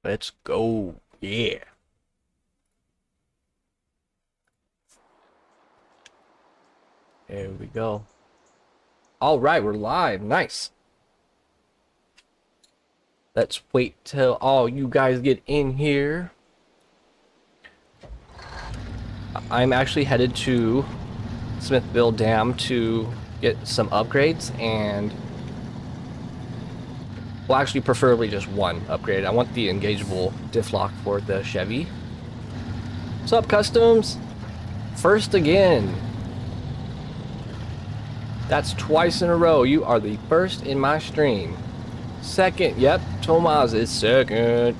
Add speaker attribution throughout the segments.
Speaker 1: Let's go. Yeah. There we go. All right, we're live. Nice. Let's wait till all you guys get in here. I'm actually headed to Smithville Dam to get some upgrades, and well, actually preferably just one upgrade. I want the engageable diff lock for the Chevy. What's up, Customs? First again. That's twice in a row. You are the first in my stream. Second, yep, Tomas is second.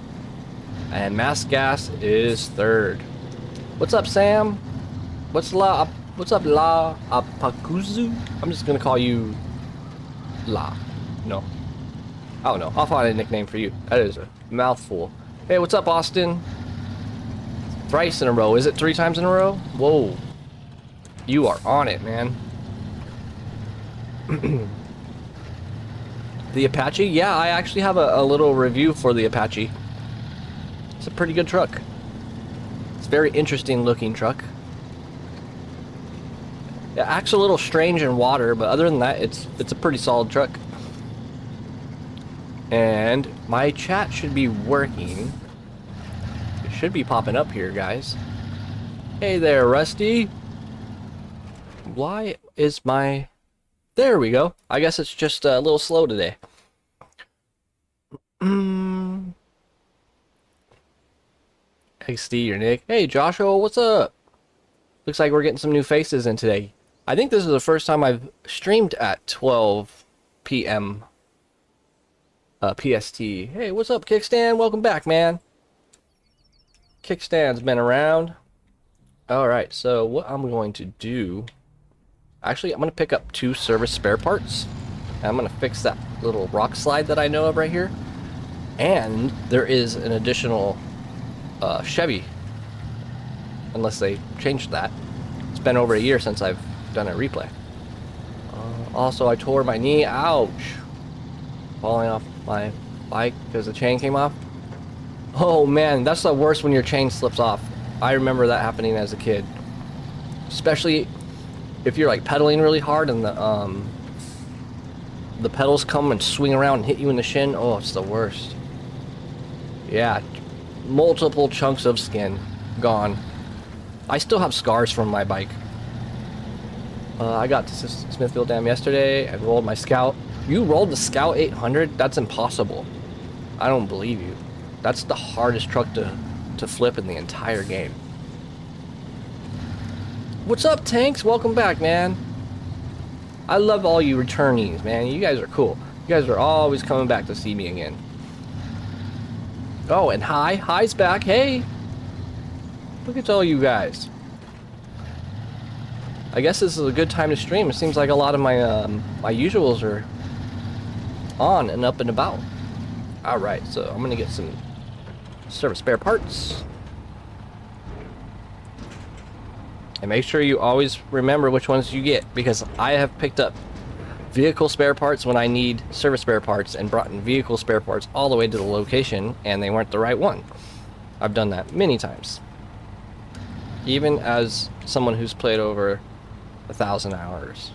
Speaker 1: And Mass Gas is third. What's up, Sam? What's up, La Apakuzu? I'm just gonna call you La. No. I don't know. I'll find a nickname for you. That is a mouthful. Hey, what's up, Austin? Thrice in a row. Is it 3 times in a row? Whoa. You are on it, man. The Apache? Yeah, I actually have a little review for the Apache. It's a pretty good truck. It's a very interesting looking truck. It acts a little strange in water, but other than that, it's a pretty solid truck. And my chat should be working. It should be popping up here, guys. Hey there, Rusty. Why is my... There we go. I guess it's just a little slow today. Hey, Steve, your Nick. Hey, Joshua, what's up? Looks like we're getting some new faces in today. I think this is the first time I've streamed at 12 p.m. PST. Hey, what's up, Kickstand? Welcome back, man. Kickstand's been around. Alright, so what I'm going to do... Actually, I'm going to pick up 2 service spare parts. And I'm going to fix that little rock slide that I know of right here. And there is an additional Chevy. Unless they changed that. It's been over a year since I've done a replay. Also, I tore my knee. Ouch. Falling off my bike because the chain came off. Oh man, that's the worst when your chain slips off. I remember that happening as a kid. Especially if you're like pedaling really hard and the pedals come and swing around and hit you in the shin. Oh, it's the worst. Yeah, multiple chunks of skin gone. I still have scars from my bike. I got to Smithfield Dam yesterday and rolled my Scout. You rolled the Scout 800? That's impossible. I don't believe you. That's the hardest truck to flip in the entire game. What's up, Tanks? Welcome back, man. I love all you returnees, man. You guys are cool. You guys are always coming back to see me again. Oh, and Hi's back. Hey. Look at all you guys. I guess this is a good time to stream. It seems like a lot of my my usuals are on and up and about. Alright, so I'm gonna get some service spare parts. And make sure you always remember which ones you get, because I have picked up vehicle spare parts when I need service spare parts and brought in vehicle spare parts all the way to the location and they weren't the right one. I've done that many times. Even as someone who's played over 1,000 hours.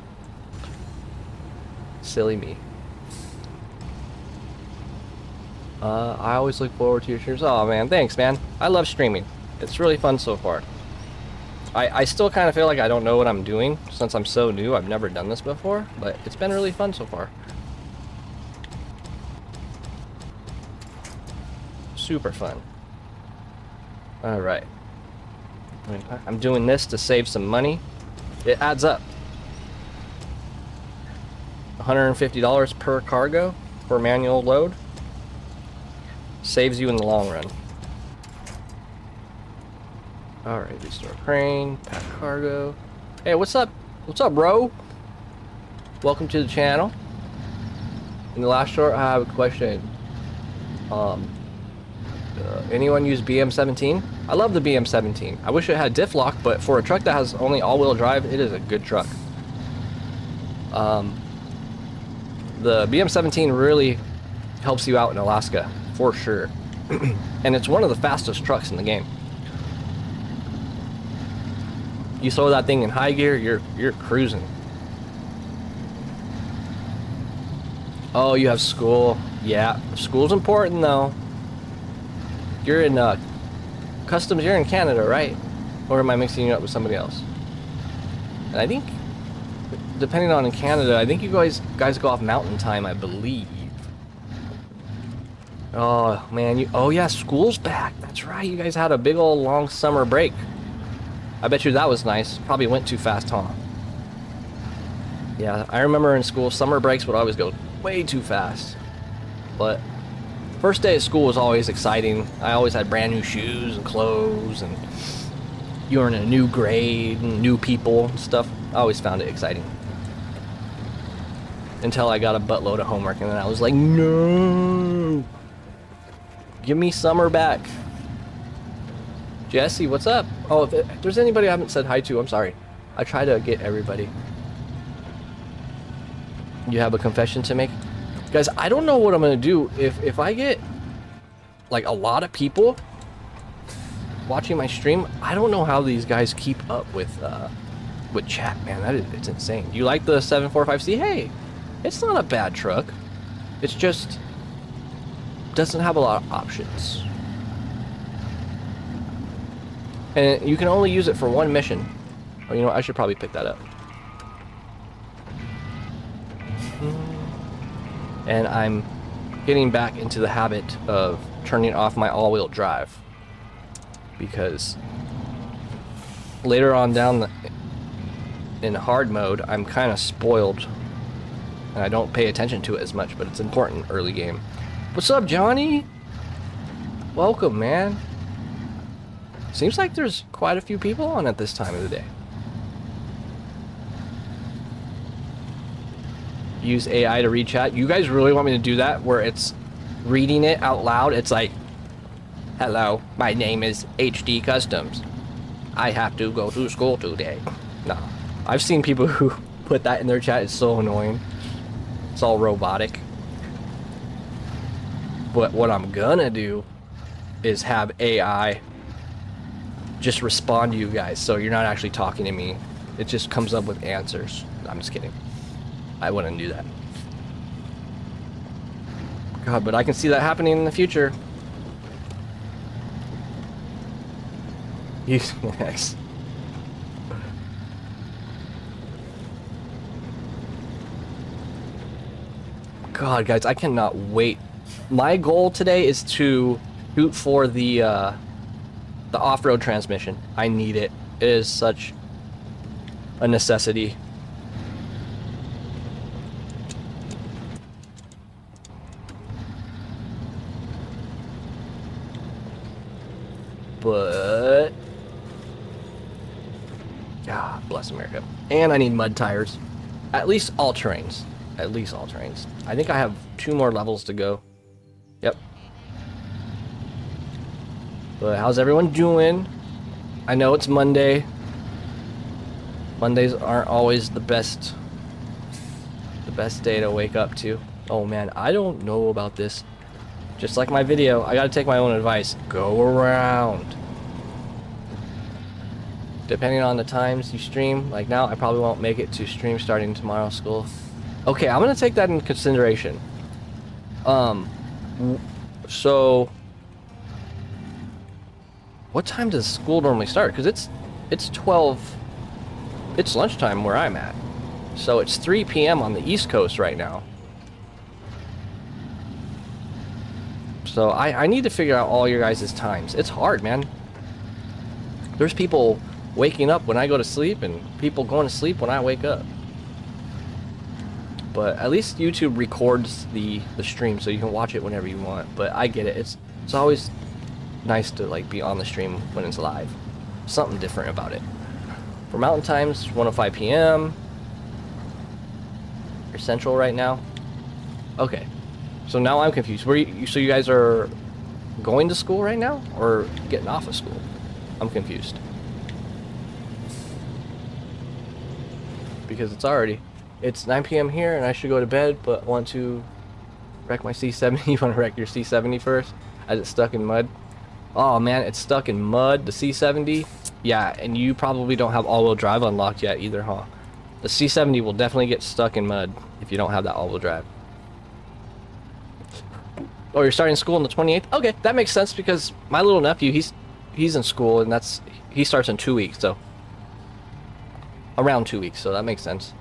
Speaker 1: Silly me. I always look forward to your streams. Oh man, thanks man. I love streaming. It's really fun so far. I still kind of feel like I don't know what I'm doing since I'm so new. I've never done this before, but it's been really fun so far. Super fun. Alright. I'm doing this to save some money. It adds up. $150 per cargo for manual load. Saves you in the long run. Alright, restore crane, pack cargo. Hey, what's up? What's up, bro? Welcome to the channel. In the last short, I have a question. Anyone use BM17? I love the BM17. I wish it had diff lock, but for a truck that has only all-wheel drive, it is a good truck. The BM17 really helps you out in Alaska, for sure. And it's one of the fastest trucks in the game. You throw that thing in high gear, you're cruising. Oh, you have school. Yeah, school's important though. You're in customs. You're in Canada, right? Or am I mixing you up with somebody else? And I think, depending on in Canada, I think you guys go off mountain time, I believe. Oh man, oh yeah, school's back. That's right. You guys had a big old long summer break. I bet you that was nice. Probably went too fast, huh? Yeah, I remember in school, summer breaks would always go way too fast. But first day of school was always exciting. I always had brand new shoes and clothes, and you were in a new grade and new people and stuff. I always found it exciting. Until I got a buttload of homework, and then I was like, no! Give me summer back. Jesse, what's up? Oh, if there's anybody I haven't said hi to, I'm sorry. I try to get everybody. You have a confession to make? Guys, I don't know what I'm gonna do if I get like a lot of people watching my stream. I don't know how these guys keep up with chat, man. It's insane. You like the 745C? Hey, it's not a bad truck. It's just doesn't have a lot of options. And you can only use it for one mission. Oh, you know what? I should probably pick that up. And I'm getting back into the habit of turning off my all-wheel drive, because later on down in hard mode, I'm kind of spoiled and I don't pay attention to it as much, but it's important early game. What's up, Johnny? Welcome, man. Seems like there's quite a few people on at this time of the day. Use AI to read chat. You guys really want me to do that, where it's reading it out loud? It's like, hello, my name is HD Customs. I have to go to school today. No. I've seen people who put that in their chat. It's so annoying. It's all robotic. But what I'm gonna do is have AI just respond to you guys, so you're not actually talking to me. It just comes up with answers. I'm just kidding. I wouldn't do that. God, but I can see that happening in the future. Use next. God, guys, I cannot wait. My goal today is to shoot for the off-road transmission. I need it. It is such a necessity. But God bless America. And I need mud tires. At least all terrains. At least all terrains. I think I have 2 more levels to go. Yep. But how's everyone doing? I know it's Monday. Mondays aren't always the best day to wake up to. Oh man, I don't know about this. Just like my video, I gotta take my own advice. Go around. Depending on the times you stream, like now, I probably won't make it to stream starting tomorrow's school. Okay, I'm gonna take that into consideration. So what time does school normally start? Because it's 12. It's lunchtime where I'm at. So it's 3 p.m. on the East Coast right now. So I need to figure out all your guys' times. It's hard, man. There's people waking up when I go to sleep and people going to sleep when I wake up. But at least YouTube records the stream so you can watch it whenever you want. But I get it. It's always nice to like be on the stream when it's live. Something different about it. For Mountain Times, 1:05 p.m. You're Central right now. Okay. So now I'm confused. So you guys are going to school right now or getting off of school? I'm confused. Because it's 9 p.m. here and I should go to bed, but want to wreck my C70. You want to wreck your C70 first? Is it stuck in mud? Oh man, it's stuck in mud. The C70. Yeah, and you probably don't have all-wheel drive unlocked yet either, huh? The C70 will definitely get stuck in mud if you don't have that all-wheel drive. Oh, you're starting school on the 28th? Okay, that makes sense because my little nephew, he's in school and he starts in 2 weeks, so around 2 weeks, so that makes sense.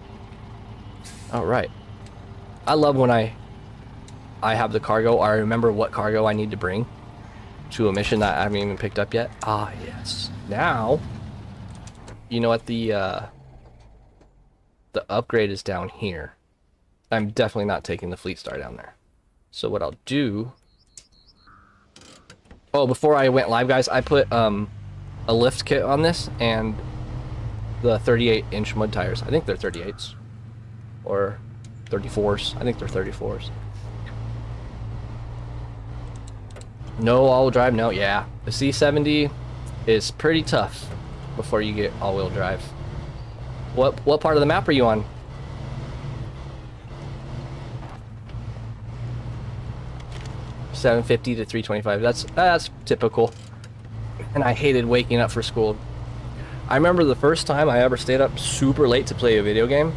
Speaker 1: All right. I love when I have the cargo. I remember what cargo I need to bring to a mission that I haven't even picked up yet. Ah, yes. Now, you know what, the upgrade is down here. I'm definitely not taking the Fleet Star down there. So what I'll do... Oh, before I went live, guys, I put a lift kit on this and the 38-inch mud tires. I think they're 38s. Or 34s. I think they're 34s. No all-wheel drive? No, yeah. The C70 is pretty tough before you get all-wheel drive. What part of the map are you on? $750 to $325. That's typical. And I hated waking up for school. I remember the first time I ever stayed up super late to play a video game.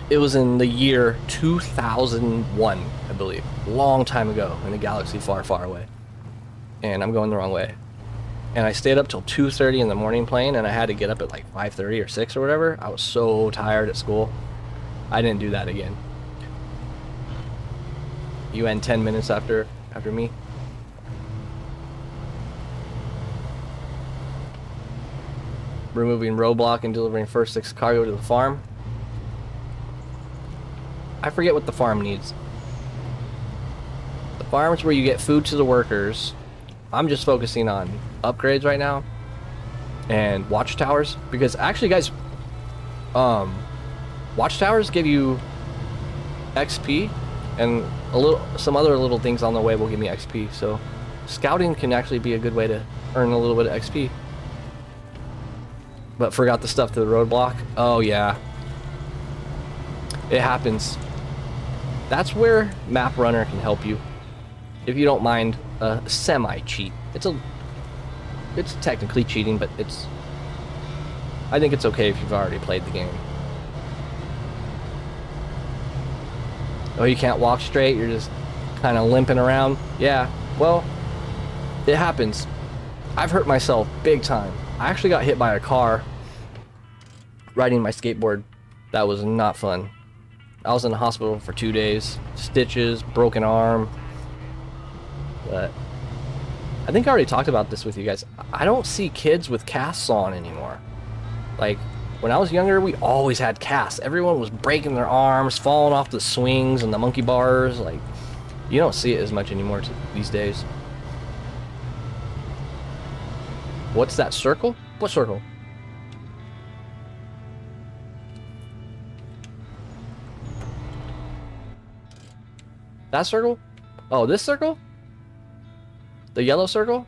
Speaker 1: It was in the year 2001, I believe. Long time ago in a galaxy far, far away. And I'm going the wrong way. And I stayed up till 2:30 in the morning playing, and I had to get up at like 5:30 or 6 or whatever. I was so tired at school. I didn't do that again. You end 10 minutes after me. Removing roadblock and delivering first 6 cargo to the farm. I forget what the farm needs. The farm's where you get food to the workers. I'm just focusing on upgrades right now and watchtowers, because actually, guys, watchtowers give you XP, and some other little things on the way will give me XP. So scouting can actually be a good way to earn a little bit of XP. But forgot the stuff to the roadblock. Oh yeah, it happens. That's where Map Runner can help you, if you don't mind a semi-cheat. It's technically cheating, but I think it's okay if you've already played the game. Oh, you can't walk straight, you're just kind of limping around. Yeah, well, it happens. I've hurt myself big time. I actually got hit by a car riding my skateboard. That was not fun. I was in the hospital for 2 days. Stitches, broken arm. But I think I already talked about this with you guys. I don't see kids with casts on anymore. Like, when I was younger, we always had casts. Everyone was breaking their arms, falling off the swings and the monkey bars. Like, you don't see it as much anymore these days. What's that circle? What circle? That circle? Oh, this circle? The yellow circle?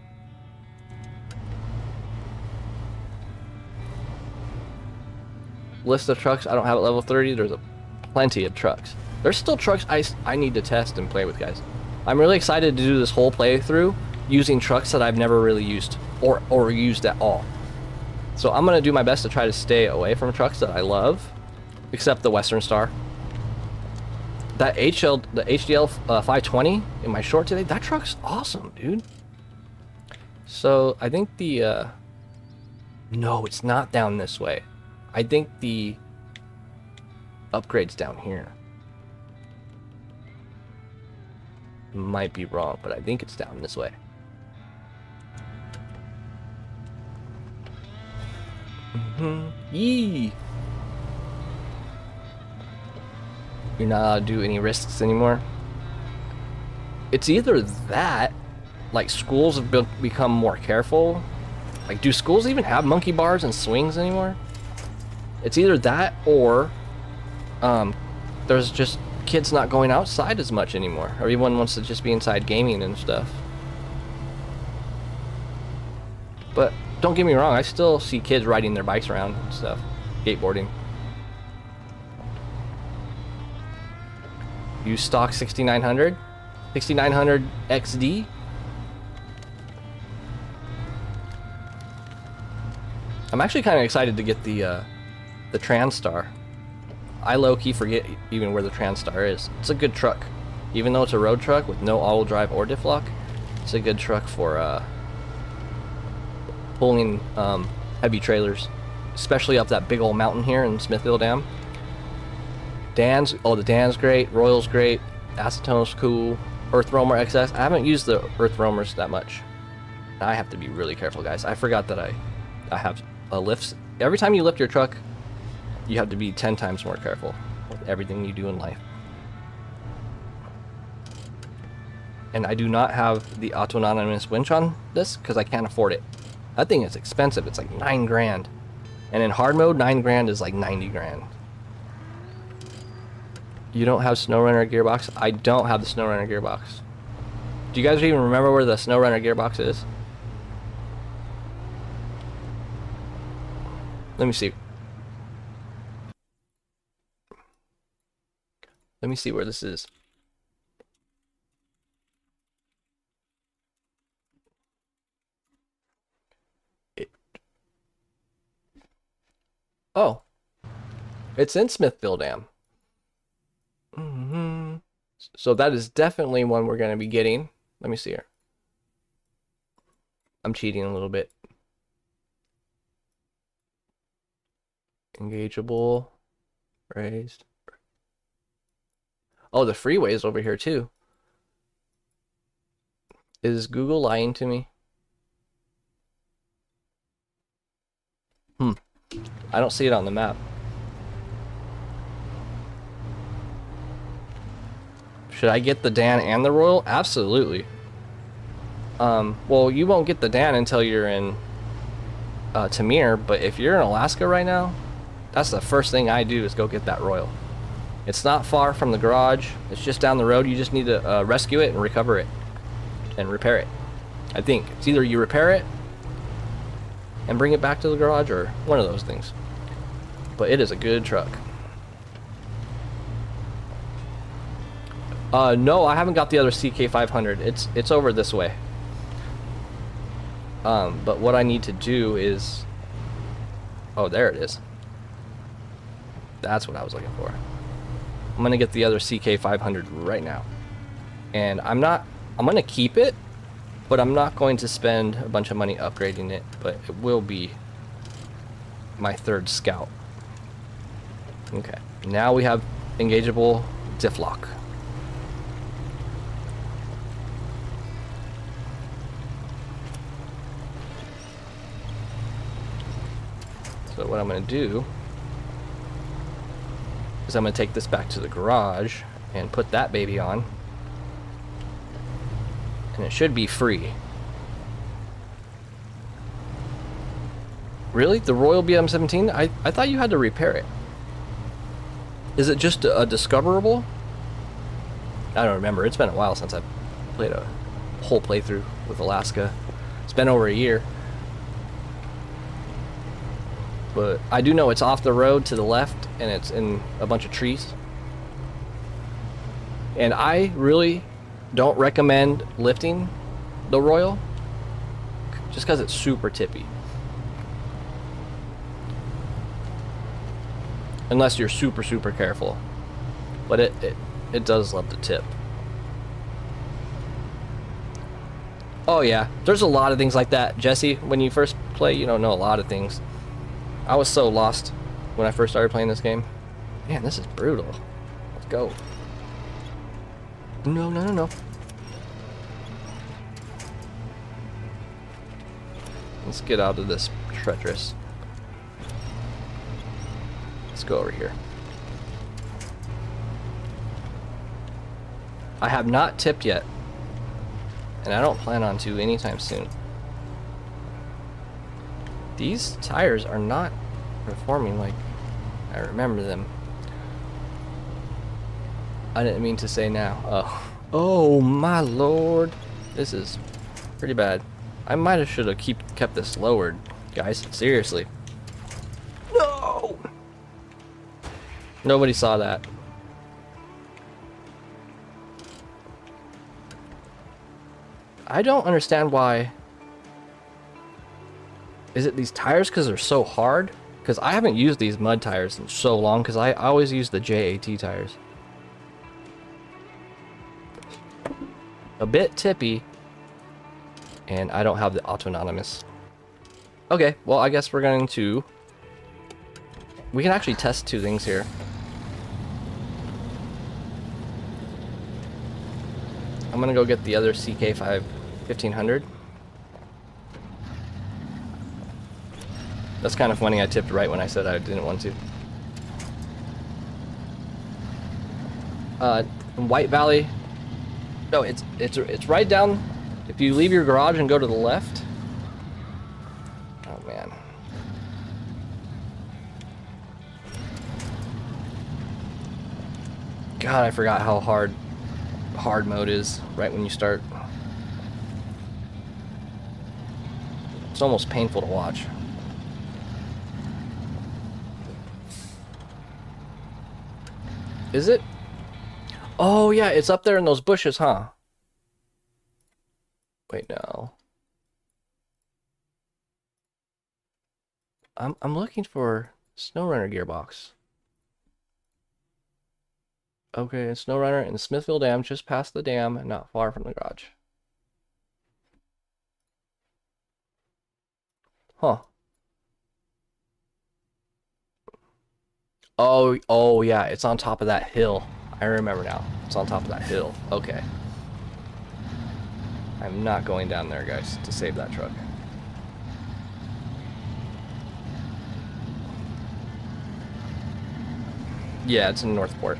Speaker 1: List of trucks. I don't have it level 30. There's plenty of trucks. There's still trucks I need to test and play with, guys. I'm really excited to do this whole playthrough using trucks that I've never really used or used at all. So I'm going to do my best to try to stay away from trucks that I love, except the Western Star. That the HDL 520 in my short today, that truck's awesome, dude. So I think no, it's not down this way. I think the upgrade's down here. Might be wrong, but I think it's down this way. Yee! You're not allowed to do any risks anymore. It's either that, like schools have become more careful. Like, do schools even have monkey bars and swings anymore? It's either that or there's just kids not going outside as much anymore. Everyone wants to just be inside gaming and stuff. But don't get me wrong, I still see kids riding their bikes around and stuff, skateboarding. You stock 6900? 6900 XD. I'm actually kind of excited to get the Transtar. I low-key forget even where the Transtar is. It's a good truck. Even though it's a road truck with no all-wheel drive or diff lock, it's a good truck for pulling heavy trailers, especially up that big old mountain here in Smithville Dam. The Dan's great, Royal's great, Acetone's cool, Earth Roamer XS. I haven't used the Earth Roamers that much. I have to be really careful, guys. I forgot that I have lifts. Every time you lift your truck, you have to be 10 times more careful with everything you do in life. And I do not have the autonomous winch on this because I can't afford it. That thing is expensive. It's like 9 grand. And in hard mode, 9 grand is like 90 grand. You don't have SnowRunner gearbox? I don't have the SnowRunner gearbox. Do you guys even remember where the SnowRunner gearbox is? Let me see. Let me see where this is. Oh. It's in Smithville Dam. So that is definitely one we're going to be getting. Let me see here. I'm cheating a little bit. Engageable. Raised. Oh, the freeway is over here too. Is Google lying to me? I don't see it on the map. Should I get the Dan and the Royal? Absolutely. Well, you won't get the Dan until you're in Tamir, but if you're in Alaska right now, that's the first thing I do is go get that Royal. It's not far from the garage. It's just down the road. You just need to rescue it and recover it and repair it. I think it's either you repair it and bring it back to the garage or one of those things. But it is a good truck. No, I haven't got the other CK500. It's over this way. But what I need to do is... Oh, there it is. That's what I was looking for. I'm gonna get the other CK500 right now. And I'm gonna keep it, but I'm not going to spend a bunch of money upgrading it, but it will be my third Scout. Okay, now we have engageable diff lock. So what I'm going to do is I'm going to take this back to the garage and put that baby on. And it should be free. Really? The Royal BM17? I thought you had to repair it. Is it just a discoverable? I don't remember. It's been a while since I've played a whole playthrough with Alaska. It's been over a year. But I do know it's off the road to the left and it's in a bunch of trees. And I really don't recommend lifting the Royal just because it's super tippy. Unless you're super careful. But it does love to tip. Oh yeah, there's a lot of things like that. Jesse, when you first play, you don't know a lot of things. I was so lost when I first started playing this game. Man, this is brutal. Let's go. No. Let's get out of this treacherous. Let's go over here. I have not tipped yet. And I don't plan on to anytime soon. These tires are not performing like I remember them. I didn't mean to say now. Oh my lord. This is pretty bad. I might have should have kept this lowered, guys. Seriously. No! Nobody saw that. I don't understand why. Is it these tires because they're so hard? Because I haven't used these mud tires in so long, because I always use the JAT tires. A bit tippy, and I don't have the autonomous. Okay, well, I guess we're going to... We can actually test two things here. I'm gonna go get the other CK5 1500. That's kind of funny, I tipped right when I said I didn't want to. White Valley. No, it's right down. If you leave your garage and go to the left. Oh man. God, I forgot how hard mode is right when you start. It's almost painful to watch. Is it? Oh yeah, it's up there in those bushes, huh? Wait, no. I'm looking for SnowRunner gearbox. Okay, SnowRunner in the Smithville Dam, just past the dam, and not far from the garage. Huh. Oh yeah, it's on top of that hill. I remember now. It's on top of that hill. Okay. I'm not going down there, guys, to save that truck. Yeah, it's in Northport.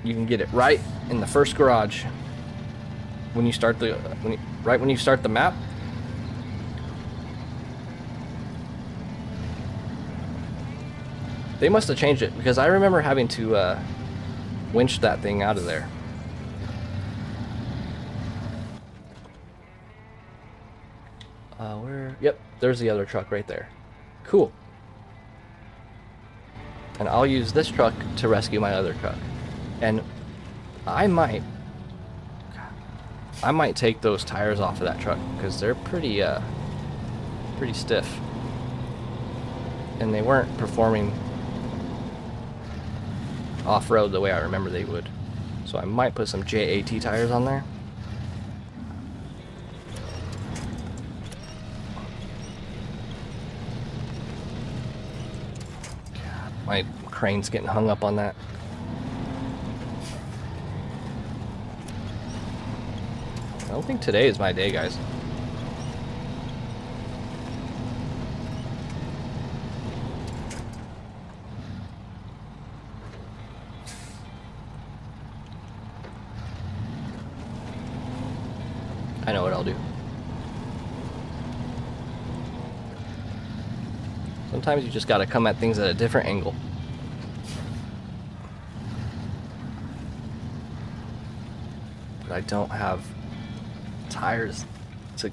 Speaker 1: You can get it right in the first garage when you start the right when you start the map. They must have changed it, because I remember having to winch that thing out of there. Yep, there's the other truck right there. Cool. And I'll use this truck to rescue my other truck. And I might take those tires off of that truck, because they're pretty stiff. And they weren't performing off-road the way I remember they would. So I might put some JAT tires on there. God, my crane's getting hung up on that. I don't think today is my day, guys. I know what I'll do. Sometimes you just gotta come at things at a different angle. But I don't have tires to...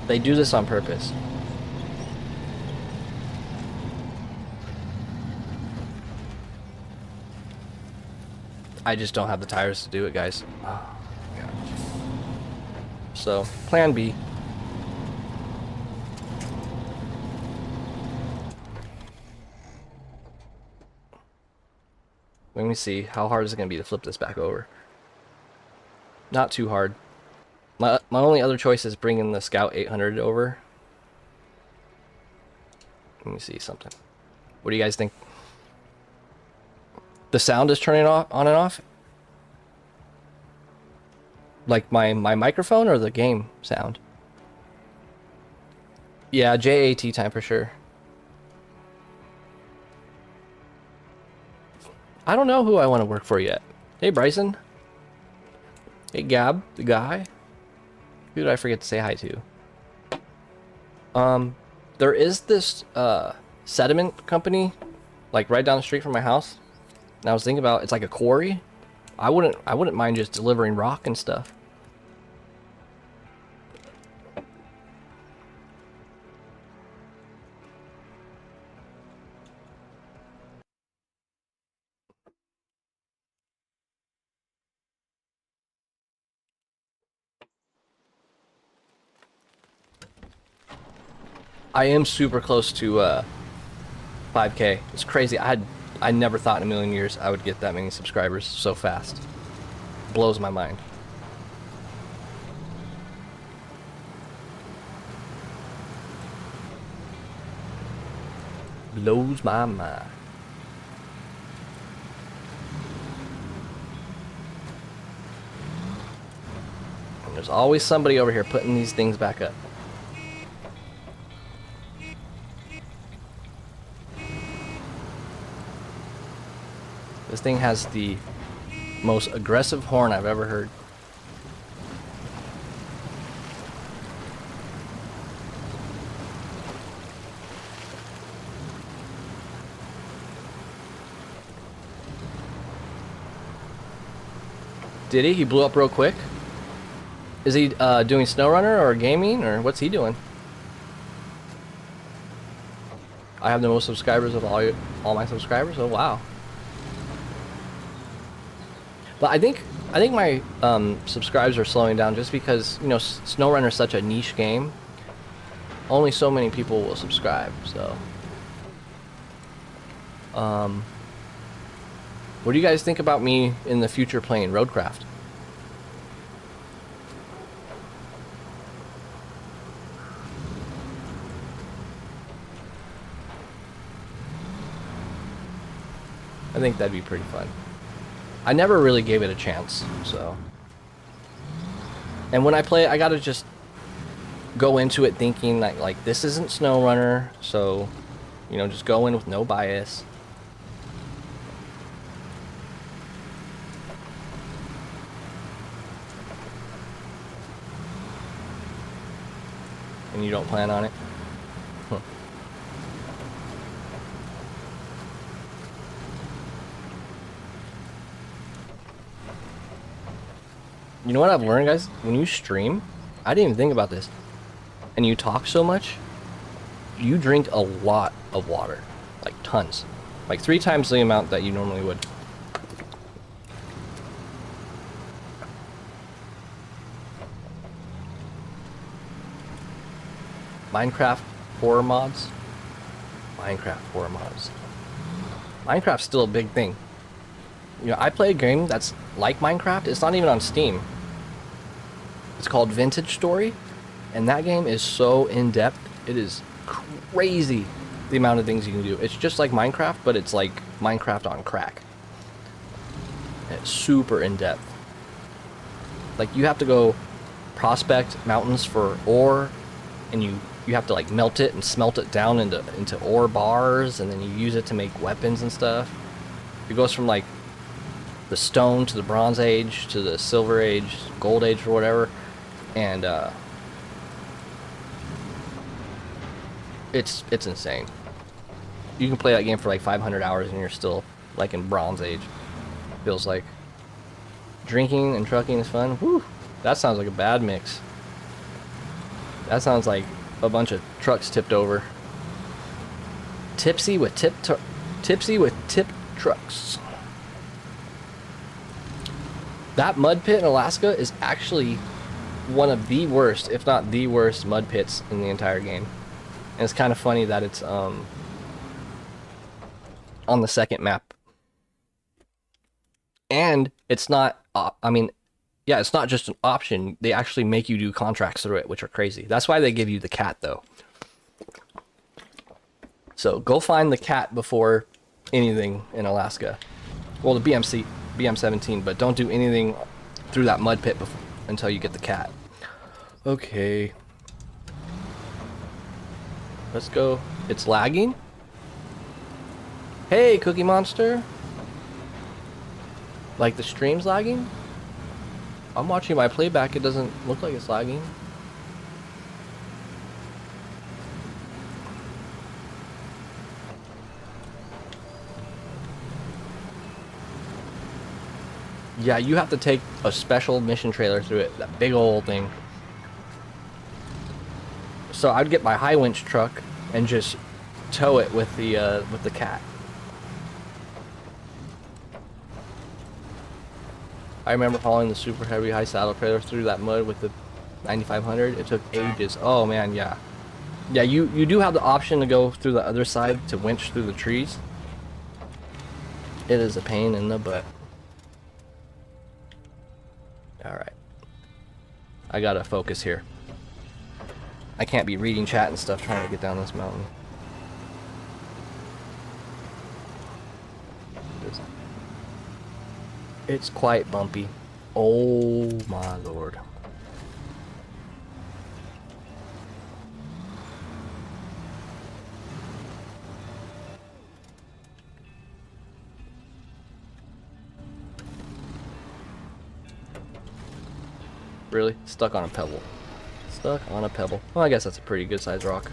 Speaker 1: They do this on purpose. I just don't have the tires to do it, guys. Oh, gosh. So, plan B. Let me see, how hard is it going to be to flip this back over? Not too hard. My only other choice is bringing the Scout 800 over. Let me see something. What do you guys think? The sound is turning on and off? Like my microphone or the game sound? Yeah, JAT time for sure. I don't know who I want to work for yet. Hey, Bryson. Hey, Gab, the guy. Who did I forget to say hi to? There is this sediment company, like right down the street from my house. And I was thinking about, it's like a quarry. I wouldn't mind just delivering rock and stuff. I am super close to 5K. It's crazy. I never thought in a million years I would get that many subscribers so fast. Blows my mind. Blows my mind. And there's always somebody over here putting these things back up. This thing has the most aggressive horn I've ever heard. Did he? He blew up real quick? Is he doing SnowRunner or gaming, or what's he doing? I have the most subscribers of all my subscribers. Oh wow. But I think my subscribers are slowing down just because, you know, SnowRunner is such a niche game. Only so many people will subscribe. So, what do you guys think about me in the future playing Roadcraft? I think that'd be pretty fun. I never really gave it a chance, so. And when I play it, I gotta just go into it thinking like this isn't SnowRunner, so, you know, just go in with no bias. And you don't plan on it? Huh. You know what I've learned, guys? When you stream, I didn't even think about this, and you talk so much, you drink a lot of water. Like tons. Like 3 times the amount that you normally would. Minecraft horror mods? Minecraft horror mods. Minecraft's still a big thing. You know, I play a game that's like Minecraft. It's not even on Steam. It's called Vintage Story, and that game is so in-depth. It is crazy the amount of things you can do. It's just like Minecraft, but it's like Minecraft on crack. It's super in-depth. Like, you have to go prospect mountains for ore, and you have to like melt it and smelt it down into ore bars, and then you use it to make weapons and stuff. It goes from like the stone to the Bronze Age to the Silver Age, Gold Age, or whatever, and it's insane. You can play that game for like 500 hours and you're still like in Bronze Age. Feels like. Drinking and trucking is fun. Whew, that sounds like a bad mix. That sounds like a bunch of trucks tipped over. Tipsy with tip trucks. That mud pit in Alaska is actually one of the worst, if not the worst, mud pits in the entire game. And it's kind of funny that it's on the second map. And it's not, I mean, yeah, it's not just an option. They actually make you do contracts through it, which are crazy. That's why they give you the cat, though. So go find the cat before anything in Alaska. Well, the BM17, but don't do anything through that mud pit until you get the cat. Okay. Let's go. It's lagging? Hey, Cookie Monster. Like the stream's lagging? I'm watching my playback. It doesn't look like it's lagging. Yeah, you have to take a special mission trailer through it. That big old thing. So I'd get my high winch truck and just tow it with the cat. I remember hauling the super heavy high saddle trailer through that mud with the 9500. It took ages. Oh man, yeah. Yeah, you do have the option to go through the other side to winch through the trees. It is a pain in the butt. Alright. I gotta focus here. I can't be reading chat and stuff trying to get down this mountain. It's quite bumpy. Oh my lord. Really? Stuck on a pebble. Stuck on a pebble. Well, I guess that's a pretty good sized rock.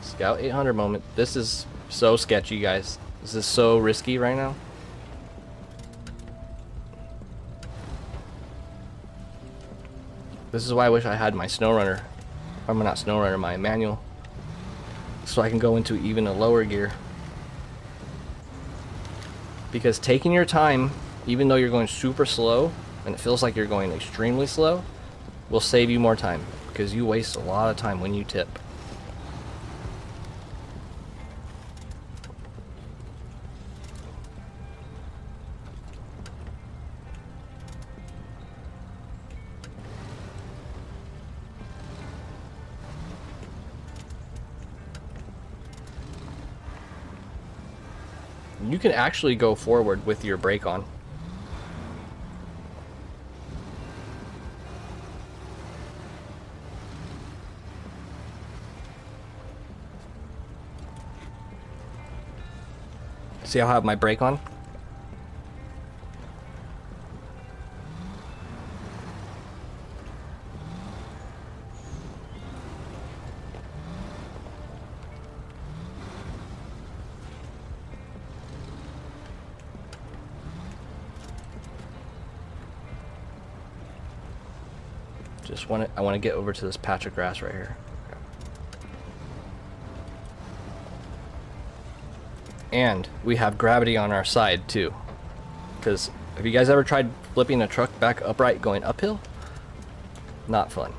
Speaker 1: Scout 800 moment. This is so sketchy, guys. This is so risky right now. This is why I wish I had my SnowRunner. Or not SnowRunner, my manual. So I can go into even a lower gear. Because taking your time, even though you're going super slow, and it feels like you're going extremely slow, will save you more time. Because you waste a lot of time when you tip. You can actually go forward with your brake on. See how I have my brake on? I want to get over to this patch of grass right here. And we have gravity on our side too. Because have you guys ever tried flipping a truck back upright going uphill? Not fun.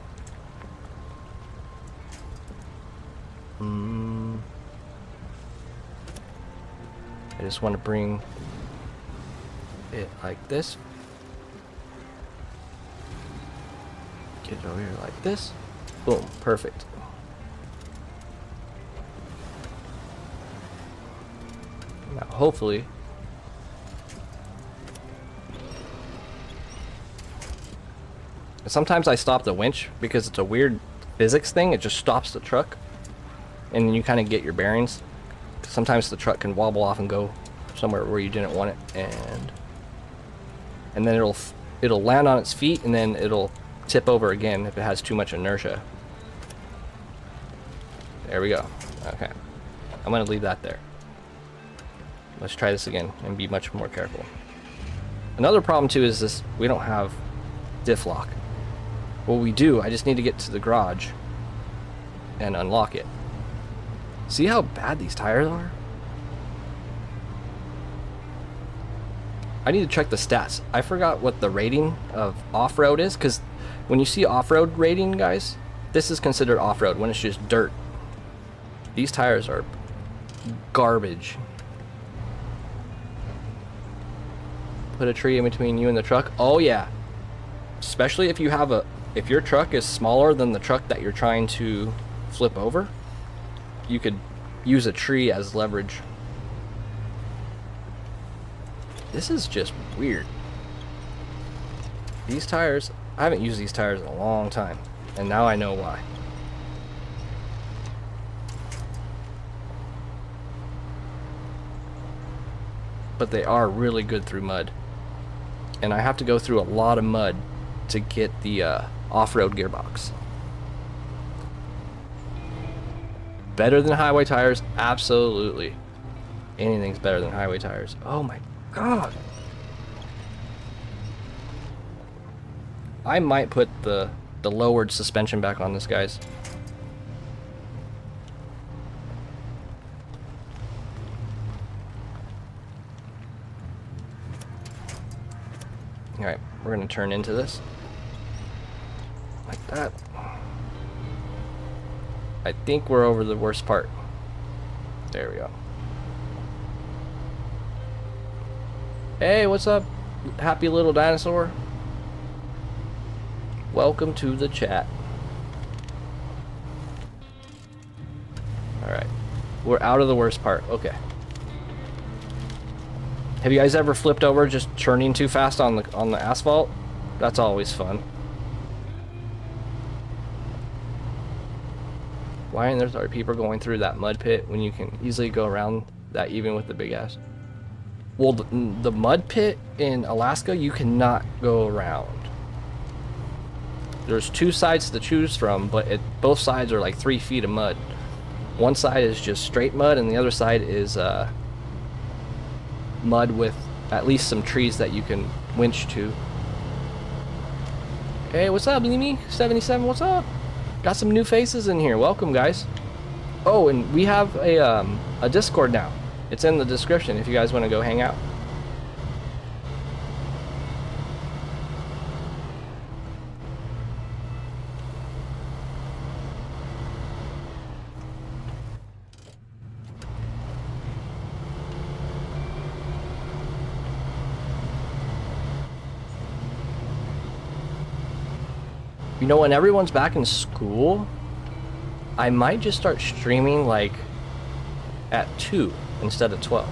Speaker 1: I just want to bring it like this. Get it over here like this. Boom, perfect. Now hopefully sometimes I stop the winch because it's a weird physics thing. It just stops the truck and then you kind of get your bearings. Sometimes the truck can wobble off and go somewhere where you didn't want it, and then it'll land on its feet and then it'll tip over again if it has too much inertia. There we go. Okay, I'm gonna leave that there. Let's try this again and be much more careful. Another problem too is this: we don't have diff lock. Well, we do. I just need to get to the garage and unlock it. See how bad these tires are? I need to check the stats. I forgot what the rating of off-road is, because when you see off-road rating, guys, this is considered off-road when it's just dirt. These tires are garbage. Put a tree in between you and the truck. Oh yeah. Especially if you have if your truck is smaller than the truck that you're trying to flip over, you could use a tree as leverage. This is just weird. These tires, I haven't used these tires in a long time, and now I know why. But they are really good through mud. And I have to go through a lot of mud to get the off-road gearbox. Better than highway tires? Absolutely. Anything's better than highway tires. Oh my god. I might put the lowered suspension back on this, guys. Alright, We're gonna turn into this. Like that. I think we're over the worst part. There we go. Hey, what's up, happy little dinosaur? Welcome to the chat. Alright. We're out of the worst part. Okay. Have you guys ever flipped over just churning too fast on the asphalt? That's always fun. Why aren't there people going through that mud pit when you can easily go around that even with the big ass? Well, the mud pit in Alaska, you cannot go around. There's two sides to choose from, but both sides are like 3 feet of mud. One side is just straight mud, and the other side is mud with at least some trees that you can winch to. Hey, what's up, Limi77? What's up? Got some new faces in here. Welcome, guys. Oh, and we have a Discord now. It's in the description if you guys want to go hang out. You know, when everyone's back in school, I might just start streaming like at 2 instead of 12.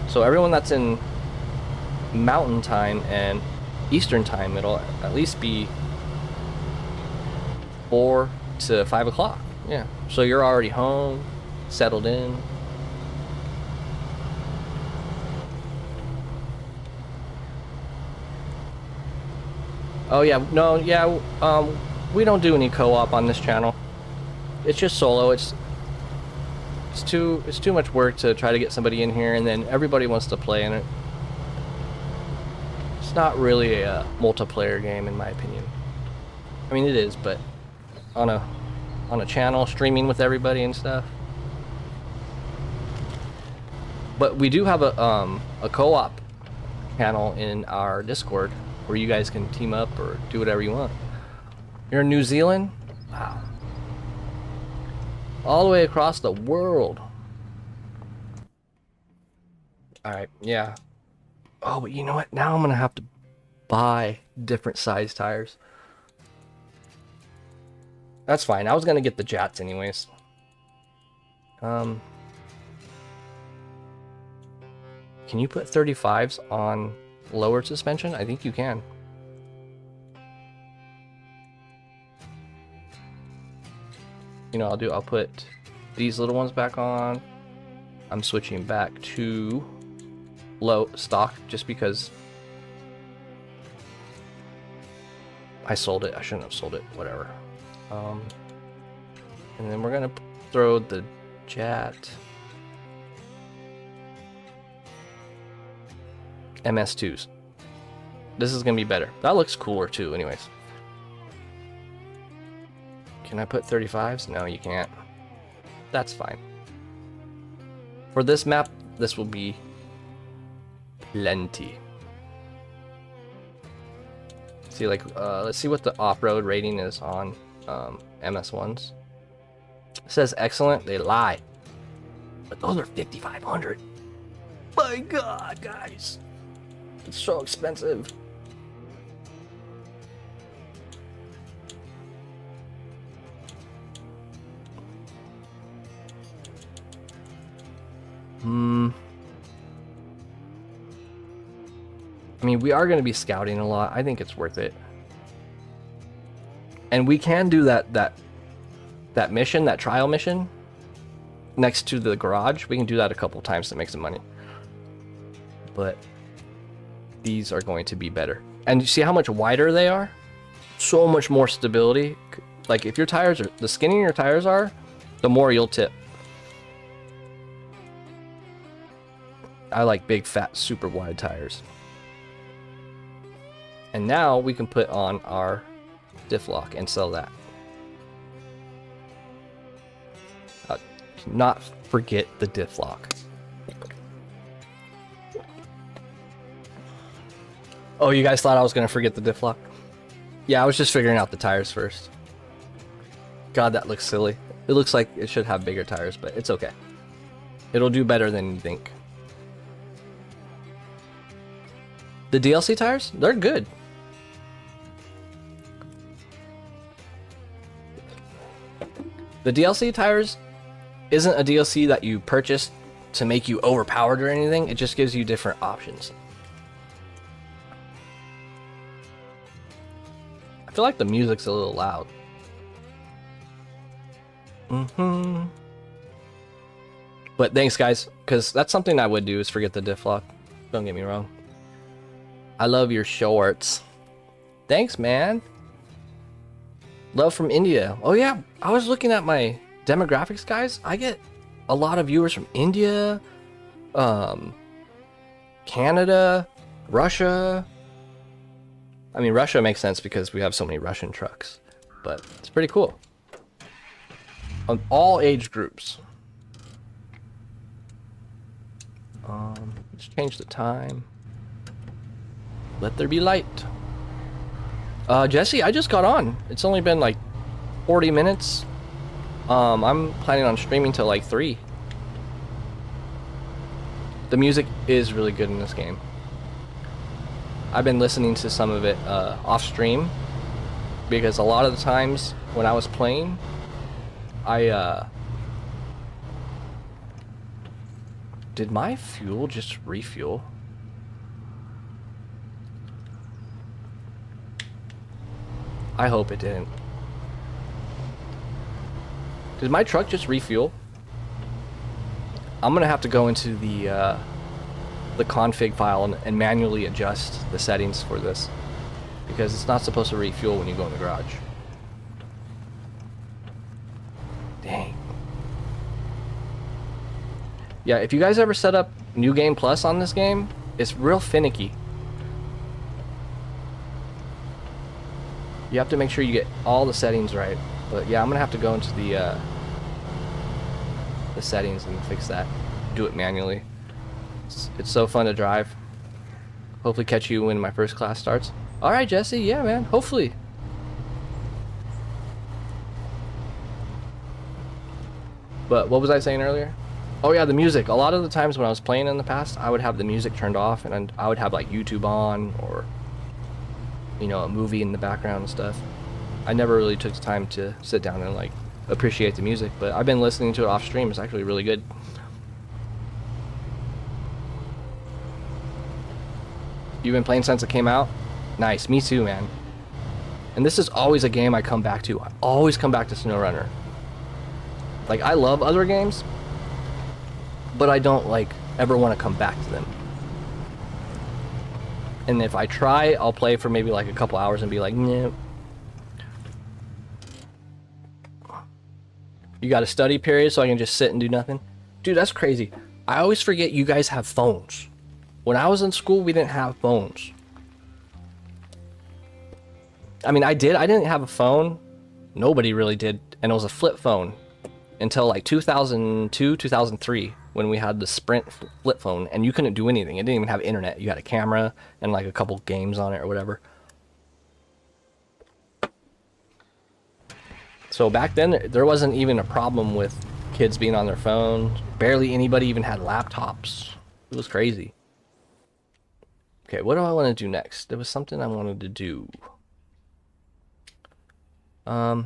Speaker 1: So everyone that's in Mountain Time and Eastern Time, it'll at least be 4 to 5 o'clock. Yeah. So you're already home, settled in. Oh yeah, no, yeah, we don't do any co-op on this channel. It's just solo. It's too much work to try to get somebody in here, and then everybody wants to play in it. It's not really a multiplayer game, in my opinion. I mean, it is, but on a channel streaming with everybody and stuff. But we do have a co-op channel in our Discord, where you guys can team up or do whatever you want. You're in New Zealand? Wow. All the way across the world. Alright, yeah. Oh, but you know what? Now I'm gonna have to buy different size tires. That's fine. I was gonna get the Jats anyways. Can you put 35s on lower suspension? I think you can. You know, I'll put these little ones back on. I'm switching back to low stock just because I sold it. I shouldn't have sold it. Whatever. And then we're gonna throw the Jat MS2s. This is gonna be better. That looks cooler too, anyways. Can I put 35s? No, you can't. That's fine. For this map, this will be plenty. See, like, let's see what the off-road rating is on MS1s. It says excellent. They lie. But those are 5,500. My God, guys. It's so expensive. I mean, we are going to be scouting a lot. I think it's worth it. And we can do that mission, that trial mission next to the garage. We can do that a couple times to make some money. But these are going to be better. And you see how much wider they are? So much more stability. Like, if your tires are, the skinnier your tires are, the more you'll tip. I like big, fat, super wide tires. And now we can put on our diff lock and sell that. Not forget the diff lock. Oh, you guys thought I was gonna forget the diff lock? Yeah, I was just figuring out the tires first. God, that looks silly. It looks like it should have bigger tires, but it's okay. It'll do better than you think. The DLC tires? They're good. The DLC tires isn't a DLC that you purchase to make you overpowered or anything. It just gives you different options. I feel like the music's a little loud. But thanks, guys, because that's something I would do is forget the diff lock. Don't get me wrong. I love your shorts. Thanks, man. Love from India. Oh yeah, I was looking at my demographics, guys. I get a lot of viewers from India, Canada, Russia. I mean, Russia makes sense because we have so many Russian trucks, but it's pretty cool. On all age groups. Let's change the time. Let there be light. Jesse, I just got on. It's only been like 40 minutes. I'm planning on streaming till like 3. The music is really good in this game. I've been listening to some of it off stream because a lot of the times when I was playing, did my fuel just refuel? I hope it didn't. Did my truck just refuel? I'm gonna have to go into the config file and manually adjust the settings for this because it's not supposed to refuel when you go in the garage. Dang. Yeah, if you guys ever set up New Game Plus on this game, it's real finicky. You have to make sure you get all the settings right. But yeah, I'm gonna have to go into the settings and fix that. Do it manually. It's so fun to drive. Hopefully catch you when my first class starts. Alright, Jesse, yeah man, hopefully. But what was I saying earlier? Oh yeah, the music. A lot of the times when I was playing in the past, I would have the music turned off and I would have like YouTube on or, you know, a movie in the background and stuff. I never really took the time to sit down and like appreciate the music, but I've been listening to it off stream. It's actually really good. You've been playing since it came out? Nice, me too, man. And this is always a game I come back to. I always come back to SnowRunner. Like, I love other games, but I don't like ever want to come back to them. And if I try, I'll play for maybe like a couple hours and be like, no. You got a study period so I can just sit and do nothing? Dude, that's crazy. I always forget you guys have phones. When I was in school, we didn't have phones. I mean, I did. I didn't have a phone. Nobody really did. And it was a flip phone until like 2002, 2003, when we had the Sprint flip phone. And you couldn't do anything. It didn't even have internet. You had a camera and like a couple games on it or whatever. So back then, there wasn't even a problem with kids being on their phones. Barely anybody even had laptops. It was crazy. Okay, what do I want to do next? There was something I wanted to do. I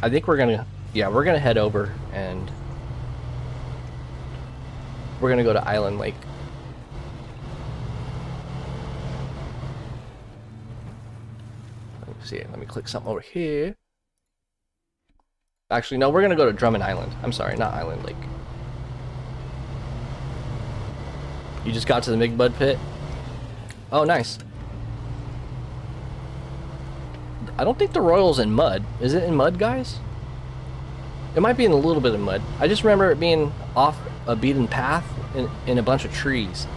Speaker 1: think we're gonna, yeah, we're gonna head over and we're gonna go to Island Lake. Let me see, let me click something over here. Actually, no, we're gonna go to Drummond Island. I'm sorry, not Island Lake. You just got to the Big Bud Pit? Oh, nice. I don't think the Royal's in mud. Is it in mud, guys? It might be in a little bit of mud. I just remember it being off a beaten path in a bunch of trees.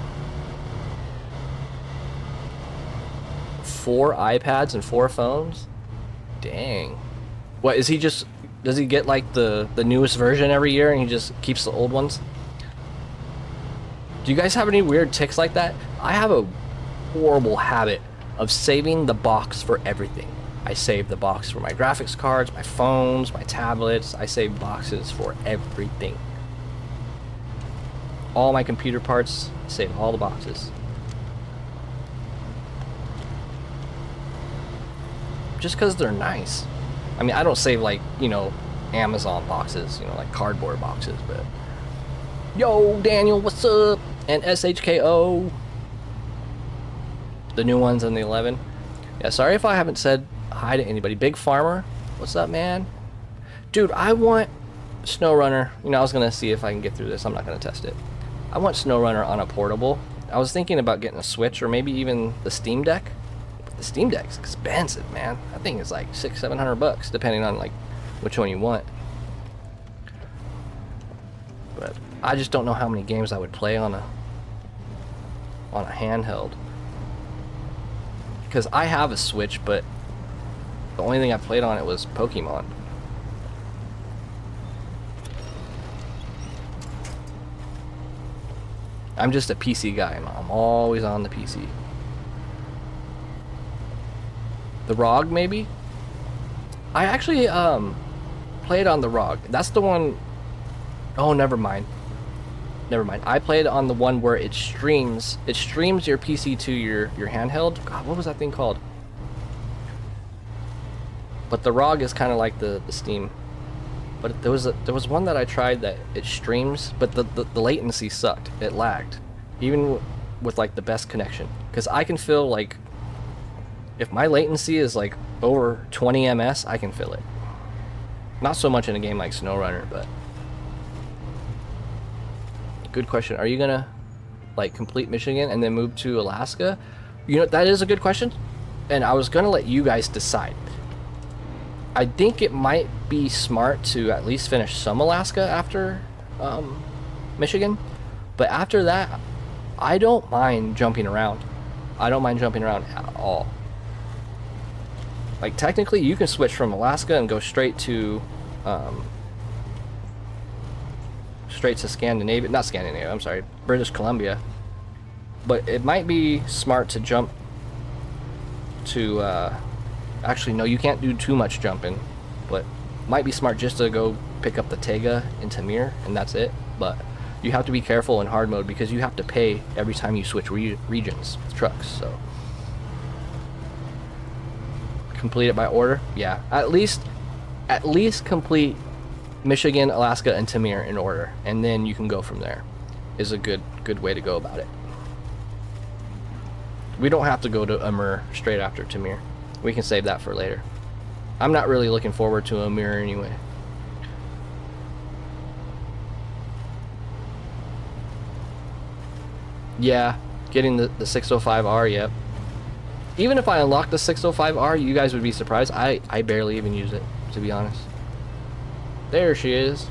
Speaker 1: 4 iPads and 4 phones? Dang. What, is he just... Does he get like the newest version every year and he just keeps the old ones? Do you guys have any weird tics like that? I have a horrible habit of saving the box for everything. I save the box for my graphics cards, my phones, my tablets. I save boxes for everything. All my computer parts, save all the boxes. Just because they're nice. I mean, I don't save like, you know, Amazon boxes, you know, like cardboard boxes, but... Yo, Daniel, what's up? And SHKO. The new ones in the 11. Yeah, sorry if I haven't said hi to anybody. Big Farmer, what's up, man? Dude, I want SnowRunner. You know, I was going to see if I can get through this. I'm not going to test it. I want SnowRunner on a portable. I was thinking about getting a Switch or maybe even the Steam Deck. But the Steam Deck's expensive, man. I think it's like $600-700 depending on like which one you want. But I just don't know how many games I would play on a handheld. Because I have a Switch, but the only thing I played on it was Pokemon. I'm just a PC guy. I'm always on the PC. The ROG, maybe? I actually played on the ROG. That's the one... Oh, never mind. Never mind. I played on the one where it streams your PC to your handheld. God, what was that thing called? But the ROG is kind of like the Steam. But there was one that I tried that it streams, but the latency sucked. It lagged, even with like the best connection. Because I can feel like if my latency is like over 20 ms, I can feel it. Not so much in a game like SnowRunner, but. Good question. Are you gonna like complete Michigan and then move to Alaska? You know, that is a good question, and I was gonna let you guys decide. I think it might be smart to at least finish some Alaska after Michigan, but after that, I don't mind jumping around. I don't mind jumping around at all. Like technically, you can switch from Alaska and go straight to Scandinavia, not Scandinavia, I'm sorry, British Columbia. But it might be smart to jump to, actually no, you can't do too much jumping, but might be smart just to go pick up the Taiga in Tamir, and that's it. But you have to be careful in hard mode because you have to pay every time you switch regions with trucks, so. Complete it by order? Yeah, at least complete Michigan, Alaska, and Tamir in order, and then you can go from there. Is a good way to go about it. We don't have to go to Amur straight after Tamir. We can save that for later. I'm not really looking forward to Amur anyway. Yeah, getting the 605R, yep. Even if I unlock the 605R, you guys would be surprised. I barely even use it, to be honest. There she is.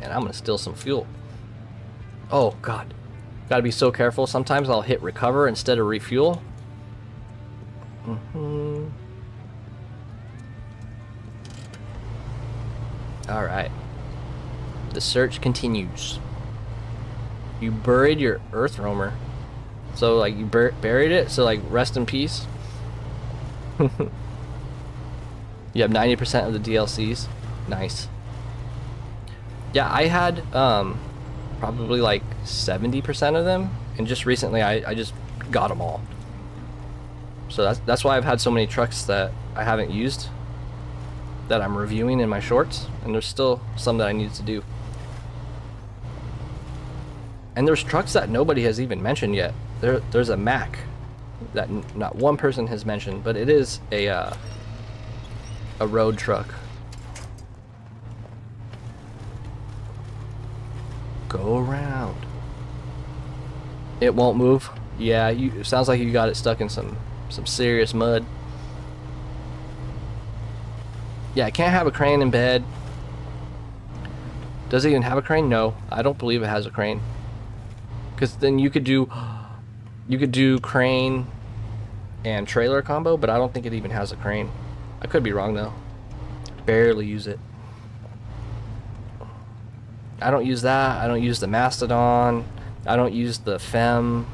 Speaker 1: And I'm gonna steal some fuel. Oh God, gotta be so careful. Sometimes I'll hit recover instead of refuel. All right. The search continues. You buried your Earth roamer. So like you buried it, so like rest in peace. You have 90% of the DLCs. Nice. Yeah, I had probably like 70% of them, and just recently I just got them all. So that's why I've had so many trucks that I haven't used that I'm reviewing in my shorts, and there's still some that I need to do. And there's trucks that nobody has even mentioned yet. There's a Mack that not one person has mentioned, but it is a road truck. Go around. It won't move. Yeah, it sounds like you got it stuck in some serious mud. Yeah, I can't have a crane in bed. Does it even have a crane? No, I don't believe it has a crane. Because then you could do crane and trailer combo, but I don't think it even has a crane. I could be wrong though. Barely use it. I don't use that. I don't use the Mastodon. I don't use the Fem.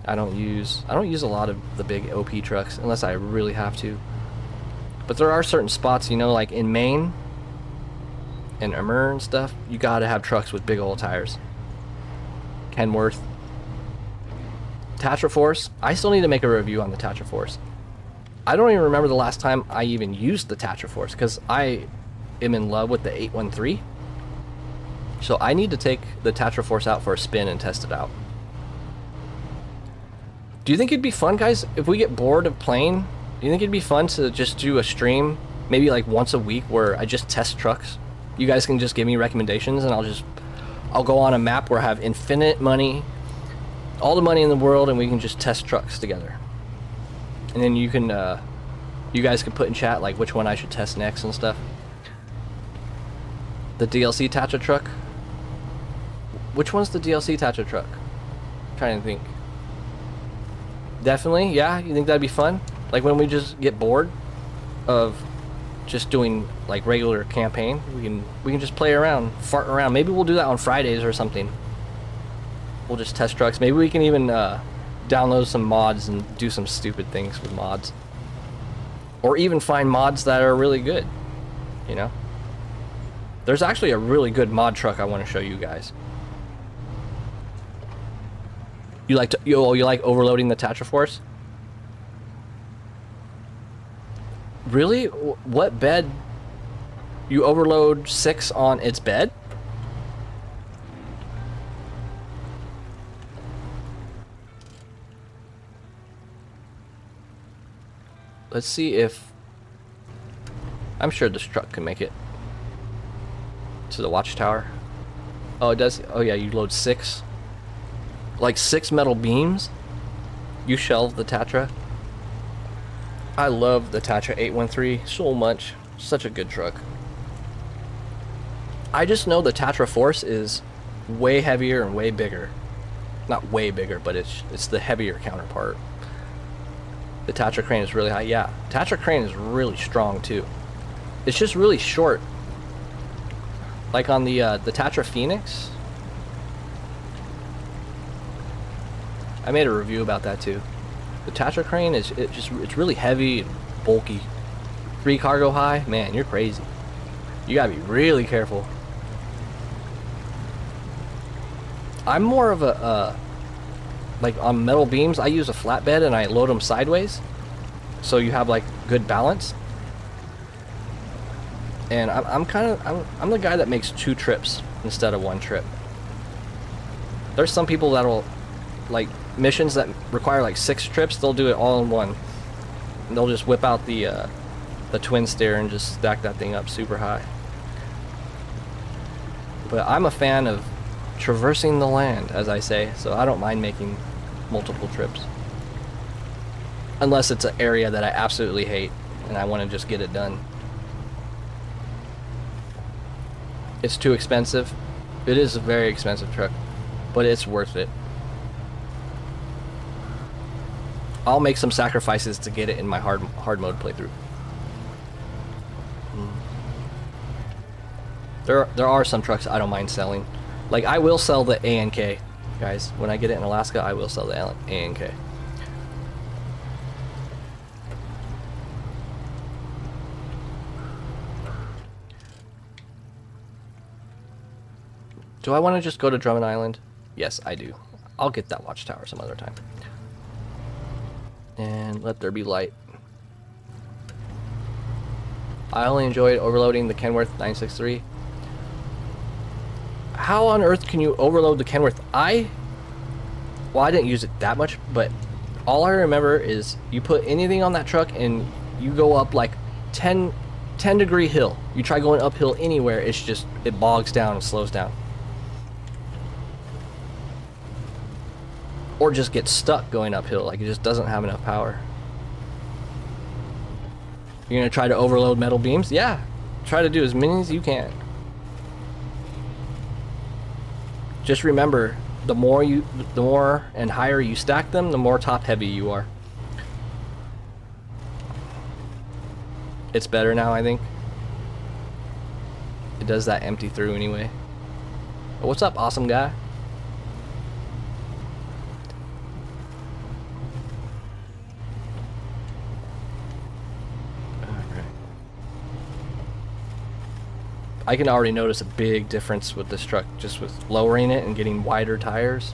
Speaker 1: I don't use a lot of the big OP trucks unless I really have to. But there are certain spots, you know, like in Maine and Amur and stuff, you gotta have trucks with big old tires. Kenworth. Tatra Force. I still need to make a review on the Tatra Force. I don't even remember the last time I even used the Tatra Force because I am in love with the 813. So I need to take the Tatra Force out for a spin and test it out. Do you think it'd be fun, guys, if we get bored of playing? Do you think it'd be fun to just do a stream, maybe like once a week, where I just test trucks? You guys can just give me recommendations, and I'll go on a map where I have infinite money, all the money in the world, and we can just test trucks together. And then you guys can put in chat like which one I should test next and stuff. The DLC Tatra truck. Which one's the DLC Tatra truck? I'm trying to think. Definitely, yeah. You think that'd be fun? Like when we just get bored of just doing like regular campaign, we can just play around, fart around. Maybe we'll do that on Fridays or something. We'll just test trucks. Maybe we can even download some mods and do some stupid things with mods, or even find mods that are really good. You know, there's actually a really good mod truck I want to show you guys. You like overloading the Tatra Force? Really? What bed? You overload 6 on its bed? Let's see if... I'm sure this truck can make it to the watchtower. Oh, it does? Oh yeah, you load 6. Like 6 metal beams? You shelve the Tatra? I love the Tatra 813 so much. Such a good truck. I just know the Tatra Force is way heavier and way bigger. Not way bigger, but it's the heavier counterpart. The Tatra crane is really high. Yeah, Tatra crane is really strong too. It's just really short. Like on the Tatra Phoenix. I made a review about that too. The Tatra crane it's really heavy and bulky. 3 cargo high, man, you're crazy. You gotta be really careful. I'm more of a like on metal beams, I use a flatbed and I load them sideways, so you have like good balance. And I'm the guy that makes 2 trips instead of 1 trip. There's some people that'll like missions that require like 6 trips, they'll do it all in one. And they'll just whip out the twin steer and just stack that thing up super high. But I'm a fan of traversing the land, as I say, so I don't mind making multiple trips. Unless it's an area that I absolutely hate and I want to just get it done. It's too expensive. It is a very expensive truck, but it's worth it. I'll make some sacrifices to get it in my hard mode playthrough. There are some trucks I don't mind selling. Like I will sell the A&K, guys. When I get it in Alaska, I will sell the A&K. Do I want to just go to Drummond Island? Yes, I do. I'll get that watchtower some other time. And let there be light. I only enjoyed overloading the Kenworth 963. How on earth can you overload the Kenworth? Well, I didn't use it that much, but all I remember is you put anything on that truck and you go up like 10 degree hill. You try going uphill anywhere, it bogs down and slows down. Or just gets stuck going uphill, like it just doesn't have enough power. You're gonna try to overload metal beams? Yeah, try to do as many as you can. Just remember, the more and higher you stack them, the more top heavy you are. It's better now, I think. it does that empty through anyway. But what's up, awesome guy? I can already notice a big difference with this truck just with lowering it and getting wider tires.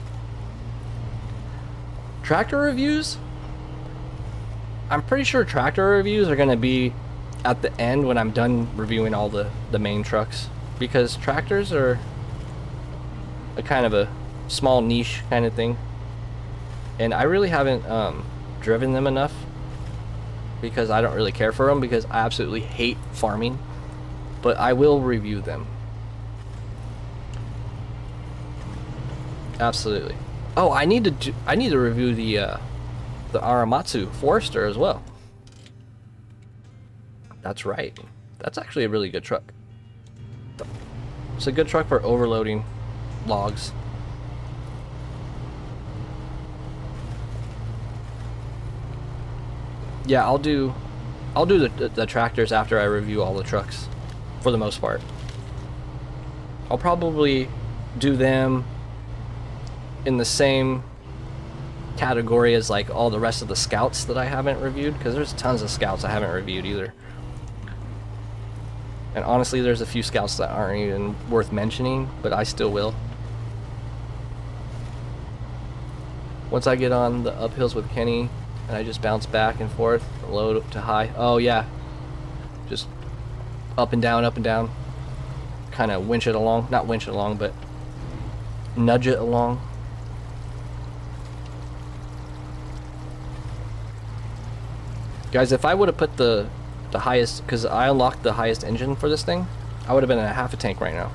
Speaker 1: Tractor reviews? I'm pretty sure tractor reviews are going to be at the end when I'm done reviewing all the main trucks, because tractors are a kind of a small niche kind of thing, and I really haven't driven them enough because I don't really care for them, because I absolutely hate farming. But I will review them. Absolutely. Oh, I need to review the Aramatsu Forester as well. That's right. That's actually a really good truck. It's a good truck for overloading logs. Yeah, I'll do the tractors after I review all the trucks. For the most part, I'll probably do them in the same category as like all the rest of the scouts that I haven't reviewed, because there's tons of scouts I haven't reviewed either. And honestly, there's a few scouts that aren't even worth mentioning, but I still will. Once I get on the uphills with Kenny and I just bounce back and forth, low to high. Oh yeah, just up and down, kind of winch it along, not winch it along, but nudge it along. Guys, if I would have put the highest, because I unlocked the highest engine for this thing, I would have been at half a tank right now.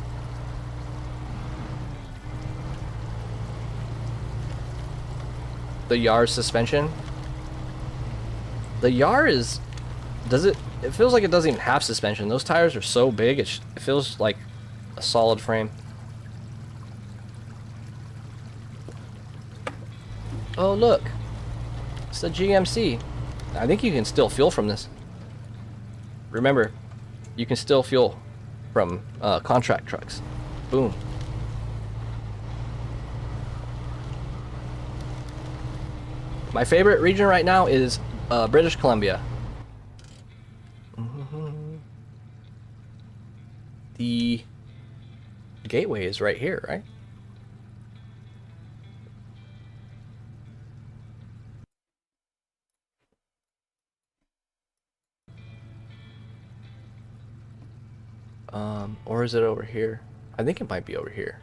Speaker 1: The Yar's suspension. The Yar is, it feels like it doesn't even have suspension. Those tires are so big, it feels like a solid frame. Oh look, it's the GMC. I think you can still fuel from this. Remember, you can still fuel from contract trucks. Boom. My favorite region right now is British Columbia. The gateway is right here, right? Or is it over here? I think it might be over here.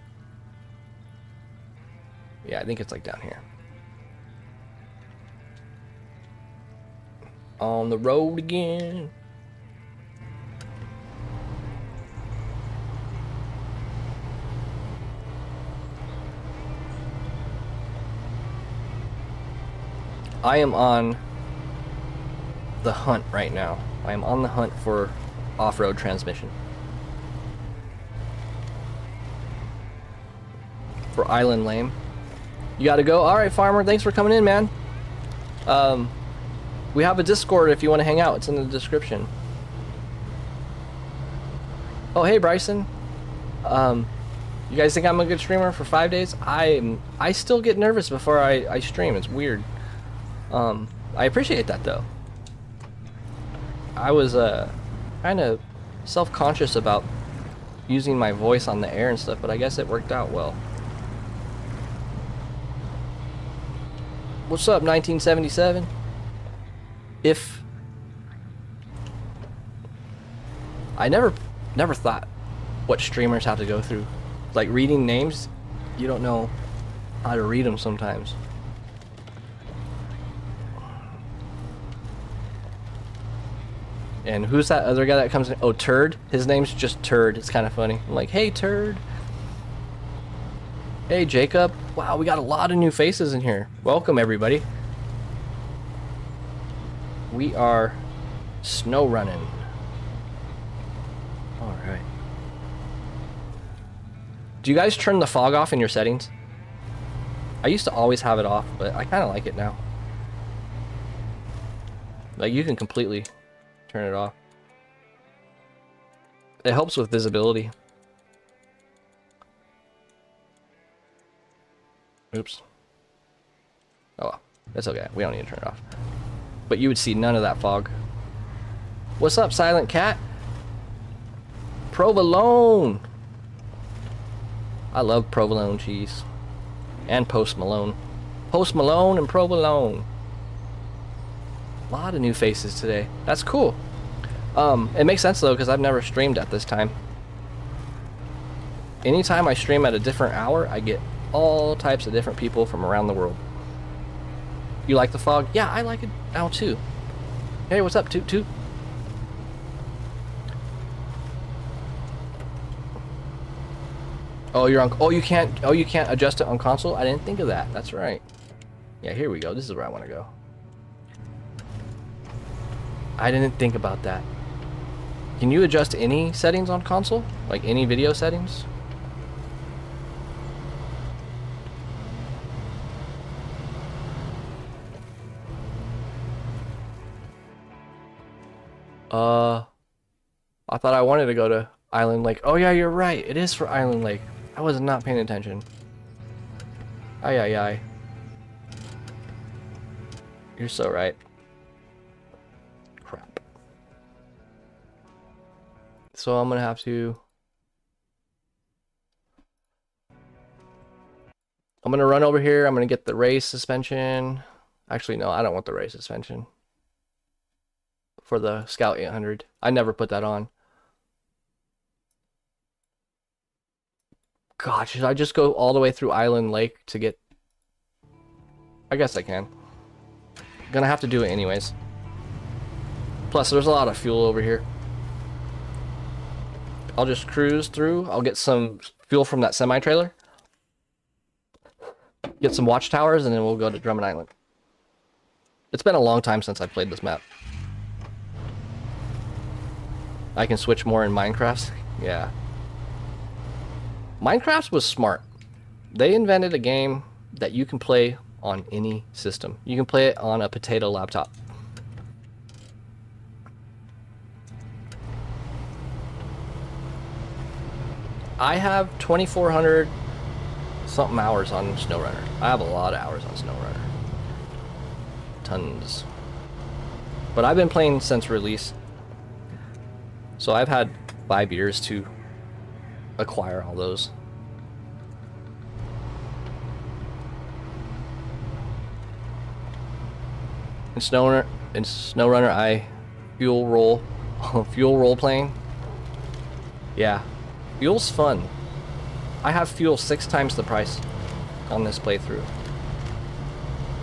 Speaker 1: Yeah, I think it's like down here. On the road again. I am on the hunt right now. I am on the hunt for off-road transmission. For Island Lame. You gotta go? Alright, Farmer, thanks for coming in, man. We have a Discord if you want to hang out. It's in the description. Oh, hey, Bryson. You guys think I'm a good streamer for 5 days? I still get nervous before I stream. It's weird. I appreciate that though. I was kind of self-conscious about using my voice on the air and stuff, but I guess it worked out well. What's up, 1977? If I never thought what streamers have to go through, like reading names, you don't know how to read them sometimes. And who's that other guy that comes in? Oh, Turd. His name's just Turd. It's kind of funny. I'm like, hey, Turd. Hey, Jacob. Wow, we got a lot of new faces in here. Welcome, everybody. We are SnowRunning. All right. Do you guys turn the fog off in your settings? I used to always have it off, but I kind of like it now. Like, you can completely turn it off. It helps with visibility. Oops. Oh, well, that's okay. We don't need to turn it off. But you would see none of that fog. What's up, Silent Cat? Provolone. I love provolone cheese. And Post Malone. Post Malone and provolone. A lot of new faces today. That's cool. It makes sense though, because I've never streamed at this time. Anytime I stream at a different hour, I get all types of different people from around the world. You like the fog? Yeah, I like it now too. Hey, what's up, Toot Toot? Oh, you're on. Oh, you can't adjust it on console. I didn't think of that. That's right. Yeah, here we go. This is where I want to go. I didn't think about that. Can you adjust any settings on console? Like any video settings? I thought I wanted to go to Island Lake. Oh yeah, you're right. It is for Island Lake. I was not paying attention. Aye, aye, aye. You're so right. Crap. So I'm gonna have to... I'm gonna run over here. I'm gonna get the race suspension. Actually, no, I don't want the race suspension. For the Scout 800. I never put that on. God, should I just go all the way through Island Lake to get... I guess I can. Gonna have to do it anyways. Plus, there's a lot of fuel over here. I'll just cruise through. I'll get some fuel from that semi-trailer. Get some watchtowers, and then we'll go to Drummond Island. It's been a long time since I played this map. I can switch more in Minecraft. Yeah. Minecraft was smart. They invented a game that you can play on any system. You can play it on a potato laptop. I have 2,400 something hours on SnowRunner. I have a lot of hours on SnowRunner. Tons. But I've been playing since release. So I've had 5 years to acquire all those. In SnowRunner, I fuel role playing. Yeah, fuel's fun. I have fuel 6 times the price on this playthrough,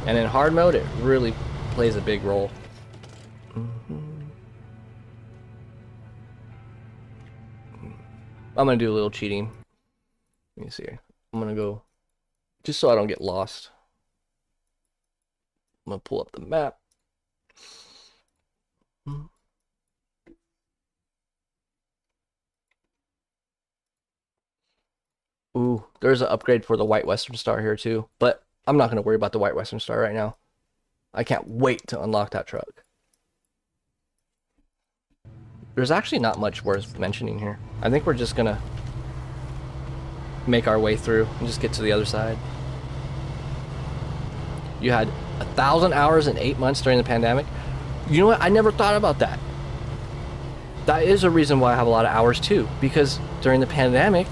Speaker 1: and in hard mode, it really plays a big role. I'm gonna do a little cheating. Let me see. I'm gonna go, just so I don't get lost. I'm gonna pull up the map. Ooh, there's an upgrade for the White Western Star here too, but I'm not gonna worry about the White Western Star right now. I can't wait to unlock that truck. There's actually not much worth mentioning here. I think we're just gonna make our way through and just get to the other side. You had 1,000 hours in 8 months during the pandemic. You know what? I never thought about that. That is a reason why I have a lot of hours too, because during the pandemic,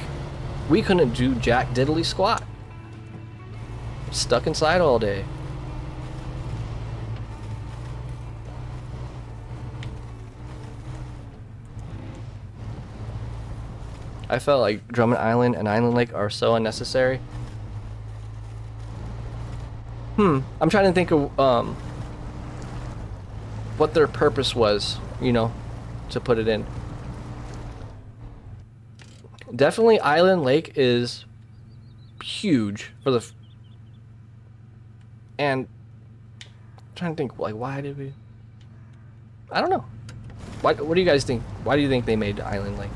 Speaker 1: we couldn't do jack diddly squat. Stuck inside all day. I felt like Drummond Island and Island Lake are so unnecessary. I'm trying to think of what their purpose was, you know, to put it in. Definitely Island Lake is huge for the... And I'm trying to think, like, why did we... I don't know. What do you guys think? Why do you think they made Island Lake?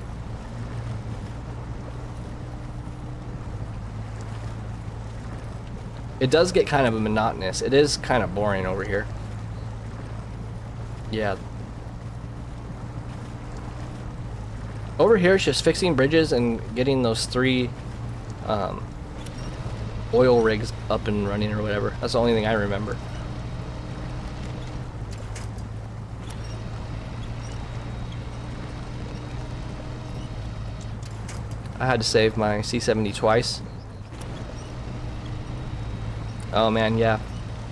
Speaker 1: It does get kind of monotonous. It is kind of boring over here. Yeah. Over here, it's just fixing bridges and getting those 3 oil rigs up and running or whatever. That's the only thing I remember. I had to save my C-70 twice. Oh man, yeah.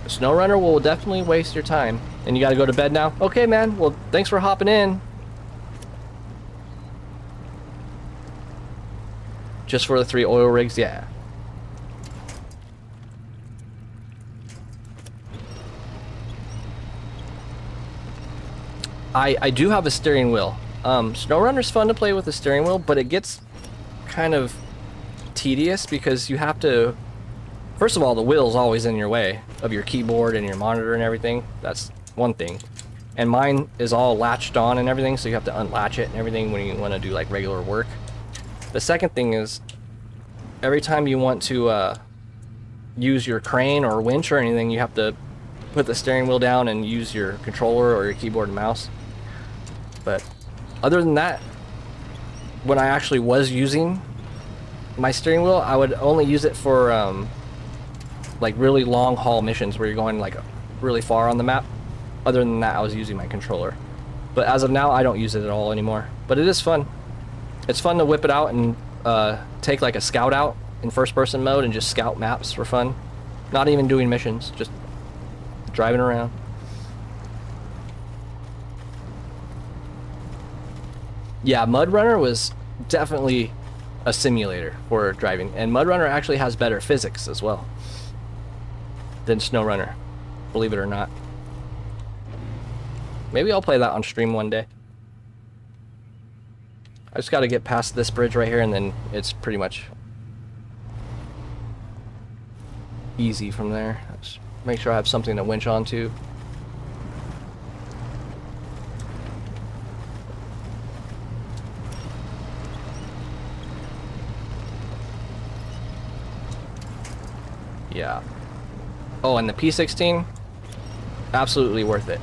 Speaker 1: SnowRunner will definitely waste your time. And you gotta go to bed now? Okay, man. Well, thanks for hopping in. Just for the 3 oil rigs? Yeah. I do have a steering wheel. SnowRunner's fun to play with the steering wheel, but it gets kind of tedious because you have to... First of all, the wheel's always in your way of your keyboard and your monitor and everything. That's one thing. And mine is all latched on and everything, so you have to unlatch it and everything when you want to do like regular work. The second thing is, every time you want to use your crane or winch or anything, you have to put the steering wheel down and use your controller or your keyboard and mouse. But other than that, when I actually was using my steering wheel, I would only use it for like really long haul missions where you're going like really far on the map. Other than that, I was using my controller. But as of now, I don't use it at all anymore. But it is fun. It's fun to whip it out and take like a scout out in first person mode and just scout maps for fun. Not even doing missions, just driving around. Yeah, MudRunner was definitely a simulator for driving, and MudRunner actually has better physics as well than SnowRunner, believe it or not. Maybe I'll play that on stream one day. I just got to get past this bridge right here, and then it's pretty much easy from there. Just make sure I have something to winch onto. Yeah. Oh, and the P16, absolutely worth it.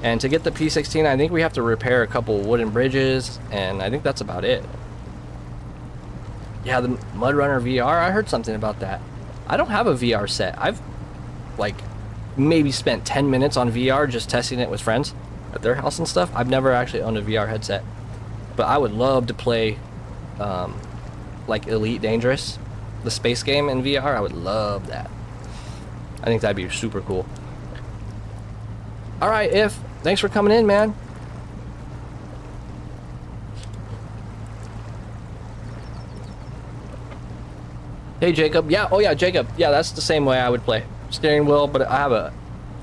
Speaker 1: And to get the P16, I think we have to repair a couple wooden bridges, and I think that's about it. Yeah, the MudRunner VR, I heard something about that. I don't have a VR set. I've, like, maybe spent 10 minutes on VR just testing it with friends at their house and stuff. I've never actually owned a VR headset. But I would love to play, like, Elite Dangerous, the space game in VR. I would love that. I think that'd be super cool. All right, If, thanks for coming in, man. Hey, Jacob. Yeah, oh yeah, Jacob. Yeah, that's the same way I would play. Steering wheel, but I have a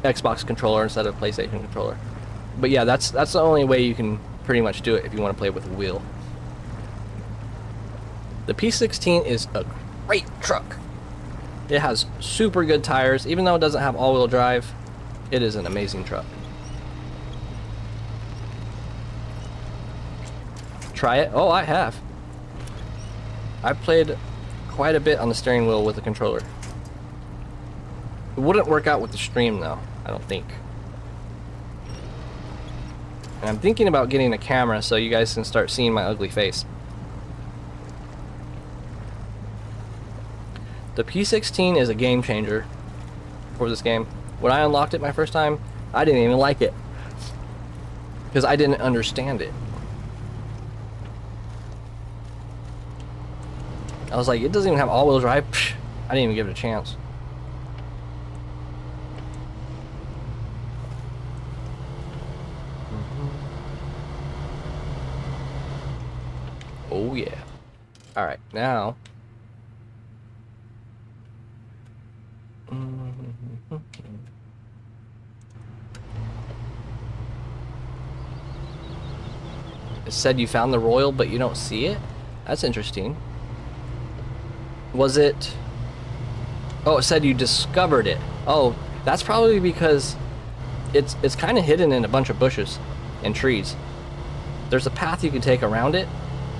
Speaker 1: Xbox controller instead of a PlayStation controller. But yeah, that's the only way you can pretty much do it if you want to play with a wheel. The P16 is a great truck. It has super good tires. Even though it doesn't have all-wheel drive, it is an amazing truck. Try it? Oh, I have. I've played quite a bit on the steering wheel with the controller. It wouldn't work out with the stream though, I don't think. And I'm thinking about getting a camera so you guys can start seeing my ugly face. The P16 is a game changer for this game. When I unlocked it my first time, I didn't even like it because I didn't understand it. I was like, it doesn't even have all-wheel drive. Psh, I didn't even give it a chance. Oh yeah. All right, now. It said you found the Royal, but you don't see it? That's interesting. Was it... Oh, it said you discovered it. Oh, that's probably because it's kind of hidden in a bunch of bushes and trees. There's a path you can take around it.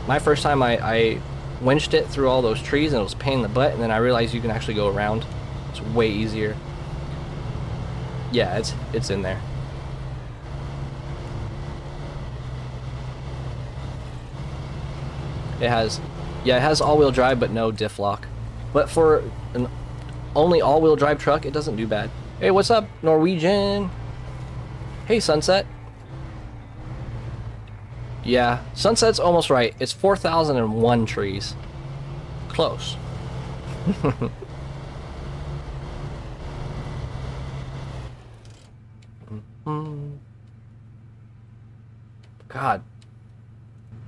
Speaker 1: My first time I winched it through all those trees and it was a pain in the butt, and then I realized you can actually go around. It's way easier. Yeah, it's in there. It has, yeah, it has all-wheel drive, but no diff lock. But for an only all-wheel drive truck, it doesn't do bad. Hey, what's up, Norwegian? Hey, Sunset. Yeah, Sunset's almost right. It's 4,001 trees. Close. God,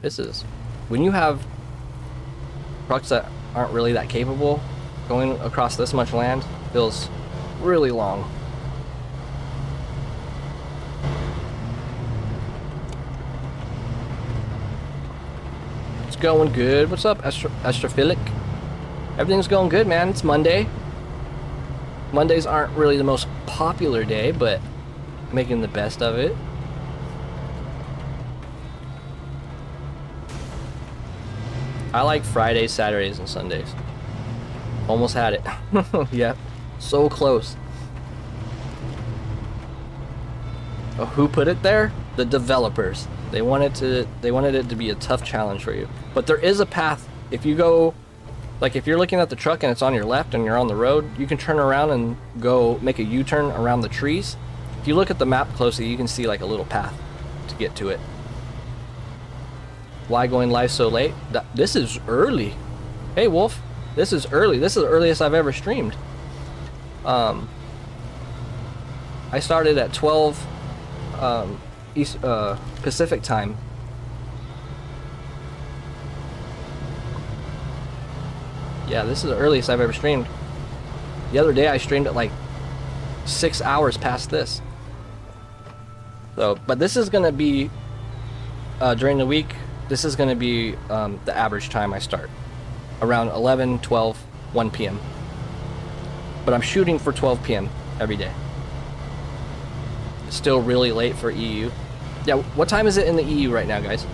Speaker 1: this is, when you have trucks that aren't really that capable, going across this much land feels really long. It's going good. What's up, Astrophilic? Everything's going good, man. It's Monday. Mondays aren't really the most popular day, but making the best of it. I like Fridays, Saturdays, and Sundays. Almost had it. Yeah, so close. Oh, who put it there? The developers. They wanted it to be a tough challenge for you. But there is a path. If you go, like if you're looking at the truck and it's on your left and you're on the road, you can turn around and go make a U-turn around the trees. If you look at the map closely, you can see like a little path to get to it. Why going live so late? This is early. Hey, Wolf. This is early. This is the earliest I've ever streamed. I started at 12 Pacific time. Yeah, this is the earliest I've ever streamed. The other day I streamed at like 6 hours past this. So, but this is gonna be during the week. This is going to be the average time I start. Around 11, 12, 1 p.m. But I'm shooting for 12 p.m. every day. It's still really late for EU. Yeah, what time is it in the EU right now, guys?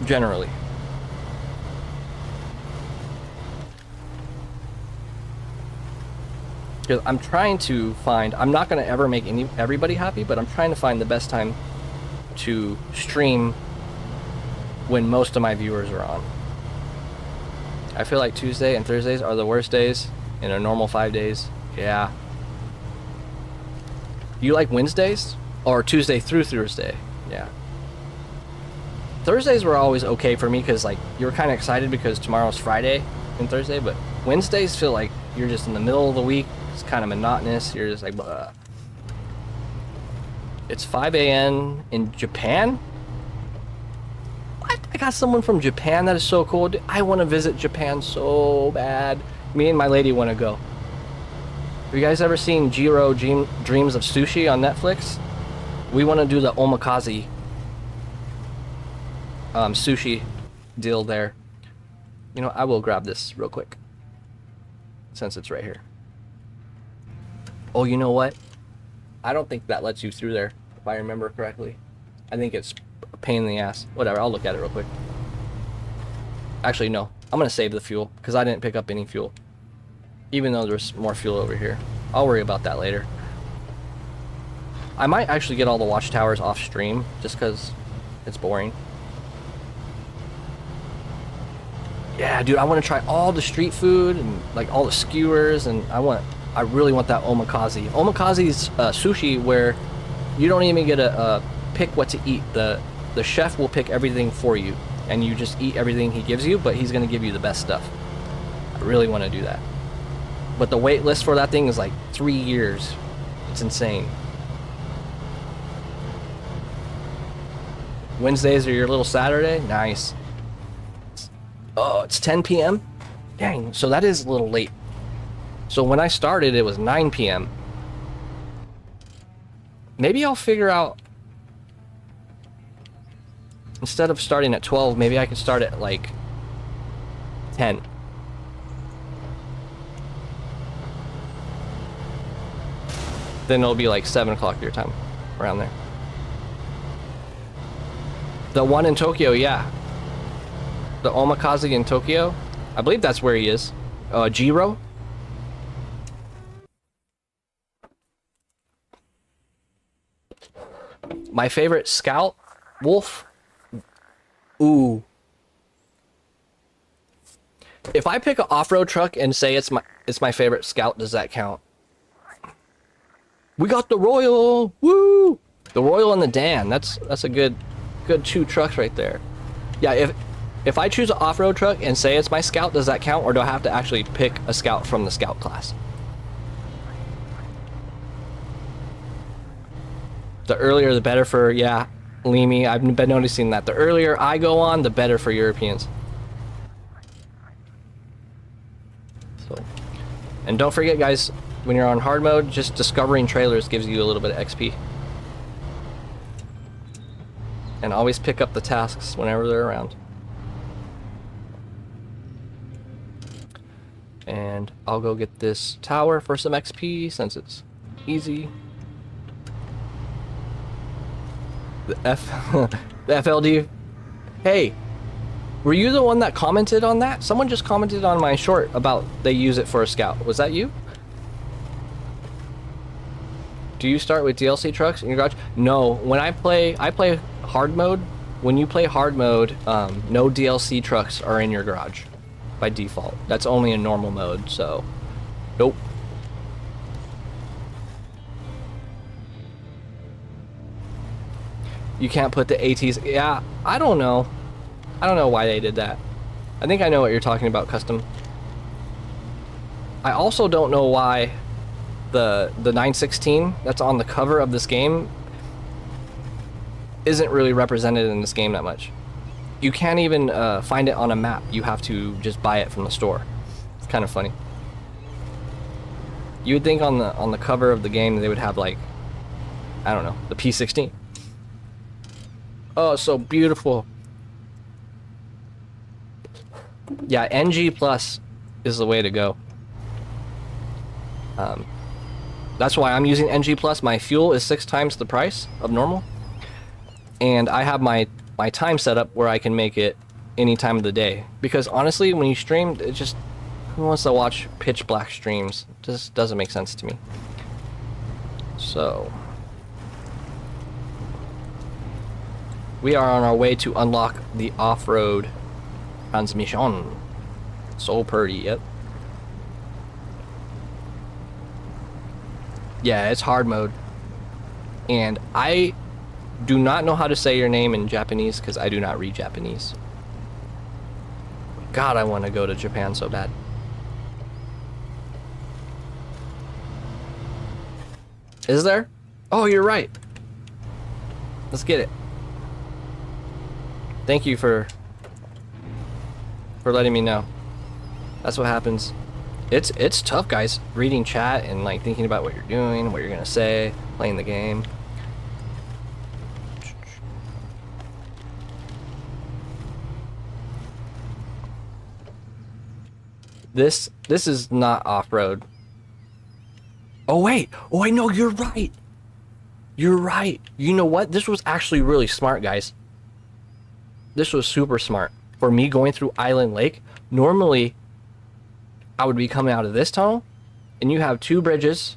Speaker 1: Generally. Because I'm trying to find, I'm not going to ever make everybody happy, but I'm trying to find the best time to stream when most of my viewers are on. I feel like Tuesday and Thursdays are the worst days in a normal 5 days. Yeah. You like Wednesdays? Or Tuesday through Thursday? Yeah. Thursdays were always okay for me because like you were kind of excited because tomorrow's Friday and Thursday, but Wednesdays feel like you're just in the middle of the week. It's kind of monotonous. You're just like, blah. It's 5 a.m. in Japan? What? I got someone from Japan. That is so cool. I want to visit Japan so bad. Me and my lady want to go. Have you guys ever seen Jiro Dreams of Sushi on Netflix? We want to do the omakase sushi deal there. You know, I will grab this real quick since it's right here. Oh, you know what? I don't think that lets you through there, if I remember correctly. I think it's a pain in the ass. Whatever, I'll look at it real quick. Actually, no. I'm going to save the fuel, because I didn't pick up any fuel. Even though there's more fuel over here. I'll worry about that later. I might actually get all the watchtowers off stream, just because it's boring. Yeah, dude, I want to try all the street food, and like all the skewers, and I really want that omakase. Omakase is sushi where you don't even get to pick what to eat. The chef will pick everything for you, and you just eat everything he gives you, but he's going to give you the best stuff. I really want to do that. But the wait list for that thing is like 3 years. It's insane. Wednesdays are your little Saturday? Nice. Oh, it's 10 p.m.? Dang, so that is a little late. So when I started, it was 9 p.m. Maybe I'll figure out, instead of starting at 12, maybe I can start at like 10. Then it'll be like 7 o'clock your time, around there. The one in Tokyo, yeah. The omakase in Tokyo. I believe that's where he is. Jiro. My favorite scout, Wolf. Ooh. If I pick an off-road truck and say it's my favorite Scout, does that count? We got the Royal, woo! The Royal and the Dan. That's a good 2 trucks right there. Yeah, if I choose an off-road truck and say it's my Scout, does that count, or do I have to actually pick a Scout from the Scout class? The earlier the better for, yeah, Leamy, I've been noticing that. The earlier I go on, the better for Europeans. So, and don't forget, guys, when you're on hard mode, just discovering trailers gives you a little bit of XP. And always pick up the tasks whenever they're around. And I'll go get this tower for some XP since it's easy. The FLD. Hey, were you the one that commented on that? Someone just commented on my short about they use it for a Scout. Was that you? Do you start with DLC trucks in your garage? No, when I play hard mode. When you play hard mode, no DLC trucks are in your garage by default. That's only in normal mode, so nope. You can't put the ATs. Yeah, I don't know. I don't know why they did that. I think I know what you're talking about, Custom. I also don't know why the 916 that's on the cover of this game isn't really represented in this game that much. You can't even find it on a map. You have to just buy it from the store. It's kind of funny. You would think on the cover of the game they would have, like, I don't know, the P16. Oh, so beautiful. Yeah, NG plus is the way to go. That's why I'm using NG plus. My fuel is 6 times the price of normal, and I have my time set up where I can make it any time of the day. Because honestly, when you stream, it just, who wants to watch pitch black streams? It just doesn't make sense to me. So we are on our way to unlock the off-road transmission. So pretty, yep. Yeah, it's hard mode. And I do not know how to say your name in Japanese because I do not read Japanese. God, I want to go to Japan so bad. Is there? Oh, you're right. Let's get it. Thank you for letting me know. That's what happens. It's tough, guys, reading chat and like thinking about what you're doing, what you're gonna say, playing the game. This is not off-road. Oh wait, no, you're right. You're right. You know what? This was actually really smart, guys. This was super smart. For me going through Island Lake, normally I would be coming out of this tunnel, and you have 2 bridges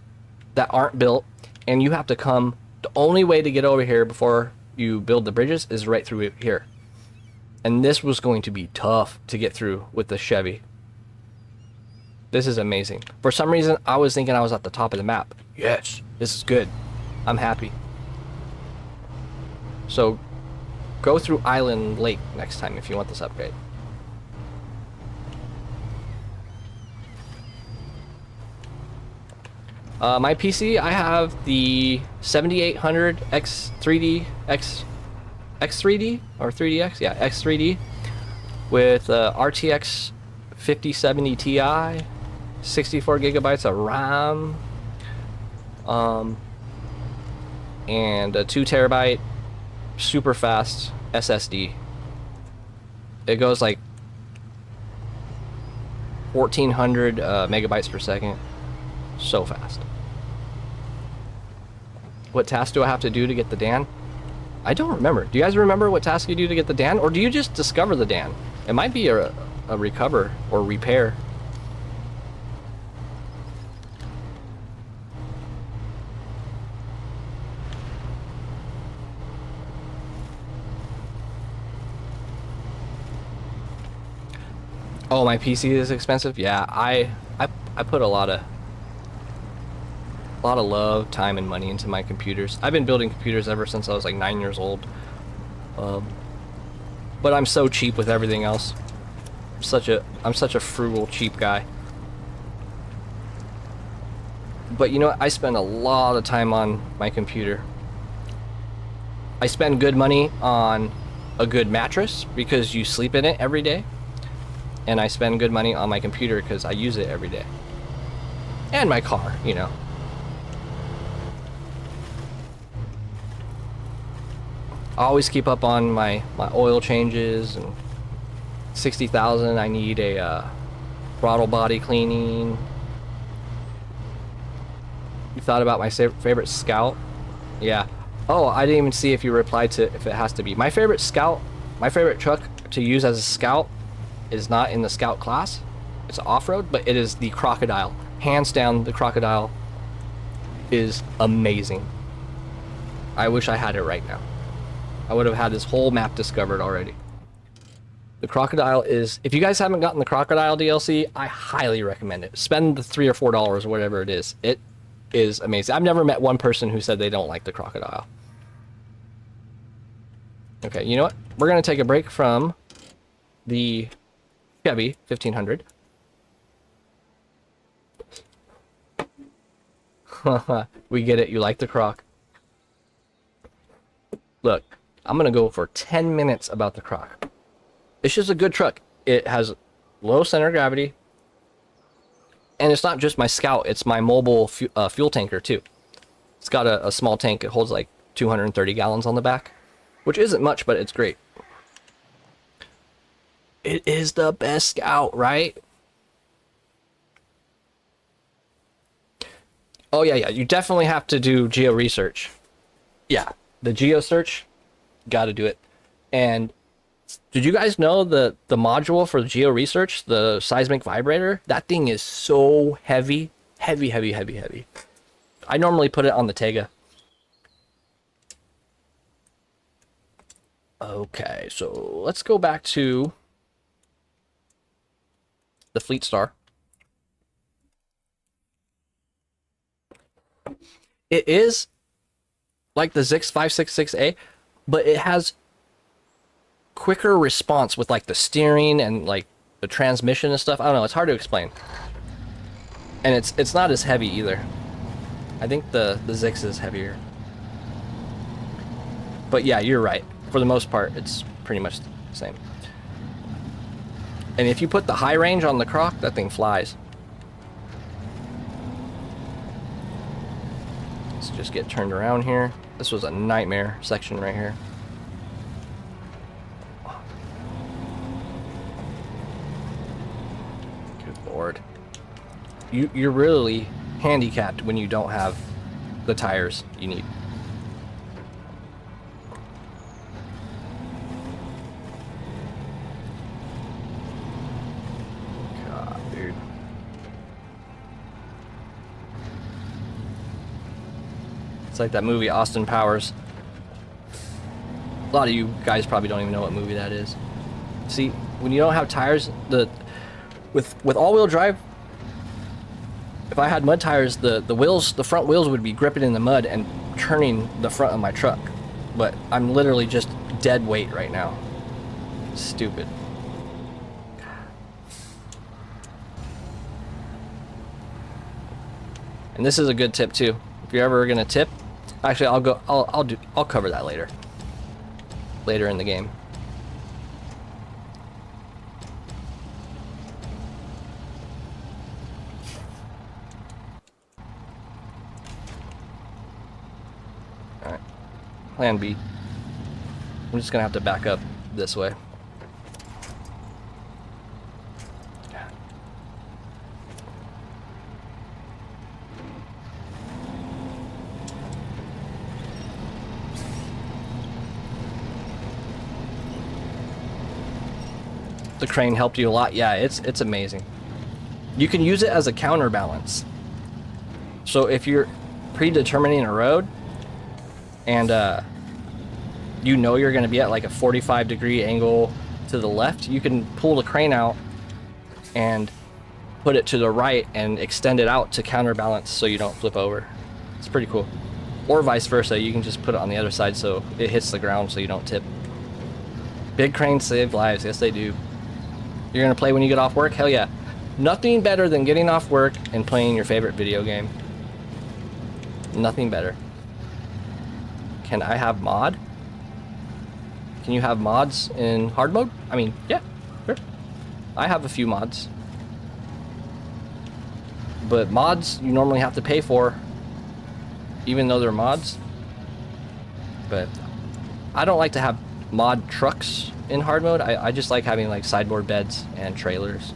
Speaker 1: that aren't built, and you have to come, the only way to get over here before you build the bridges is right through here. And this was going to be tough to get through with the Chevy. This is amazing. For some reason, I was thinking I was at the top of the map. Yes, this is good. I'm happy. So go through Island Lake next time if you want this upgrade. My PC, I have the 7800 X3D, X3D or 3DX? Yeah, X3D with RTX 5070 Ti, 64 gigabytes of RAM, and a 2 terabyte super fast SSD. It goes like 1400 megabytes per second. So fast. What task do I have to do to get the Dan? I don't remember. Do you guys remember what task you do to get the Dan? Or do you just discover the Dan? It might be a recover or repair. Oh, my PC is expensive. Yeah, I put a lot of love, time, and money into my computers. I've been building computers ever since I was like 9 years old. But I'm so cheap with everything else. I'm such a frugal, cheap guy. But you know what? I spend a lot of time on my computer. I spend good money on a good mattress because you sleep in it every day. And I spend good money on my computer because I use it every day. And my car, you know. I always keep up on my oil changes, and 60,000 I need a throttle body cleaning. You thought about my favorite Scout? Yeah. Oh, I didn't even see if you replied to if it has to be. My favorite Scout, my favorite truck to use as a Scout is not in the Scout class. It's off-road, but it is the Crocodile. Hands down, the Crocodile is amazing. I wish I had it right now. I would have had this whole map discovered already. The Crocodile is, if you guys haven't gotten the Crocodile DLC, I highly recommend it. Spend the $3 or $4 or whatever it is. It is amazing. I've never met one person who said they don't like the Crocodile. Okay, you know what? We're going to take a break from the Chevy 1500. We get it. You like the Croc. Look, I'm going to go for 10 minutes about the Croc. It's just a good truck. It has low center of gravity. And it's not just my Scout, it's my mobile fuel tanker too. It's got a small tank. It holds like 230 gallons on the back, which isn't much, but it's great. It is the best Scout, right? Oh yeah, you definitely have to do geo research. Yeah, the geo search, got to do it. And did you guys know the module for geo research, the seismic vibrator? That thing is so heavy. Heavy. I normally put it on the Tega. Okay, so let's go back to the Fleet Star. It is like the Zix 566A, but it has quicker response with like the steering and like the transmission and stuff. I don't know, it's hard to explain. And it's not as heavy either. I think the Zix is heavier. But yeah, you're right. For the most part, it's pretty much the same. And if you put the high range on the Croc, that thing flies. Let's just get turned around here. This was a nightmare section right here. Good Lord. You're really handicapped when you don't have the tires you need. God, dude. It's like that movie Austin Powers. A lot of you guys probably don't even know what movie that is. See, when you don't have tires, with all-wheel drive, if I had mud tires, the front wheels would be gripping in the mud and turning the front of my truck. But I'm literally just dead weight right now. Stupid. And this is a good tip too. If you're ever gonna tip, actually I'll cover that later in the game. Alright, plan B. I'm just gonna have to back up this way. The crane helped you a lot. Yeah, it's amazing. You can use it as a counterbalance. So if you're predetermining a road and you know you're going to be at like a 45-degree angle to the left, you can pull the crane out and put it to the right and extend it out to counterbalance so you don't flip over. It's pretty cool. Or vice versa, you can just put it on the other side so it hits the ground so you don't tip. Big cranes save lives, yes they do. You're gonna play when you get off work? Hell yeah. Nothing better than getting off work and playing your favorite video game. Nothing better. Can I have mod? Can you have mods in hard mode? I mean, yeah, sure. I have a few mods. But mods you normally have to pay for, even though they're mods. But I don't like to have mod trucks in hard mode. I just like having like sideboard beds and trailers.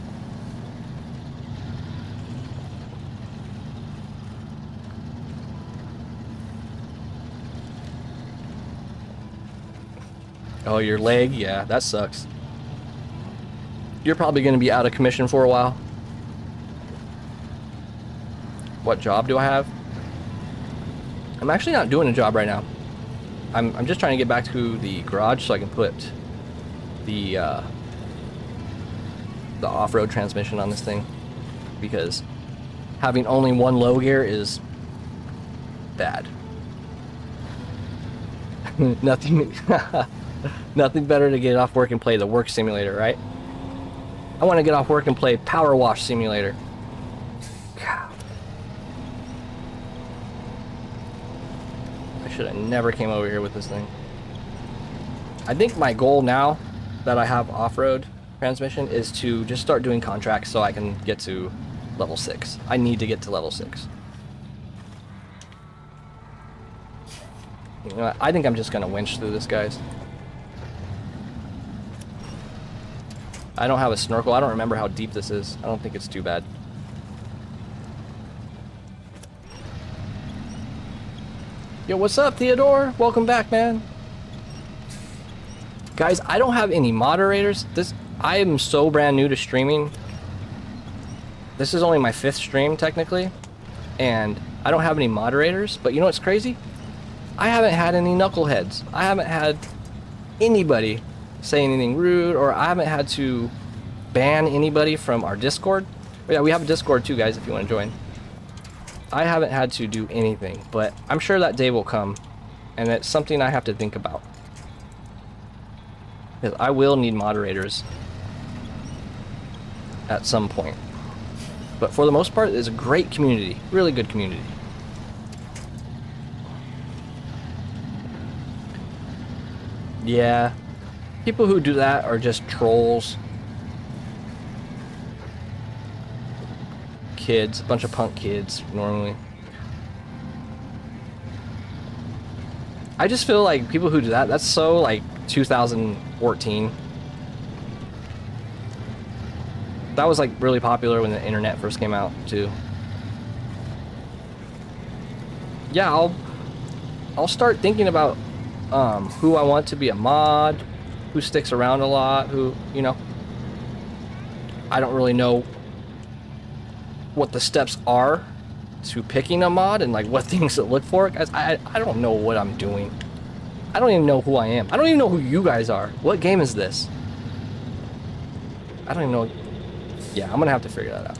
Speaker 1: Oh, your leg? Yeah, that sucks. You're probably going to be out of commission for a while. What job do I have? I'm actually not doing a job right now. I'm just trying to get back to the garage so I can put the off-road transmission on this thing, because having only one low gear is bad. Nothing nothing better to get off work and play the work simulator, right? I want to get off work and play Power Wash Simulator. I should have never came over here with this thing. I think my goal now that I have off-road transmission is to just start doing contracts so I can get to level 6. I need to get to level 6. You know what? I think I'm just gonna winch through this, guys. I don't have a snorkel. I don't remember how deep this is. I don't think it's too bad. Yo, what's up, Theodore? Welcome back, man. Guys, I don't have any moderators. I am so brand new to streaming. This is only my 5th stream, technically. And I don't have any moderators. But you know what's crazy? I haven't had any knuckleheads. I haven't had anybody say anything rude, or I haven't had to ban anybody from our Discord. Yeah, we have a Discord too, guys, if you want to join. I haven't had to do anything, but I'm sure that day will come, and it's something I have to think about. Because I will need moderators at some point. But for the most part, it's a great community, really good community. Yeah, people who do that are just trolls. Kids, a bunch of punk kids, normally. I just feel like people who do that, that's so like 2014. That was like really popular when the internet first came out too. Yeah, I'll start thinking about who I want to be a mod, who sticks around a lot, who, you know, I don't really know what the steps are to picking a mod and like what things to look for, guys. I don't know what I'm doing. I don't even know who I am. I don't even know who you guys are. What game is this? I don't even know. Yeah, I'm gonna have to figure that out.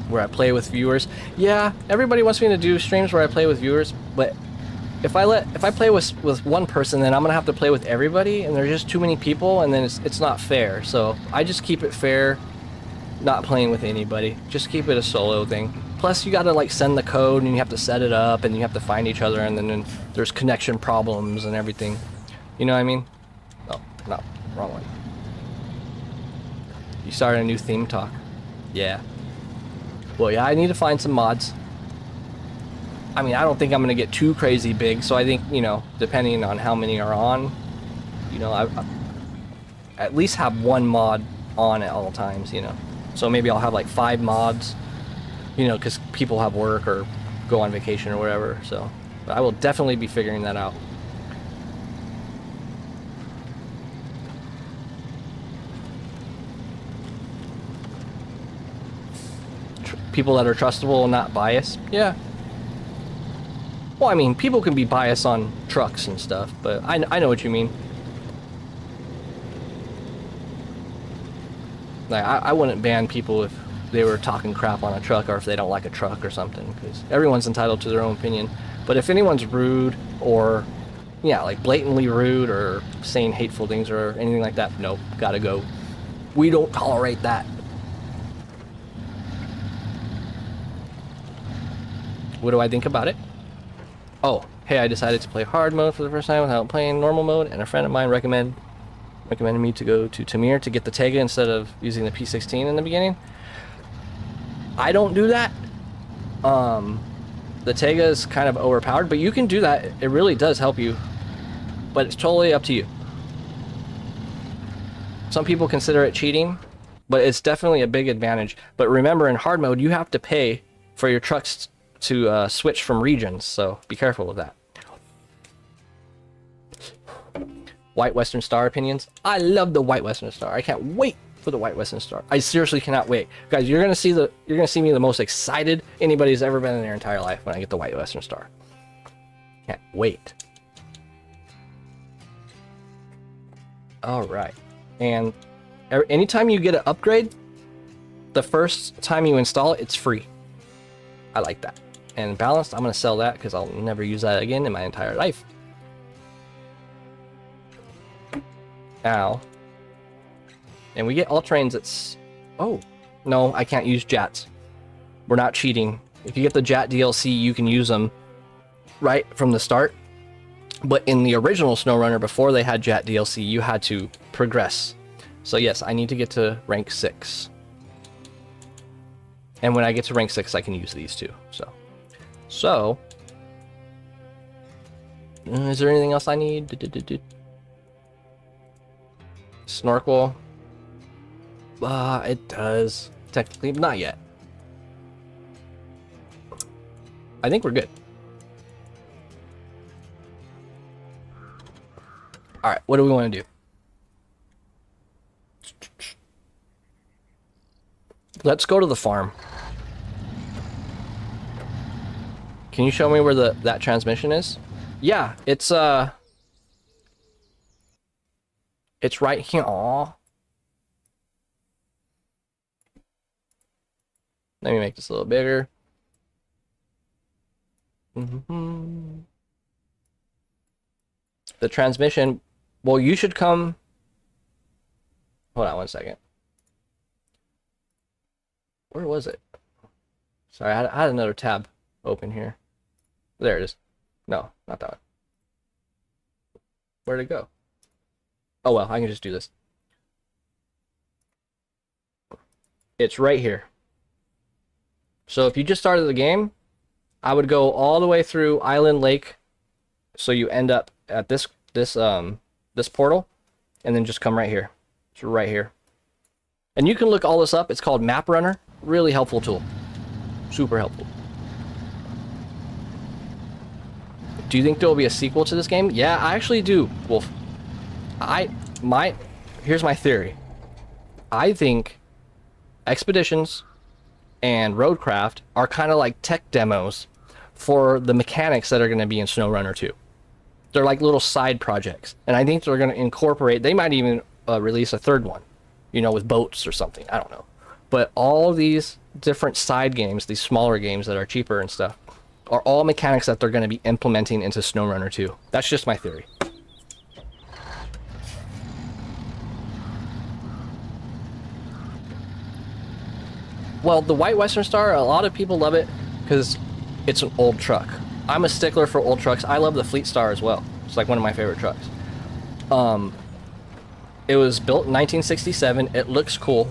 Speaker 1: Where I play with viewers. Yeah, everybody wants me to do streams where I play with viewers, but if I play with one person, then I'm gonna have to play with everybody, and there's just too many people, and then it's not fair. So I just keep it fair, not playing with anybody. Just keep it a solo thing. Plus, you gotta like send the code, and you have to set it up, and you have to find each other, and then there's connection problems and everything. You know what I mean? Oh, no, wrong one. You started a new theme talk. Yeah. Well, yeah, I need to find some mods. I mean, I don't think I'm going to get too crazy big, so I think, you know, depending on how many are on, you know, I at least have one mod on at all times, you know. So maybe I'll have like 5 mods, you know, because people have work or go on vacation or whatever, so. But I will definitely be figuring that out. People that are trustable and not biased, yeah. Well, I mean, people can be biased on trucks and stuff, but I know what you mean. Like, I wouldn't ban people if they were talking crap on a truck or if they don't like a truck or something, because everyone's entitled to their own opinion. But if anyone's rude or, yeah, like blatantly rude or saying hateful things or anything like that, nope, gotta go. We don't tolerate that. What do I think about it? Oh, hey, I decided to play hard mode for the first time without playing normal mode, and a friend of mine recommended me to go to Tamir to get the Tega instead of using the P16 in the beginning. I don't do that. The Tega is kind of overpowered, but you can do that. It really does help you, but it's totally up to you. Some people consider it cheating, but it's definitely a big advantage. But remember, in hard mode, you have to pay for your trucks to switch from regions, so be careful with that. White Western Star opinions. I love the White Western Star. I can't wait for the White Western Star. I seriously cannot wait, guys. You're gonna see me the most excited anybody's ever been in their entire life when I get the White Western Star. Can't wait. All right, and anytime you get an upgrade, the first time you install it, it's free. I like that. And balanced, I'm gonna sell that because I'll never use that again in my entire life. Ow. And we get all trains that's... Oh, no, I can't use JATs. We're not cheating. If you get the JAT DLC, you can use them right from the start. But in the original SnowRunner, before they had JAT DLC, you had to progress. So yes, I need to get to rank 6. And when I get to rank 6, I can use these too. So is there anything else I need? Snorkel. It does. Technically, not yet. I think we're good. Alright, what do we want to do? Let's go to the farm. Can you show me where that transmission is? Yeah, it's right here. Aww. Let me make this a little bigger. The transmission, well, you should come. Hold on one second. Where was it? Sorry, I had another tab open here. There it is. No, not that one. Where'd it go? Oh well, I can just do this. It's right here. So if you just started the game, I would go all the way through Island Lake, so you end up at this portal, and then just come right here. It's right here. And you can look all this up. It's called Map Runner. Really helpful tool. Super helpful. Do you think there will be a sequel to this game? Yeah, I actually do, Wolf. Here's my theory. I think Expeditions and Roadcraft are kind of like tech demos for the mechanics that are going to be in SnowRunner 2. They're like little side projects, and I think they're going to incorporate. They might even release a third one, you know, with boats or something. I don't know. But all of these different side games, these smaller games that are cheaper and stuff, are all mechanics that they're going to be implementing into SnowRunner 2. That's just my theory. Well, the White Western Star, a lot of people love it because it's an old truck. I'm a stickler for old trucks. I love the Fleet Star as well. It's like one of my favorite trucks. It was built in 1967. It looks cool.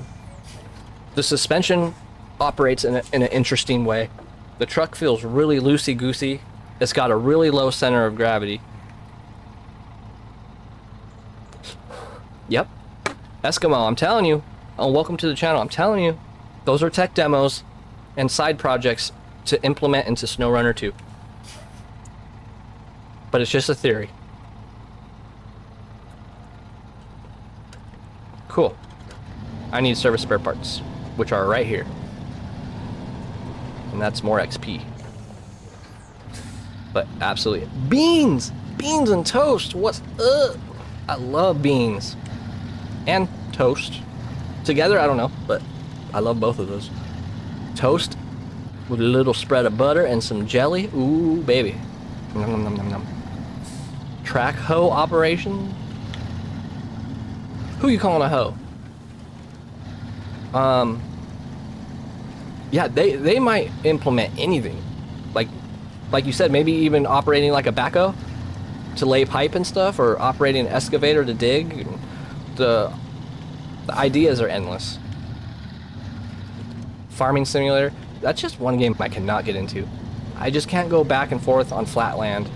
Speaker 1: The suspension operates in an interesting way. The truck feels really loosey-goosey. It's got a really low center of gravity. Yep. Eskimo, I'm telling you. Oh, welcome to the channel. I'm telling you. Those are tech demos and side projects to implement into SnowRunner 2. But it's just a theory. Cool. I need service spare parts, which are right here. And that's more XP. But absolutely. Beans! Beans and toast! What's up? I love beans. And toast. Together, I don't know, but I love both of those. Toast with a little spread of butter and some jelly. Ooh, baby. Nom, nom, nom, nom, nom. Track hoe operation? Who you calling a hoe? Yeah, they might implement anything. Like you said, maybe even operating like a backhoe to lay pipe and stuff, or operating an excavator to dig. The ideas are endless. Farming simulator, that's just one game I cannot get into. I just can't go back and forth on flat land.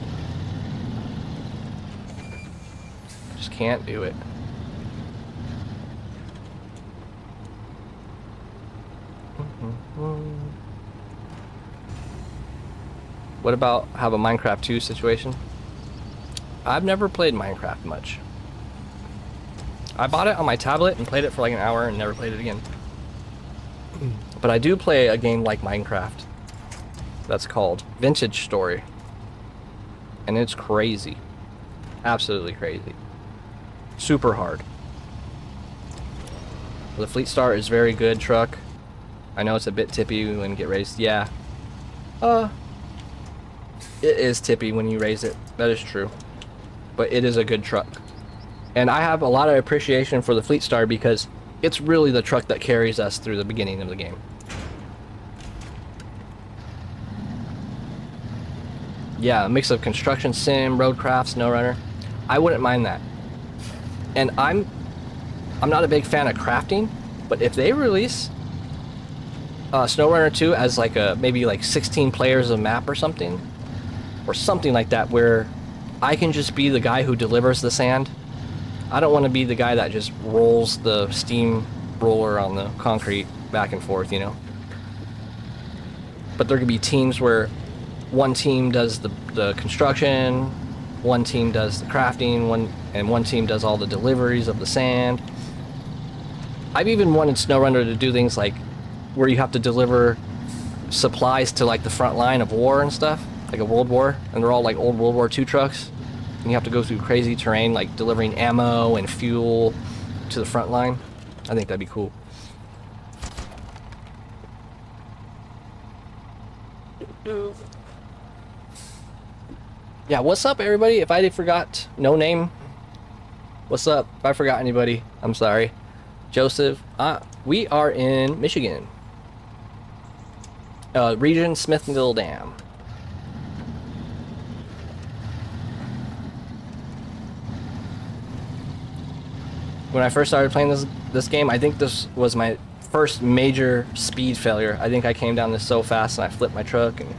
Speaker 1: Just can't do it. What about have a Minecraft 2 situation? I've never played Minecraft much. I bought it on my tablet and played it for like an hour and never played it again. But I do play a game like Minecraft that's called Vintage Story. And it's crazy. Absolutely crazy. Super hard. The Fleet Star is very good truck. I know it's a bit tippy when you get raised. Yeah. It is tippy when you raise it. That is true. But it is a good truck. And I have a lot of appreciation for the Fleet Star because it's really the truck that carries us through the beginning of the game. Yeah, a mix of construction sim, roadcraft, SnowRunner. I wouldn't mind that. And I'm not a big fan of crafting, but if they release SnowRunner 2 as like a maybe like 16 players a map or something like that, where I can just be the guy who delivers the sand. I don't want to be the guy that just rolls the steam roller on the concrete back and forth, you know. But there could be teams where one team does the construction, one team does the crafting, one team does all the deliveries of the sand. I've even wanted SnowRunner to do things like where you have to deliver supplies to like the front line of war and stuff, like a World War, and they're all like old World War II trucks. And you have to go through crazy terrain, like delivering ammo and fuel to the front line. I think that'd be cool. Yeah, what's up, everybody? If I forgot, no name. What's up? If I forgot anybody, I'm sorry. Joseph, we are in Michigan. Region Smithville Dam. When I first started playing this game, I think this was my first major speed failure. I think I came down this so fast and I flipped my truck and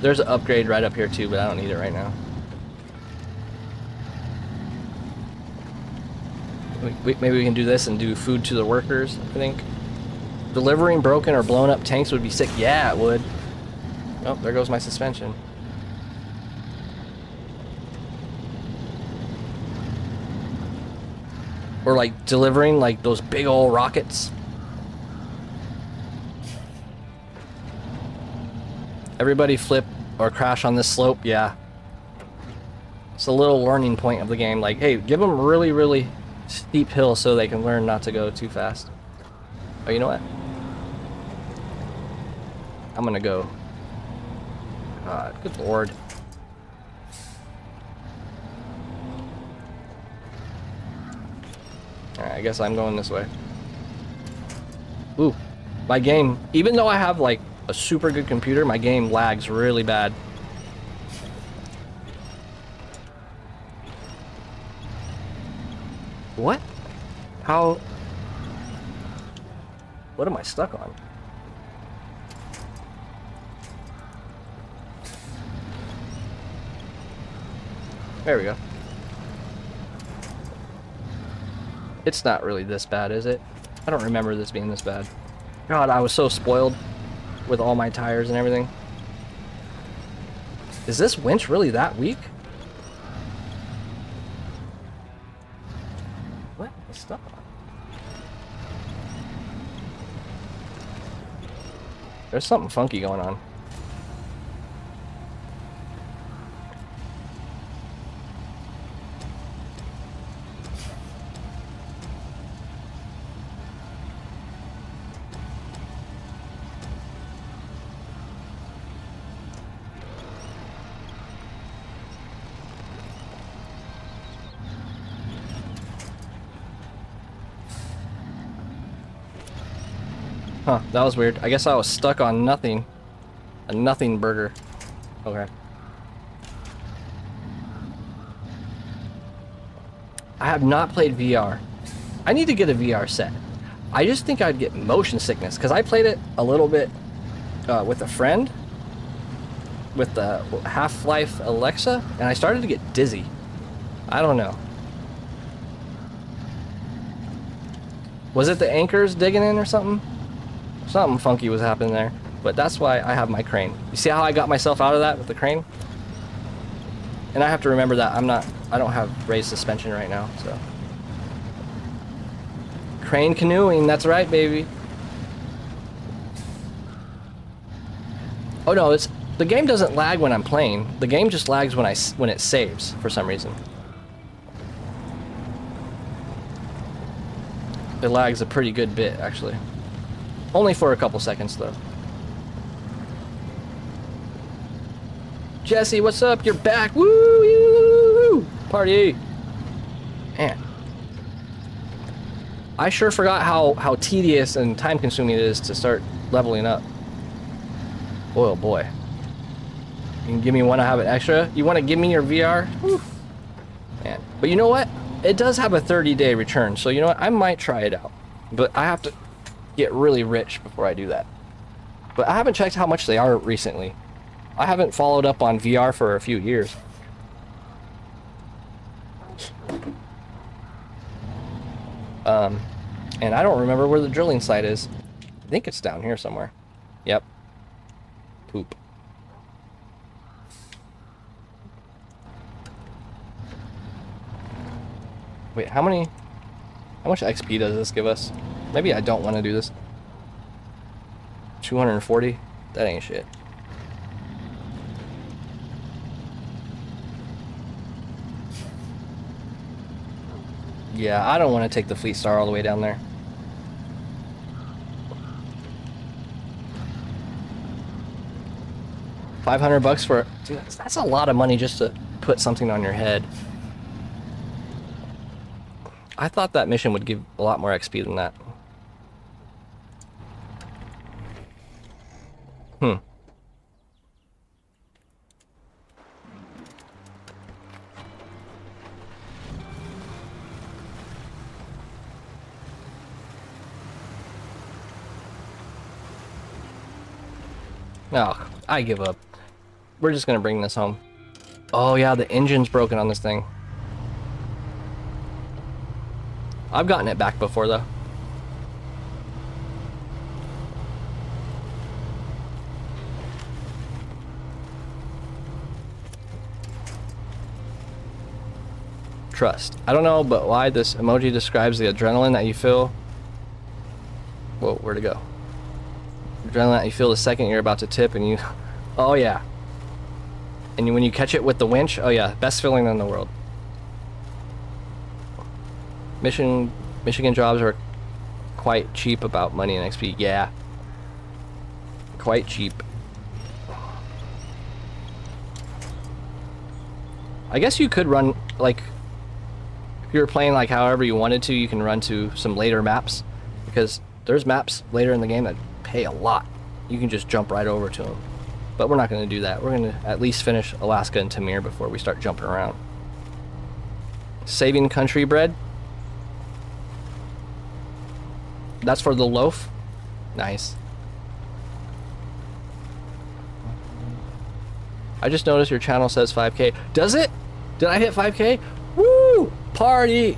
Speaker 1: there's an upgrade right up here too, but I don't need it right now. Maybe we can do this and do food to the workers, I think. Delivering broken or blown up tanks would be sick. Yeah, it would. Oh, there goes my suspension. Or like delivering like those big old rockets. Everybody flip or crash on this slope. Yeah. It's a little learning point of the game. Like, hey, give them really, really steep hills so they can learn not to go too fast. Oh, you know what? I'm gonna go. God, good lord. Alright, I guess I'm going this way. Ooh, my game, even though I have like a super good computer, my game lags really bad. What? How? What am I stuck on? There we go. It's not really this bad, is it? I don't remember this being this bad. God, I was so spoiled with all my tires and everything. Is this winch really that weak? Stop. There's something funky going on. Huh, that was weird. I guess I was stuck on nothing. A nothing burger. Okay. I have not played VR. I need to get a VR set. I just think I'd get motion sickness because I played it a little bit with a friend with the Half-Life Alexa, and I started to get dizzy. I don't know. Was it the anchors digging in or something? Something funky was happening there, but that's why I have my crane. You see how I got myself out of that with the crane? And I have to remember that I don't have raised suspension right now, so. Crane canoeing, that's right, baby. Oh no, the game doesn't lag when I'm playing. The game just lags when it saves for some reason. It lags a pretty good bit, actually. Only for a couple seconds, though. Jesse, what's up? You're back. Woo! Woo! Party! Man. I sure forgot how tedious and time-consuming it is to start leveling up. Oh, boy. You can give me one, I have it extra. You want to give me your VR? Woo. Man. But you know what? It does have a 30-day return, so you know what? I might try it out. But I have to get really rich before I do that. But I haven't checked how much they are recently. I haven't followed up on VR for a few years. And I don't remember where the drilling site is. I think it's down here somewhere. Yep. Poop. Wait, how much XP does this give us? Maybe I don't want to do this. 240? That ain't shit. Yeah, I don't want to take the Fleet Star all the way down there. $500 for... Dude, that's a lot of money just to put something on your head. I thought that mission would give a lot more XP than that. Oh, I give up. We're just gonna bring this home. Oh yeah, the engine's broken on this thing. I've gotten it back before though. Trust. I don't know, but why this emoji describes the adrenaline that you feel. Whoa, where'd it go? Adrenaline that you feel the second you're about to tip and you... Oh yeah. And when you catch it with the winch, oh yeah, best feeling in the world. Michigan jobs are quite cheap about money and XP. Yeah. Quite cheap. I guess you could run, like, if you were playing like however you wanted to, you can run to some later maps. Because there's maps later in the game that pay a lot. You can just jump right over to them. But we're not going to do that. We're going to at least finish Alaska and Tamir before we start jumping around. Saving country bread. That's for the loaf. Nice. I just noticed your channel says 5K. Does it? Did I hit 5K? Woo! Party!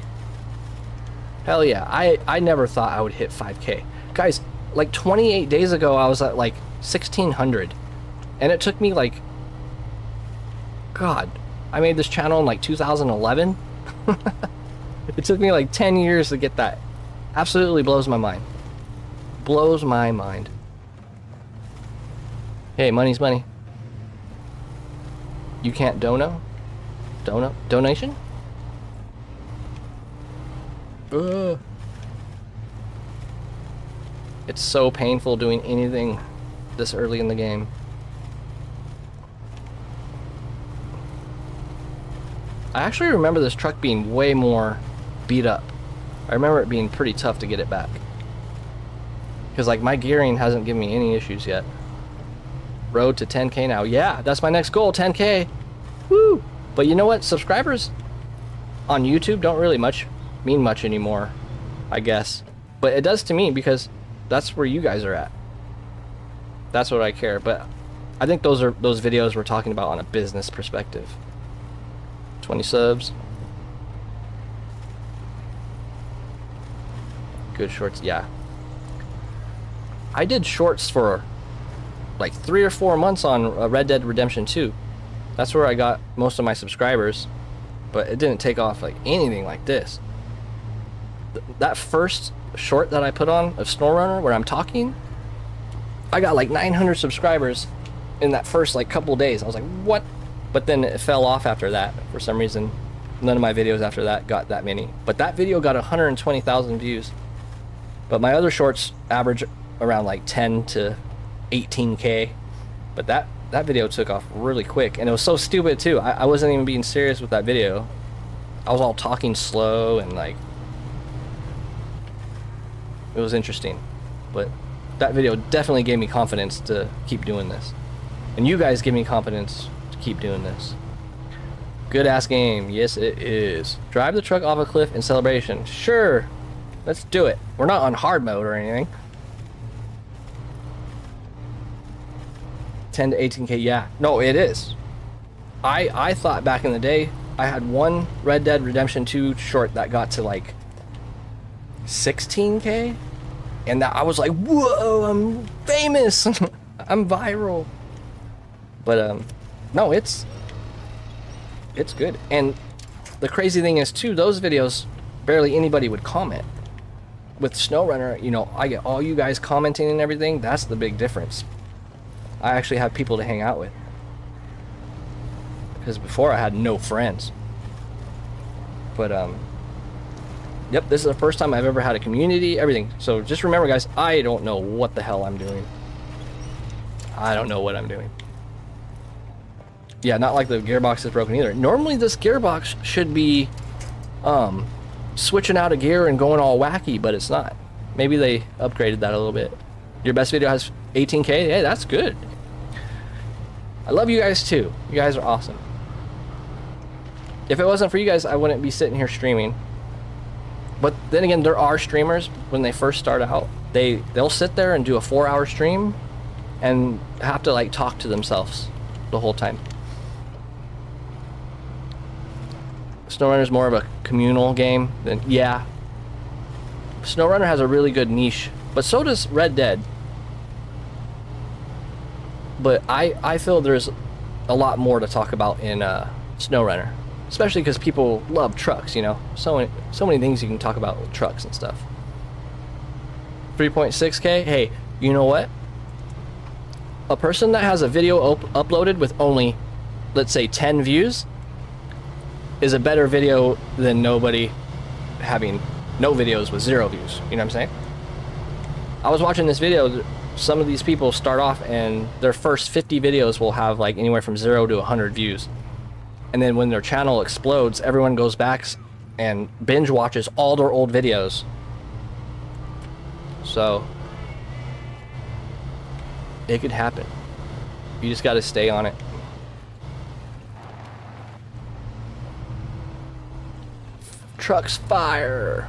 Speaker 1: Hell yeah. I never thought I would hit 5K. Guys, like 28 days ago, I was at like 1,600. And it took me like... God. I made this channel in like 2011. It took me like 10 years to get that. Absolutely blows my mind. Blows my mind. Hey, money's money. You can't donation? Ugh. It's so painful doing anything this early in the game. I actually remember this truck being way more beat up. I remember it being pretty tough to get it back. Because like my gearing hasn't given me any issues yet. Road to 10K now. Yeah, that's my next goal, 10K. Woo! But you know what? Subscribers on YouTube don't really mean much anymore, I guess. But it does to me because that's where you guys are at. That's what I care. But I think those videos we're talking about on a business perspective. 20 subs. Good shorts, yeah. I did shorts for like 3 or 4 months on Red Dead Redemption 2. That's where I got most of my subscribers, but it didn't take off like anything like this. That first short that I put on of SnowRunner where I'm talking, I got like 900 subscribers in that first like couple days. I was like, what? But then it fell off after that for some reason. None of my videos after that got that many. But that video got 120,000 views. But my other shorts average around like 10 to 18K. But that video took off really quick. And it was so stupid too. I wasn't even being serious with that video. I was all talking slow and like... It was interesting. But that video definitely gave me confidence to keep doing this. And you guys give me confidence to keep doing this. Good ass game. Yes, it is. Drive the truck off a cliff in celebration. Sure. Let's do it. We're not on hard mode or anything. 10 to 18K, yeah. No, it is. I thought back in the day, I had one Red Dead Redemption 2 short that got to like 16K. And that I was like, whoa, I'm famous. I'm viral. But, no, it's good. And the crazy thing is, too, those videos, barely anybody would comment. With SnowRunner, you know, I get all you guys commenting and everything. That's the big difference. I actually have people to hang out with. Because before I had no friends. But, yep, this is the first time I've ever had a community, everything. So just remember, guys, I don't know what the hell I'm doing. I don't know what I'm doing. Yeah, not like the gearbox is broken either. Normally this gearbox should be switching out a gear and going all wacky, but it's not. Maybe they upgraded that a little bit. Your best video has 18K? Hey, that's good. I love you guys too. You guys are awesome. If it wasn't for you guys, I wouldn't be sitting here streaming. But then again, there are streamers, when they first start out, they'll sit there and do a 4-hour stream and have to like talk to themselves the whole time. SnowRunner is more of a communal game than, yeah. SnowRunner has a really good niche, but so does Red Dead. But I feel there's a lot more to talk about in SnowRunner, especially because people love trucks, you know. So many things you can talk about with trucks and stuff. 3.6K, hey, you know what? A person that has a video uploaded with only, let's say, 10 views is a better video than nobody having no videos with 0 views. You know what I'm saying? I was watching this video. Some of these people start off and their first 50 videos will have like anywhere from 0 to 100 views. And then when their channel explodes, everyone goes back and binge watches all their old videos. So it could happen. You just got to stay on it. Trucks fire.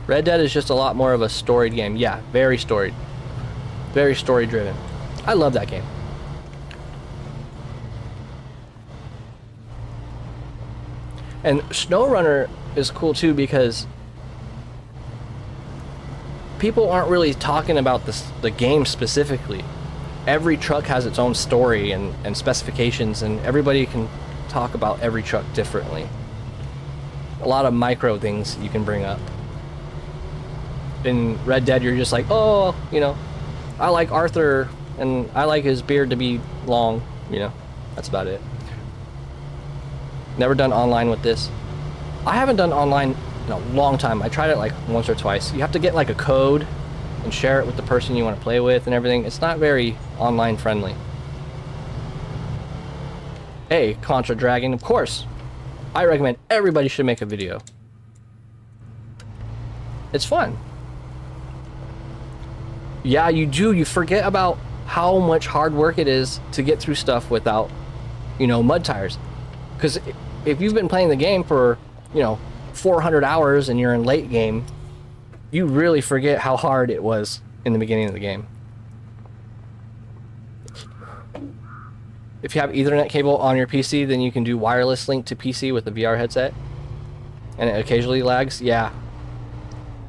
Speaker 1: Red Dead is just a lot more of a storied game. Yeah, very storied. Very story driven. I love that game. And SnowRunner is cool too because people aren't really talking about the game specifically. Every truck has its own story and specifications, and everybody can talk about every truck differently. a lot of micro things you can bring up. In Red Dead, you're just like, oh, you know, I like Arthur and I like his beard to be long, you know, that's about it. Never done online with this. I haven't done online in a long time. I tried it like once or twice. You have to get like a code and share it with the person you want to play with and everything. It's not very online friendly. Hey, Contra Dragon, of course. I recommend everybody should make a video. It's fun. Yeah, you do. You forget about how much hard work it is to get through stuff without, you know, mud tires. Because if you've been playing the game for, you know, 400 hours and you're in late game, you really forget how hard it was in the beginning of the game. If you have Ethernet cable on your PC, then you can do wireless link to PC with the VR headset. And it occasionally lags. Yeah.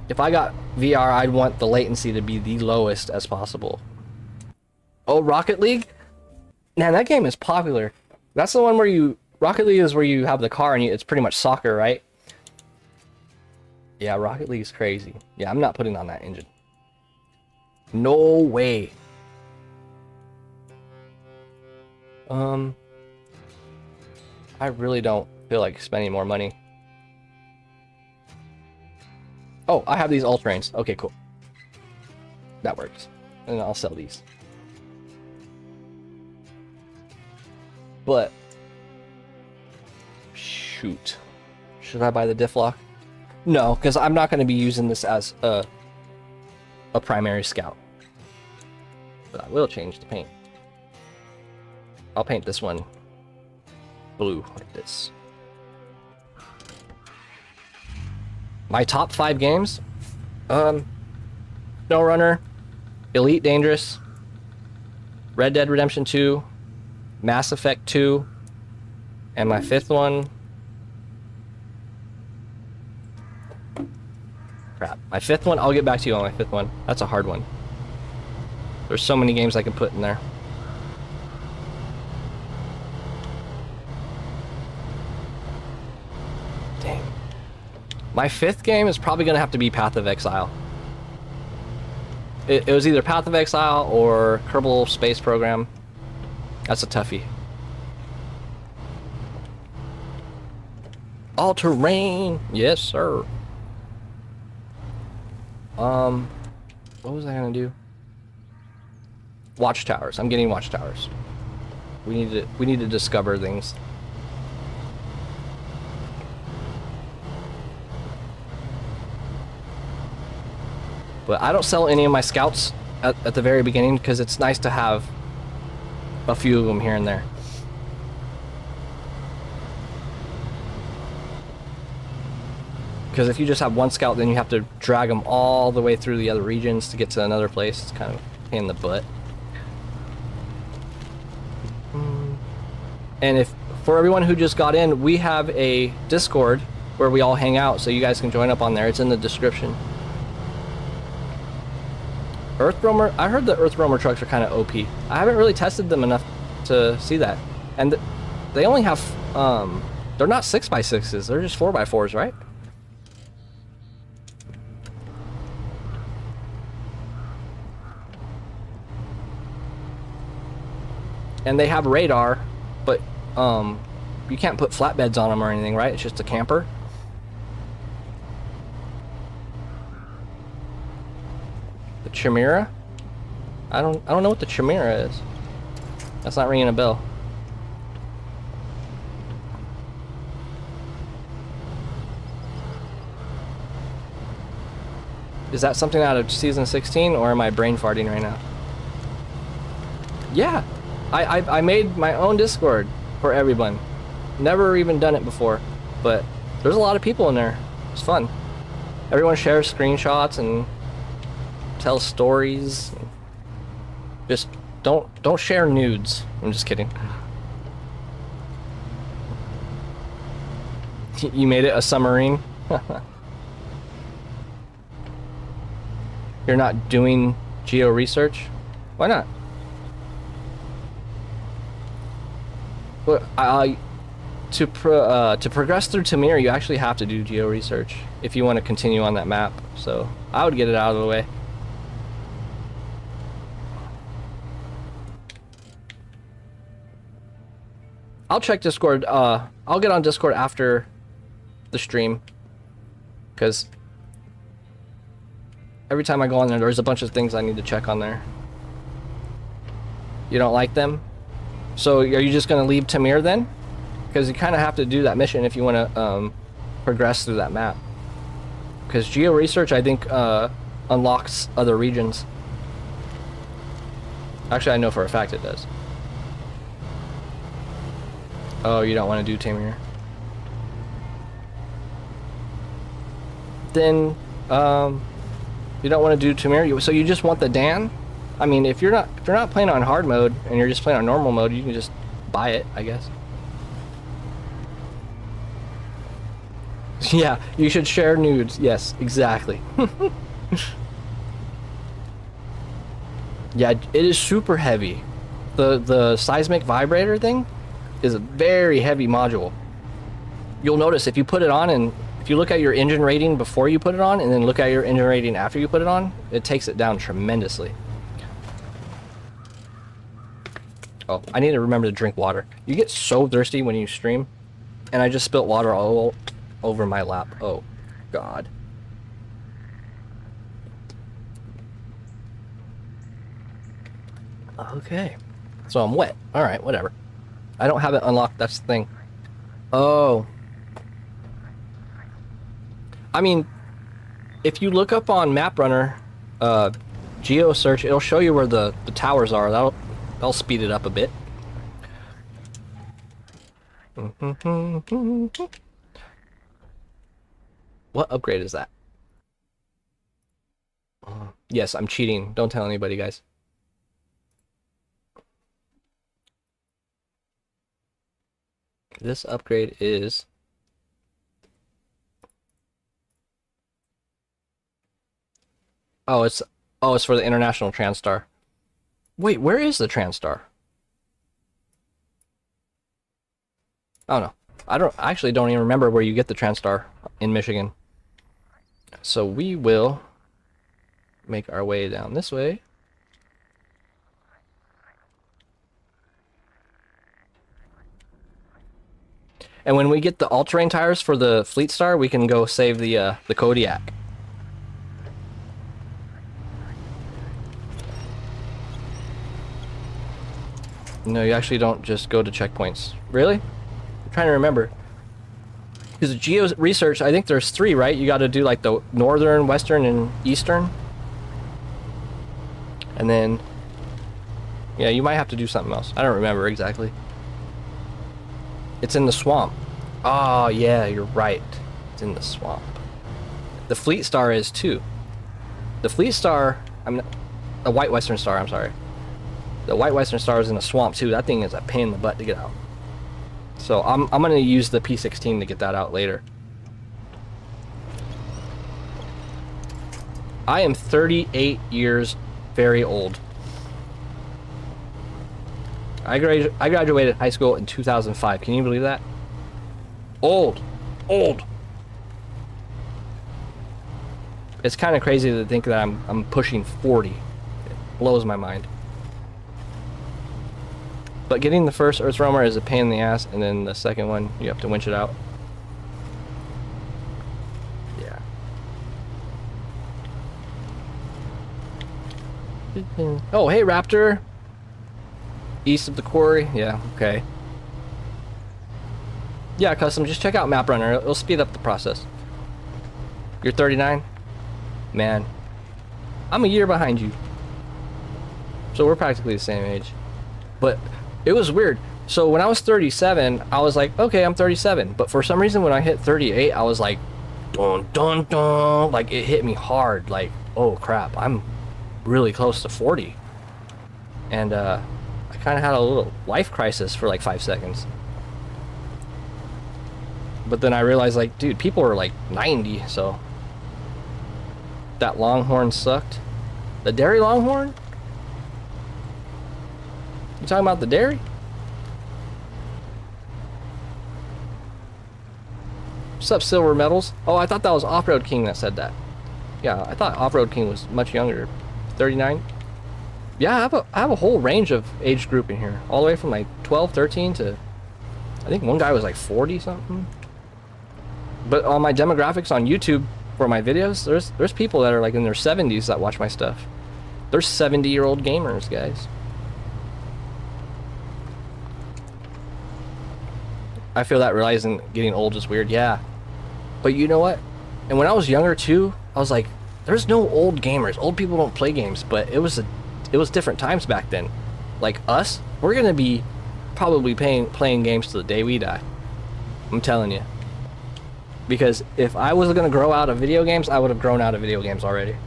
Speaker 1: If I got VR, I'd want the latency to be the lowest as possible. Oh, Rocket League? Man, that game is popular. That's the one where you... Rocket League is where you have the car and it's pretty much soccer, right? Yeah, Rocket League is crazy. Yeah, I'm not putting on that engine. No way. I really don't feel like spending more money. Oh, I have these all-terrains. Okay, cool. That works. And I'll sell these. But... shoot. Should I buy the diff lock? No, because I'm not going to be using this as a primary scout. But I will change the paint. I'll paint this one blue like this. My top 5 games? SnowRunner, Elite Dangerous, Red Dead Redemption 2, Mass Effect 2, and my 5th one... crap. My 5th one, I'll get back to you on my 5th one. That's a hard one. There's so many games I can put in there. Dang. My 5th game is probably going to have to be Path of Exile. It was either Path of Exile or Kerbal Space Program. That's a toughie. All terrain! Yes, sir. What was I gonna do? Watchtowers. I'm getting watchtowers. We need to discover things. But I don't sell any of my scouts at the very beginning because it's nice to have a few of them here and there. Because if you just have one scout, then you have to drag them all the way through the other regions to get to another place. It's kind of a pain in the butt. And if for everyone who just got in, we have a Discord where we all hang out, so you guys can join up on there. It's in the description. Earth Roamer, I heard the Earth Roamer trucks are kind of OP. I haven't really tested them enough to see that. And they only have, they're not 6x6s, they're just 4x4s, right? And they have radar, but you can't put flatbeds on them or anything, right? It's just a camper. The Chimera? I don't know what the Chimera is. That's not ringing a bell. Is that something out of season 16, or am I brain farting right now? Yeah, I made my own Discord for everyone. Never even done it before, but there's a lot of people in there. It's fun. Everyone shares screenshots and tells stories. Just don't share nudes. I'm just kidding. You made it a submarine? You're not doing geo research? Why not? But to progress through Tamir, you actually have to do geo research if you want to continue on that map. So I would get it out of the way. I'll check Discord. I'll get on Discord after the stream, because every time I go on there, there's a bunch of things I need to check on there. You don't like them? So are you just going to leave Tamir then? Because you kind of have to do that mission if you want to progress through that map. Because geo research, I think, unlocks other regions. Actually, I know for a fact it does. Oh, you don't want to do Tamir? Then, you don't want to do Tamir. So you just want the Dan? I mean, if you're not playing on hard mode and you're just playing on normal mode, you can just buy it, I guess. Yeah, you should share nudes. Yes, exactly. Yeah, it is super heavy. The seismic vibrator thing is a very heavy module. You'll notice if you put it on and if you look at your engine rating before you put it on and then look at your engine rating after you put it on, it takes it down tremendously. Oh, I need to remember to drink water. You get so thirsty when you stream, and I just spilt water all over my lap. Oh, God. Okay. So I'm wet. Alright, whatever. I don't have it unlocked, that's the thing. Oh. I mean, if you look up on MapRunner, geo search, it'll show you where the towers are. That'll speed it up a bit. What upgrade is that? Yes, I'm cheating. Don't tell anybody, guys. This upgrade is... Oh, it's for the International Transstar. Wait, where is the Transstar? Oh no. I actually don't even remember where you get the Transstar in Michigan. So we will make our way down this way. And when we get the all-terrain tires for the Fleet Star, we can go save the Kodiak. No, you actually don't just go to checkpoints. Really? I'm trying to remember. Because geo research, I think there's 3, right? You got to do like the northern, western, and eastern. And then, yeah, you might have to do something else. I don't remember exactly. It's in the swamp. Oh, yeah, you're right. It's in the swamp. The Fleet Star is too. The Fleet Star, a White Western Star, I'm sorry. The White Western Star is in a swamp too. That thing is a pain in the butt to get out. So I'm gonna use the P16 to get that out later. I am 38 years very old. I graduated high school in 2005. Can you believe that? Old. It's kind of crazy to think that I'm pushing 40. It blows my mind. But getting the first Earth Roamer is a pain in the ass, and then the second one, you have to winch it out. Yeah. Oh, hey, Raptor! East of the quarry? Yeah, okay. Yeah, Custom, just check out MapRunner. It'll speed up the process. You're 39? Man. I'm a year behind you. So we're practically the same age. But it was weird. So when I was 37, I was like, okay, I'm 37. But for some reason, when I hit 38, I was like, dun, dun, dun. Like, it hit me hard. Like, oh, crap. I'm really close to 40. And, I kind of had a little life crisis for like 5 seconds. But then I realized, like, dude, people are like 90, so... That Longhorn sucked. The dairy Longhorn? You talking about the dairy? What's up, Silver Medals? Oh, I thought that was Off-Road King that said that. Yeah, I thought Off-Road King was much younger. 39? Yeah, I have a whole range of age group in here. All the way from like 12, 13 to... I think one guy was like 40 something. But on my demographics on YouTube for my videos, there's people that are like in their 70s that watch my stuff. They're 70-year-old gamers, guys. I feel that realizing getting old is weird, yeah. But you know what? And when I was younger too, I was like, there's no old gamers. Old people don't play games, but it was different times back then. Like us, we're gonna be probably playing games to the day we die. I'm telling you. Because if I was gonna grow out of video games, I would have grown out of video games already.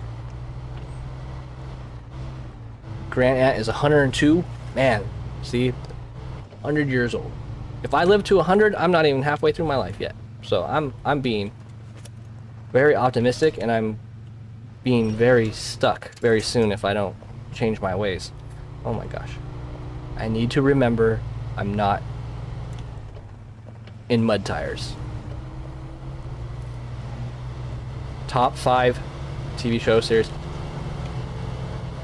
Speaker 1: Grand Aunt is 102. Man, see, 100 years old. If I live to 100, I'm not even halfway through my life yet. So I'm being very optimistic, and I'm being very stuck very soon if I don't change my ways. Oh my gosh. I need to remember I'm not in mud tires. Top 5 TV show series.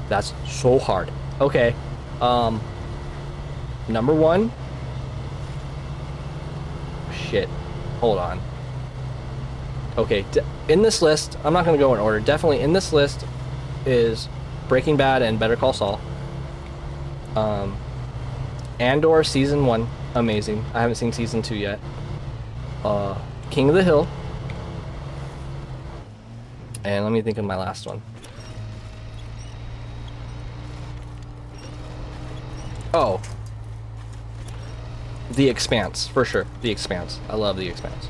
Speaker 1: That's so hard. Okay. Number 1. Shit. Hold on. Okay, in this list, I'm not going to go in order. Definitely in this list is Breaking Bad and Better Call Saul. Andor Season 1, amazing. I haven't seen Season 2 yet. King of the Hill. And let me think of my last one. Oh. The Expanse, for sure. The Expanse. I love The Expanse.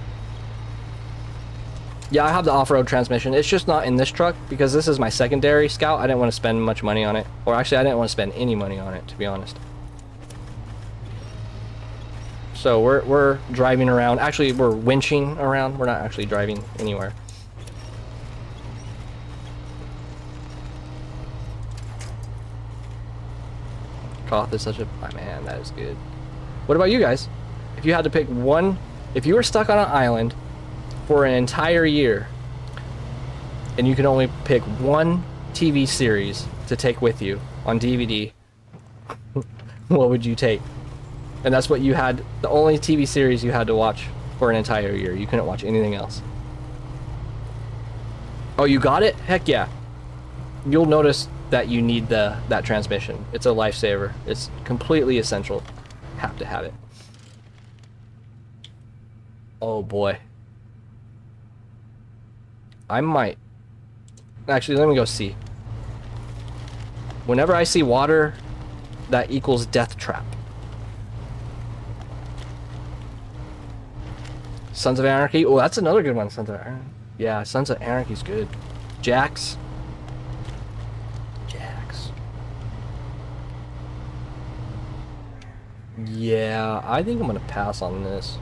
Speaker 1: Yeah, I have the off-road transmission. It's just not in this truck because this is my secondary Scout. I didn't want to spend much money on it. Or actually, I didn't want to spend any money on it, to be honest. So we're driving around. Actually, we're winching around. We're not actually driving anywhere. Koth is such a... Oh, man, that is good. What about you guys? If you had to pick one... If you were stuck on an island for an entire year and you could only pick one TV series to take with you on DVD, what would you take? And that's what you had... The only TV series you had to watch for an entire year. You couldn't watch anything else. Oh, you got it? Heck yeah. You'll notice that you need that transmission. It's a lifesaver. It's completely essential. Have to have it. Oh boy. I might. Actually, let me go see. Whenever I see water, that equals death trap. Sons of Anarchy. Oh, that's another good one. Sons of Anarchy. Yeah, Sons of Anarchy's good. Jax. Yeah, I think I'm gonna pass on this.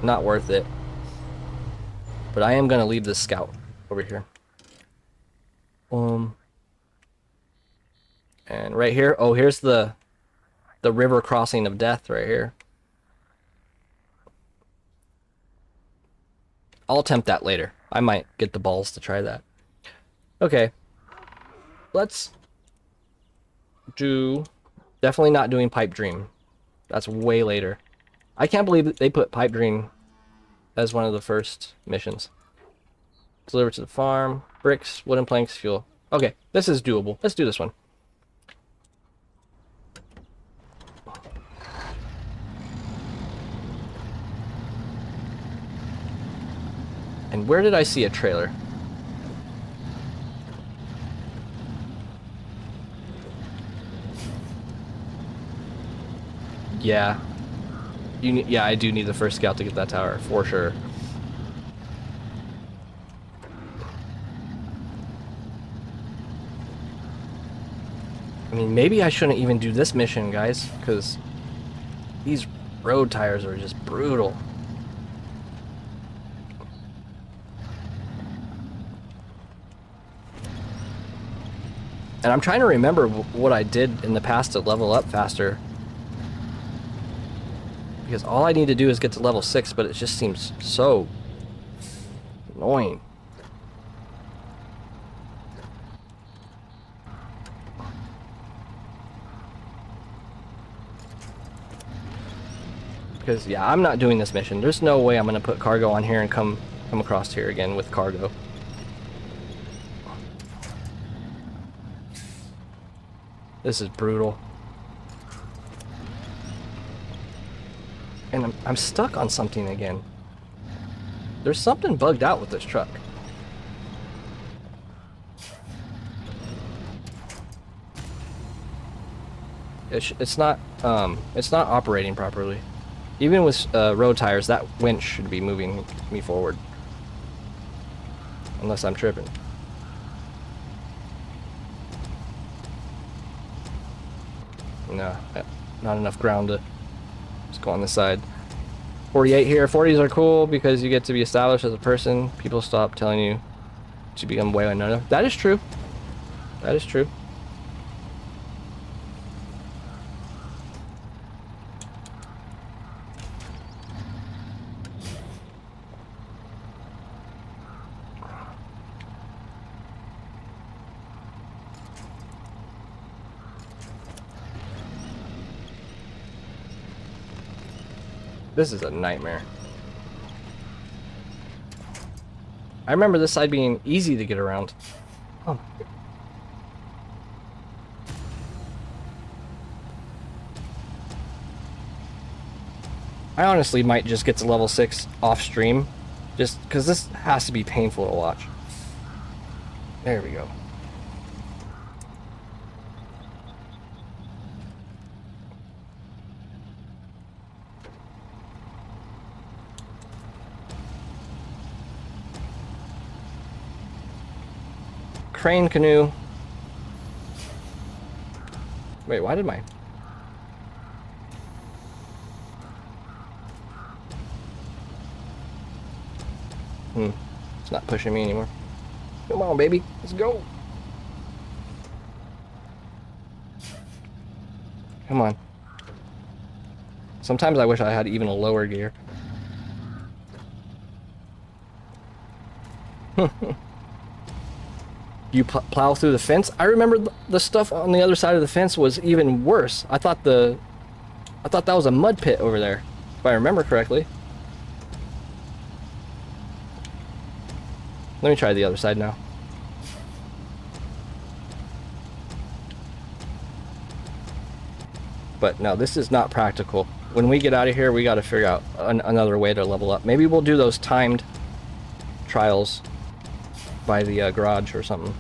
Speaker 1: Not worth it. But I am gonna leave this Scout over here. And right here, oh, here's the river crossing of death right here. I'll attempt that later. I might get the balls to try that. Okay. Let's do... Definitely not doing Pipe Dream. That's way later. I can't believe that they put Pipe Dream as one of the first missions. Deliver to the farm. Bricks, wooden planks, fuel. Okay, this is doable. Let's do this one. And where did I see a trailer? Yeah. Yeah, I do need the first Scout to get that tower, for sure. I mean, maybe I shouldn't even do this mission, guys, because these road tires are just brutal. And I'm trying to remember what I did in the past to level up faster. Because all I need to do is get to level 6, but it just seems so Annoying. Because, yeah, I'm not doing this mission. There's no way I'm going to put cargo on here and come across here again with cargo. This is brutal. And I'm stuck on something again. There's something bugged out with this truck. It's not operating properly. Even with road tires, that winch should be moving me forward. Unless I'm tripping. No, not enough ground to just go on the side. 48 here. 40s are cool because you get to be established as a person. People stop telling you to become way another. That is true. That is true. This is a nightmare. I remember this side being easy to get around. Oh. I honestly might just get to level 6 off stream, just because this has to be painful to watch. There we go. Crane canoe. Wait, why did my... It's not pushing me anymore. Come on, baby. Let's go. Come on. Sometimes I wish I had even a lower gear. You plow through the fence? I remember the stuff on the other side of the fence was even worse. I thought that was a mud pit over there, if I remember correctly. Let me try the other side now. But no, this is not practical. When we get out of here, we got to figure out another way to level up. Maybe we'll do those timed trials by the garage or something.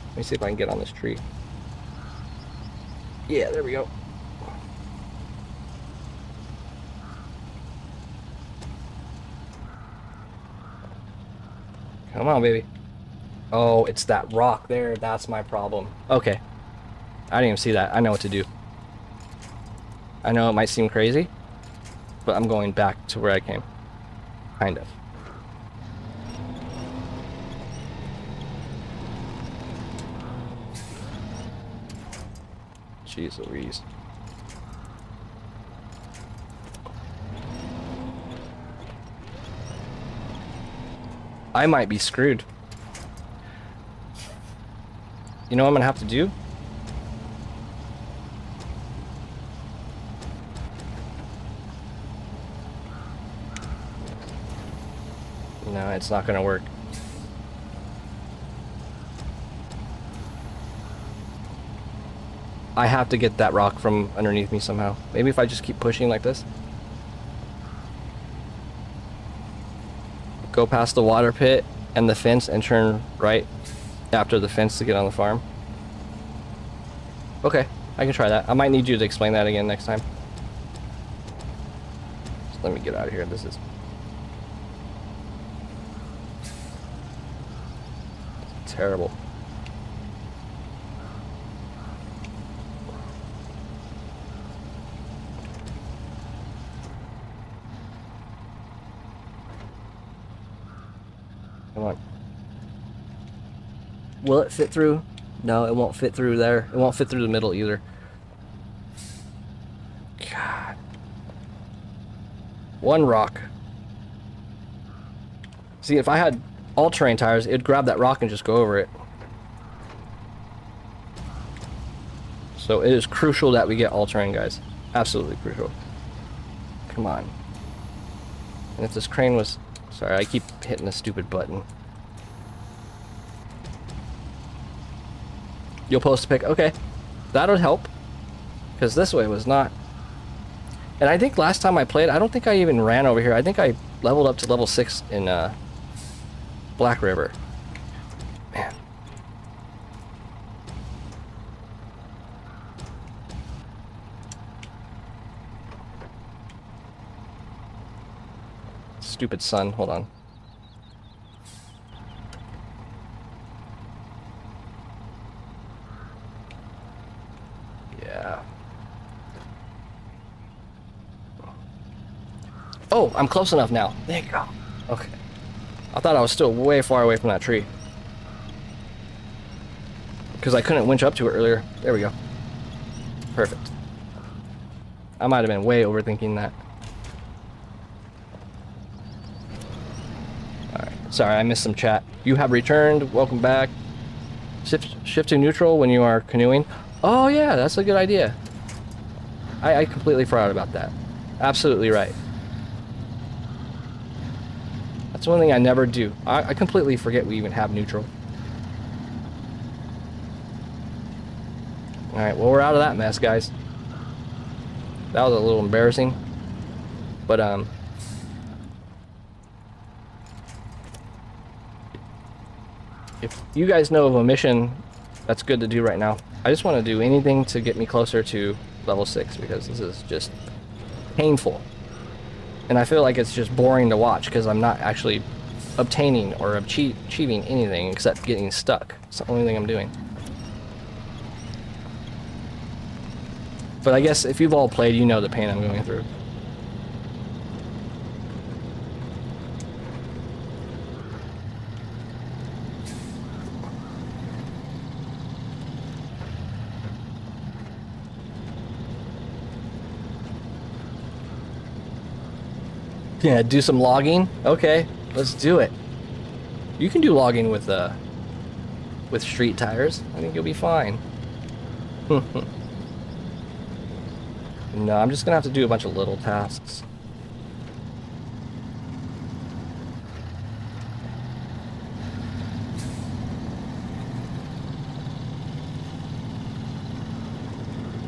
Speaker 1: Let me see if I can get on this tree. Yeah, there we go. Come on, baby. Oh, it's that rock there. That's my problem. Okay. I didn't even see that. I know what to do. I know it might seem crazy, but I'm going back to where I came. Kind of. Jeez Louise. I might be screwed. You know what I'm gonna have to do? No, it's not gonna work. I have to get that rock from underneath me somehow. Maybe if I just keep pushing like this. Go past the water pit and the fence and turn right after the fence to get on the farm. Okay, I can try that. I might need you to explain that again next time. So let me get out of here. This is terrible. Come on. Will it fit through? No, it won't fit through there. It won't fit through the middle either. God. One rock. See, if I had all-terrain tires, it'd grab that rock and just go over it. So it is crucial that we get all-terrain, guys. Absolutely crucial. Come on. And if this crane was... Sorry, I keep hitting the stupid button. You'll post a pic. Okay. That'll help. Because this way was not... And I think last time I played, I don't think I even ran over here. I think I leveled up to level 6 in Black River. Man. Stupid sun. Hold on. Yeah. Oh, I'm close enough now. There you go. Okay. I thought I was still way far away from that tree. Because I couldn't winch up to it earlier. There we go. Perfect. I might have been way overthinking that. Alright. Sorry, I missed some chat. You have returned. Welcome back. Shift to neutral when you are canoeing. Oh yeah, that's a good idea. I completely forgot about that. Absolutely right. That's one thing I never do. I completely forget we even have neutral. Alright, well, we're out of that mess, guys. That was a little embarrassing. But, if you guys know of a mission that's good to do right now, I just want to do anything to get me closer to level 6, because this is just painful. And I feel like it's just boring to watch, because I'm not actually obtaining or achieving anything except getting stuck. It's the only thing I'm doing. But I guess if you've all played, you know the pain I'm going through. Yeah, do some logging. Okay, let's do it. You can do logging with street tires. I think you'll be fine. No, I'm just gonna have to do a bunch of little tasks.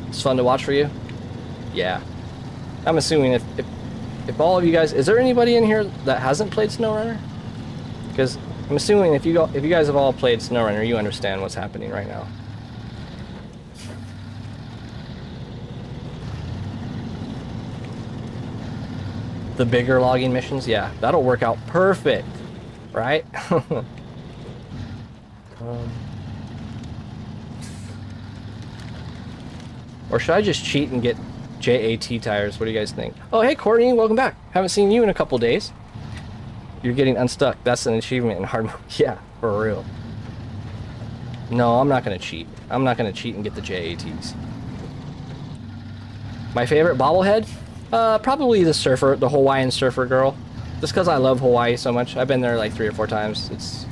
Speaker 1: It's fun to watch for you? Yeah. I'm assuming if all of you guys... Is there anybody in here that hasn't played SnowRunner? Because I'm assuming if you guys have all played SnowRunner, you understand what's happening right now. The bigger logging missions, yeah, that'll work out perfect, right? Or should I just cheat and get JAT tires? What do you guys think? Oh, hey, Courtney, welcome back. Haven't seen you in a couple days. You're getting unstuck. That's an achievement in hard mode. Yeah, for real. No, I'm not going to cheat. I'm not going to cheat and get the JATs. My favorite bobblehead? Probably the surfer, the Hawaiian surfer girl. Just because I love Hawaii so much. I've been there like 3 or 4 times.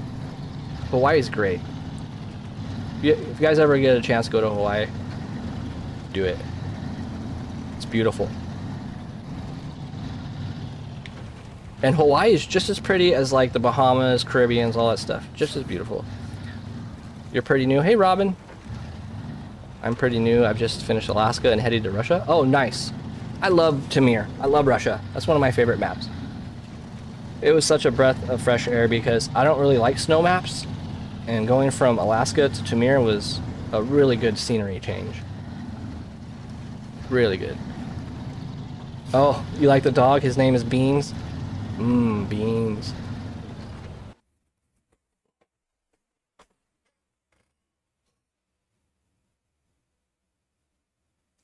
Speaker 1: Hawaii's great. If you guys ever get a chance to go to Hawaii, do it. It's beautiful. And Hawaii is just as pretty as like the Bahamas, Caribbeans, all that stuff. Just as beautiful. You're pretty new. Hey, Robin. I'm pretty new. I've just finished Alaska and headed to Russia. Oh, nice. I love Tamir. I love Russia. That's one of my favorite maps. It was such a breath of fresh air because I don't really like snow maps. And going from Alaska to Tamir was a really good scenery change. Really good. Oh, you like the dog? His name is Beans. Beans.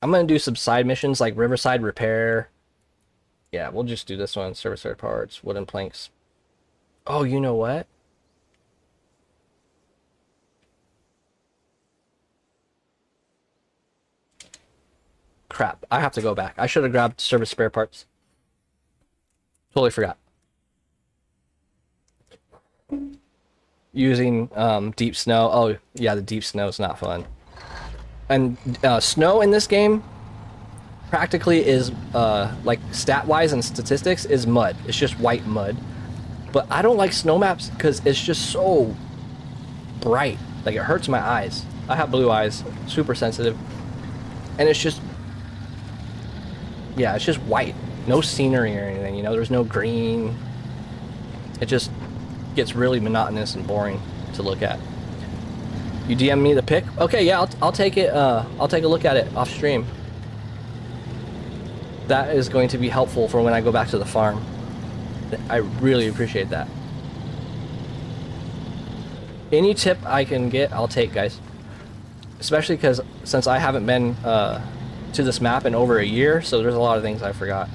Speaker 1: I'm gonna do some side missions like Riverside Repair. Yeah, we'll just do this one. Service spare parts, wooden planks. Oh, you know what? Crap, I have to go back. I should have grabbed service spare parts. Totally forgot. using deep snow. Oh yeah, the deep snow is not fun. And snow in this game practically is like stat wise and statistics is mud. It's just white mud. But I don't like snow maps because it's just so bright. Like, it hurts my eyes. I have blue eyes, super sensitive. And it's just, yeah, it's just white. No scenery or anything, you know, there's no green. It just gets really monotonous and boring to look at. You DM me the pic? Okay, yeah, I'll take it, I'll take a look at it off stream. That is going to be helpful for when I go back to the farm. I really appreciate that. Any tip I can get, I'll take, guys. Especially because since I haven't been to this map in over a year, so there's a lot of things I forgot.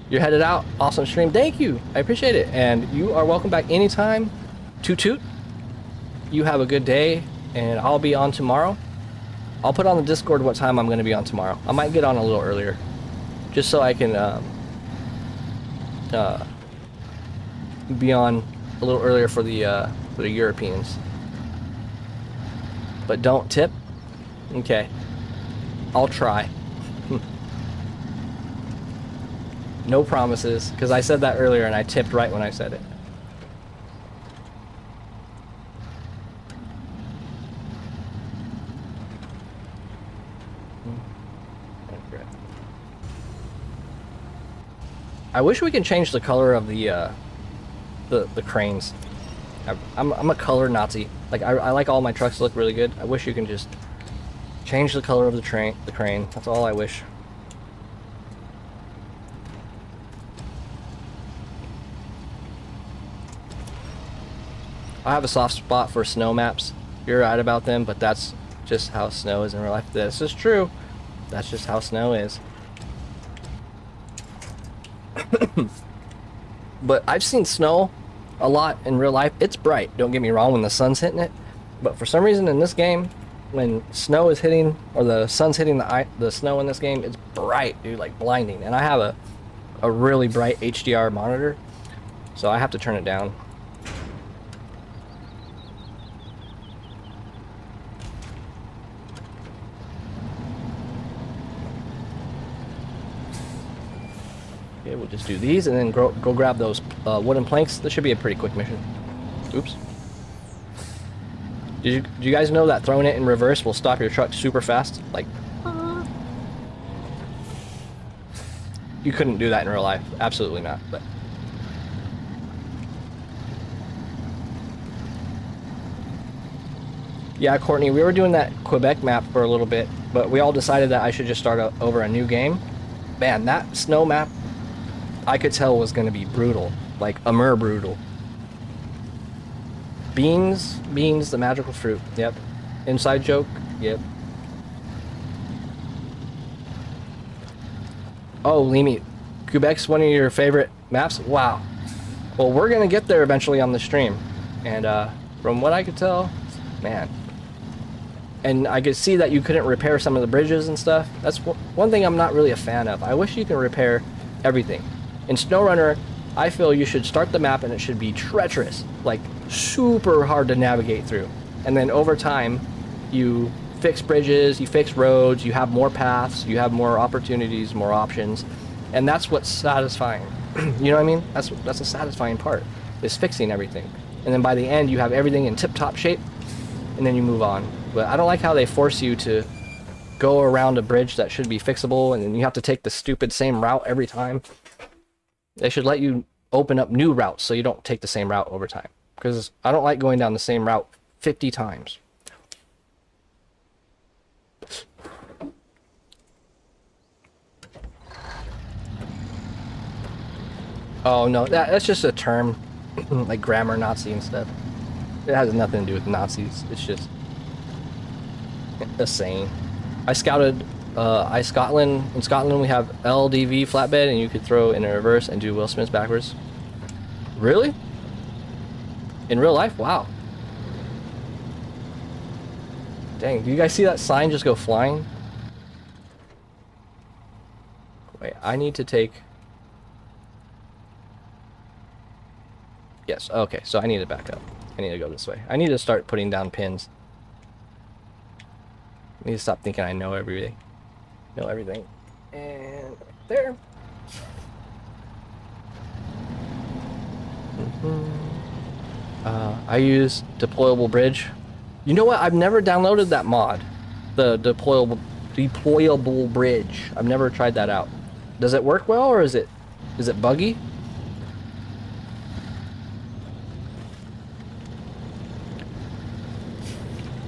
Speaker 1: You're headed out. Awesome stream. Thank you. I appreciate it. And you are welcome back anytime. Toot toot. You have a good day, and I'll be on tomorrow. I'll put on the Discord what time I'm going to be on tomorrow. I might get on a little earlier, just so I can be on a little earlier for the Europeans. But don't tip. Okay, I'll try. No promises, because I said that earlier and I tipped right when I said it. I wish we could change the color of the cranes. I'm a color Nazi. Like, I like all my trucks to look really good. I wish you can just change the color of the crane. That's all I wish. I have a soft spot for snow maps. You're right about them, but that's just how snow is in real life. This is true. That's just how snow is. But I've seen snow a lot in real life. It's bright, don't get me wrong, when the sun's hitting it. But for some reason in this game, when snow is hitting, or the sun's hitting the snow in this game, it's bright, dude, like blinding. And I have a really bright HDR monitor, so I have to turn it down. Okay, we'll just do these and then go grab those wooden planks. This should be a pretty quick mission. Oops. Did you guys know that throwing it in reverse will stop your truck super fast? Like, you couldn't do that in real life. Absolutely not. But yeah, Courtney, we were doing that Quebec map for a little bit, but we all decided that I should just start over a new game. Man, that snow map, I could tell was going to be brutal, like Amur brutal. Beans, the magical fruit. Yep. Inside joke. Yep. Oh, Limi, Quebec's one of your favorite maps? Wow. Well, we're going to get there eventually on the stream. And from what I could tell, man. And I could see that you couldn't repair some of the bridges and stuff. That's one thing I'm not really a fan of. I wish you could repair everything. In SnowRunner, I feel you should start the map and it should be treacherous, like super hard to navigate through. And then over time, you fix bridges, you fix roads, you have more paths, you have more opportunities, more options. And that's what's satisfying. You know what I mean? That's a satisfying part, is fixing everything. And then by the end, you have everything in tip-top shape, and then you move on. But I don't like how they force you to go around a bridge that should be fixable, and then you have to take the stupid same route every time. They should let you open up new routes so you don't take the same route over time. Because I don't like going down the same route 50 times. Oh no, that's just a term, like grammar Nazi and stuff. It has nothing to do with Nazis. It's just a saying. I scouted in Scotland we have LDV flatbed, and you could throw in a reverse and do wheel spins backwards. Really? In real life? Wow. Dang, do you guys see that sign just go flying? Wait, I need to take... Yes, okay, so I need to back up. I need to go this way. I need to start putting down pins. I need to stop thinking I know everything. Know everything. And there. I use deployable bridge. You know what? I've never downloaded that mod. The deployable bridge. I've never tried that out. Does it work well, or is it buggy?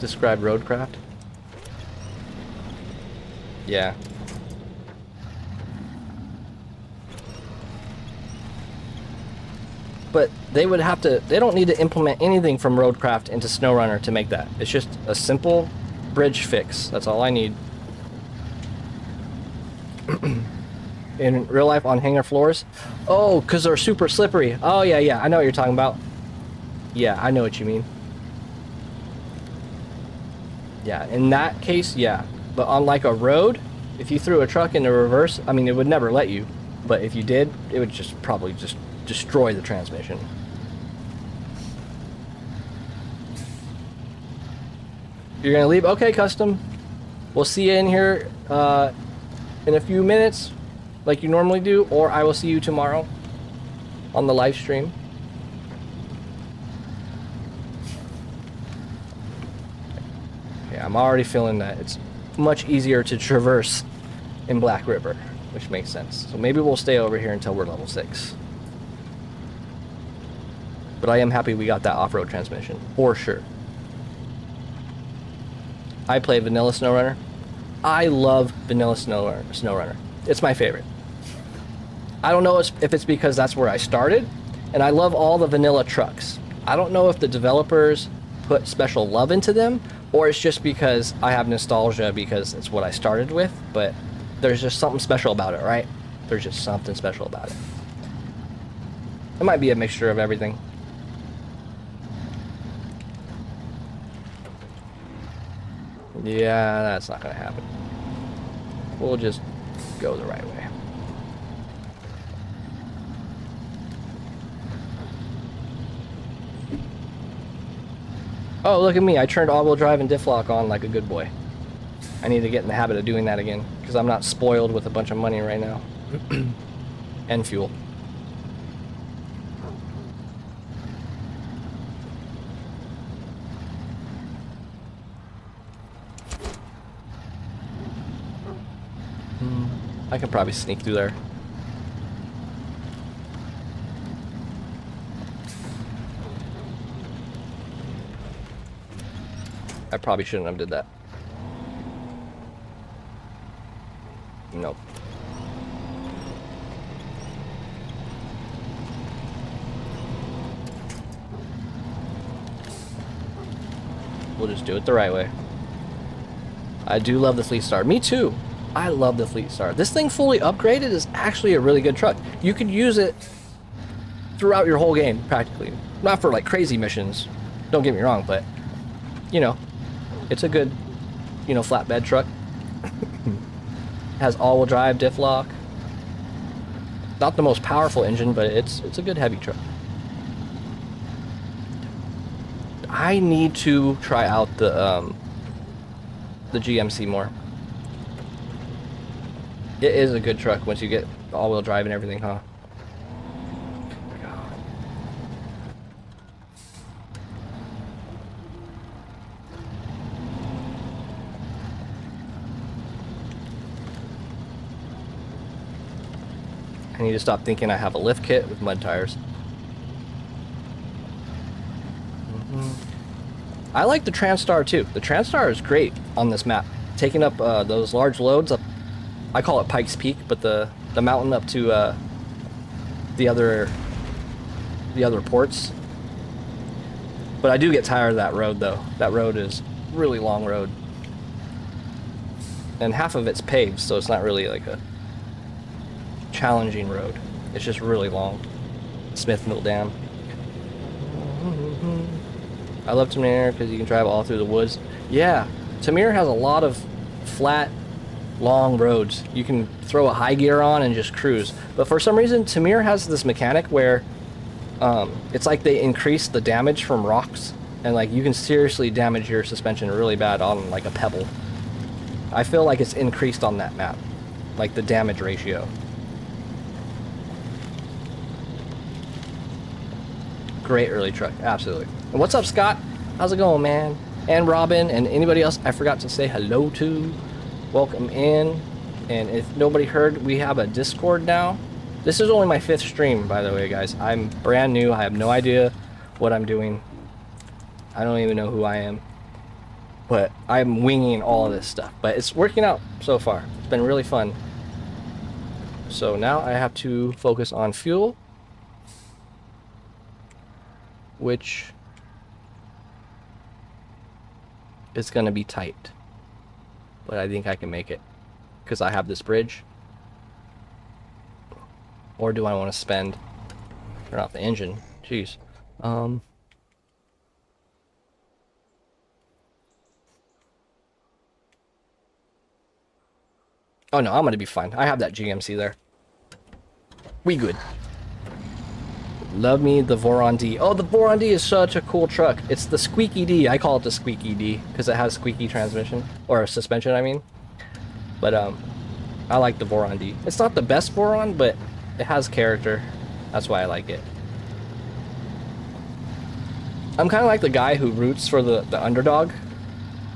Speaker 1: Describe roadcraft. Yeah. But they would have to, they don't need to implement anything from roadcraft into SnowRunner to make that. It's just a simple bridge fix. That's all I need. In real life on hangar floors? Oh, because they're super slippery. Oh, yeah, I know what you're talking about. Yeah, I know what you mean. Yeah, in that case, yeah. But on like a road, if you threw a truck into reverse, I mean, it would never let you. But if you did, it would just probably just destroy the transmission. You're gonna leave? Okay, custom. We'll see you in here in a few minutes, like you normally do, or I will see you tomorrow on the live stream. Yeah, I'm already feeling that it's much easier to traverse in Black River, which makes sense. So maybe we'll stay over here until we're level 6. But I am happy we got that off-road transmission, for sure. I play vanilla SnowRunner. I love vanilla SnowRunner. It's my favorite. I don't know if it's because that's where I started, and I love all the vanilla trucks. I don't know if the developers put special love into them, or it's just because I have nostalgia because it's what I started with, but there's just something special about it, right? There's just something special about it. It might be a mixture of everything. Yeah, that's not gonna happen. We'll just go the right way. Oh, look at me. I turned all-wheel drive and diff lock on like a good boy. I need to get in the habit of doing that again, because I'm not spoiled with a bunch of money right now. And fuel. I can probably sneak through there. I probably shouldn't have did that. Nope. We'll just do it the right way. I do love the Fleet Star. Me too. I love the Fleet Star. This thing fully upgraded is actually a really good truck. You can use it throughout your whole game, practically. Not for like crazy missions, don't get me wrong, but you know, it's a good, you know, flatbed truck. Has all-wheel drive, diff lock. Not the most powerful engine, but it's a good heavy truck. I need to try out the GMC more. It is a good truck once you get all-wheel drive and everything, huh? God. I need to stop thinking I have a lift kit with mud tires. I like the Transtar too. The Transtar is great on this map. Taking up those large loads up, I call it Pikes Peak, but the mountain up to the other ports. But I do get tired of that road though. That road is really long road. And half of it's paved, so it's not really like a challenging road. It's just really long. Smith Mill Dam. I love Tamir because you can drive all through the woods. Yeah, Tamir has a lot of flat, long roads. You can throw a high gear on and just cruise. But for some reason, Tamir has this mechanic where It's like they increase the damage from rocks, and like you can seriously damage your suspension really bad on like a pebble. I feel like it's increased on that map, like the damage ratio. Great early truck, absolutely. And what's up, Scott? How's it going, man? And Robin, and anybody else I forgot to say hello to. Welcome in. And if nobody heard, we have a Discord now. This is only my 5th stream, by the way, guys. I'm brand new. I have no idea what I'm doing. I don't even know who I am. But I'm winging all of this stuff. But it's working out so far. It's been really fun. So now I have to focus on fuel, which is going to be tight. But I think I can make it, because I have this bridge. Or do I want to spend... Turn off the engine. Jeez. Oh no, I'm gonna be fine. I have that GMC there. We good. Love me the Voron D. Oh, the Voron D is such a cool truck. It's the Squeaky D. I call it the Squeaky D because it has squeaky transmission, or suspension, I mean. But I like the Voron D. It's not the best Voron, but it has character. That's why I like it. I'm kind of like the guy who roots for the underdog.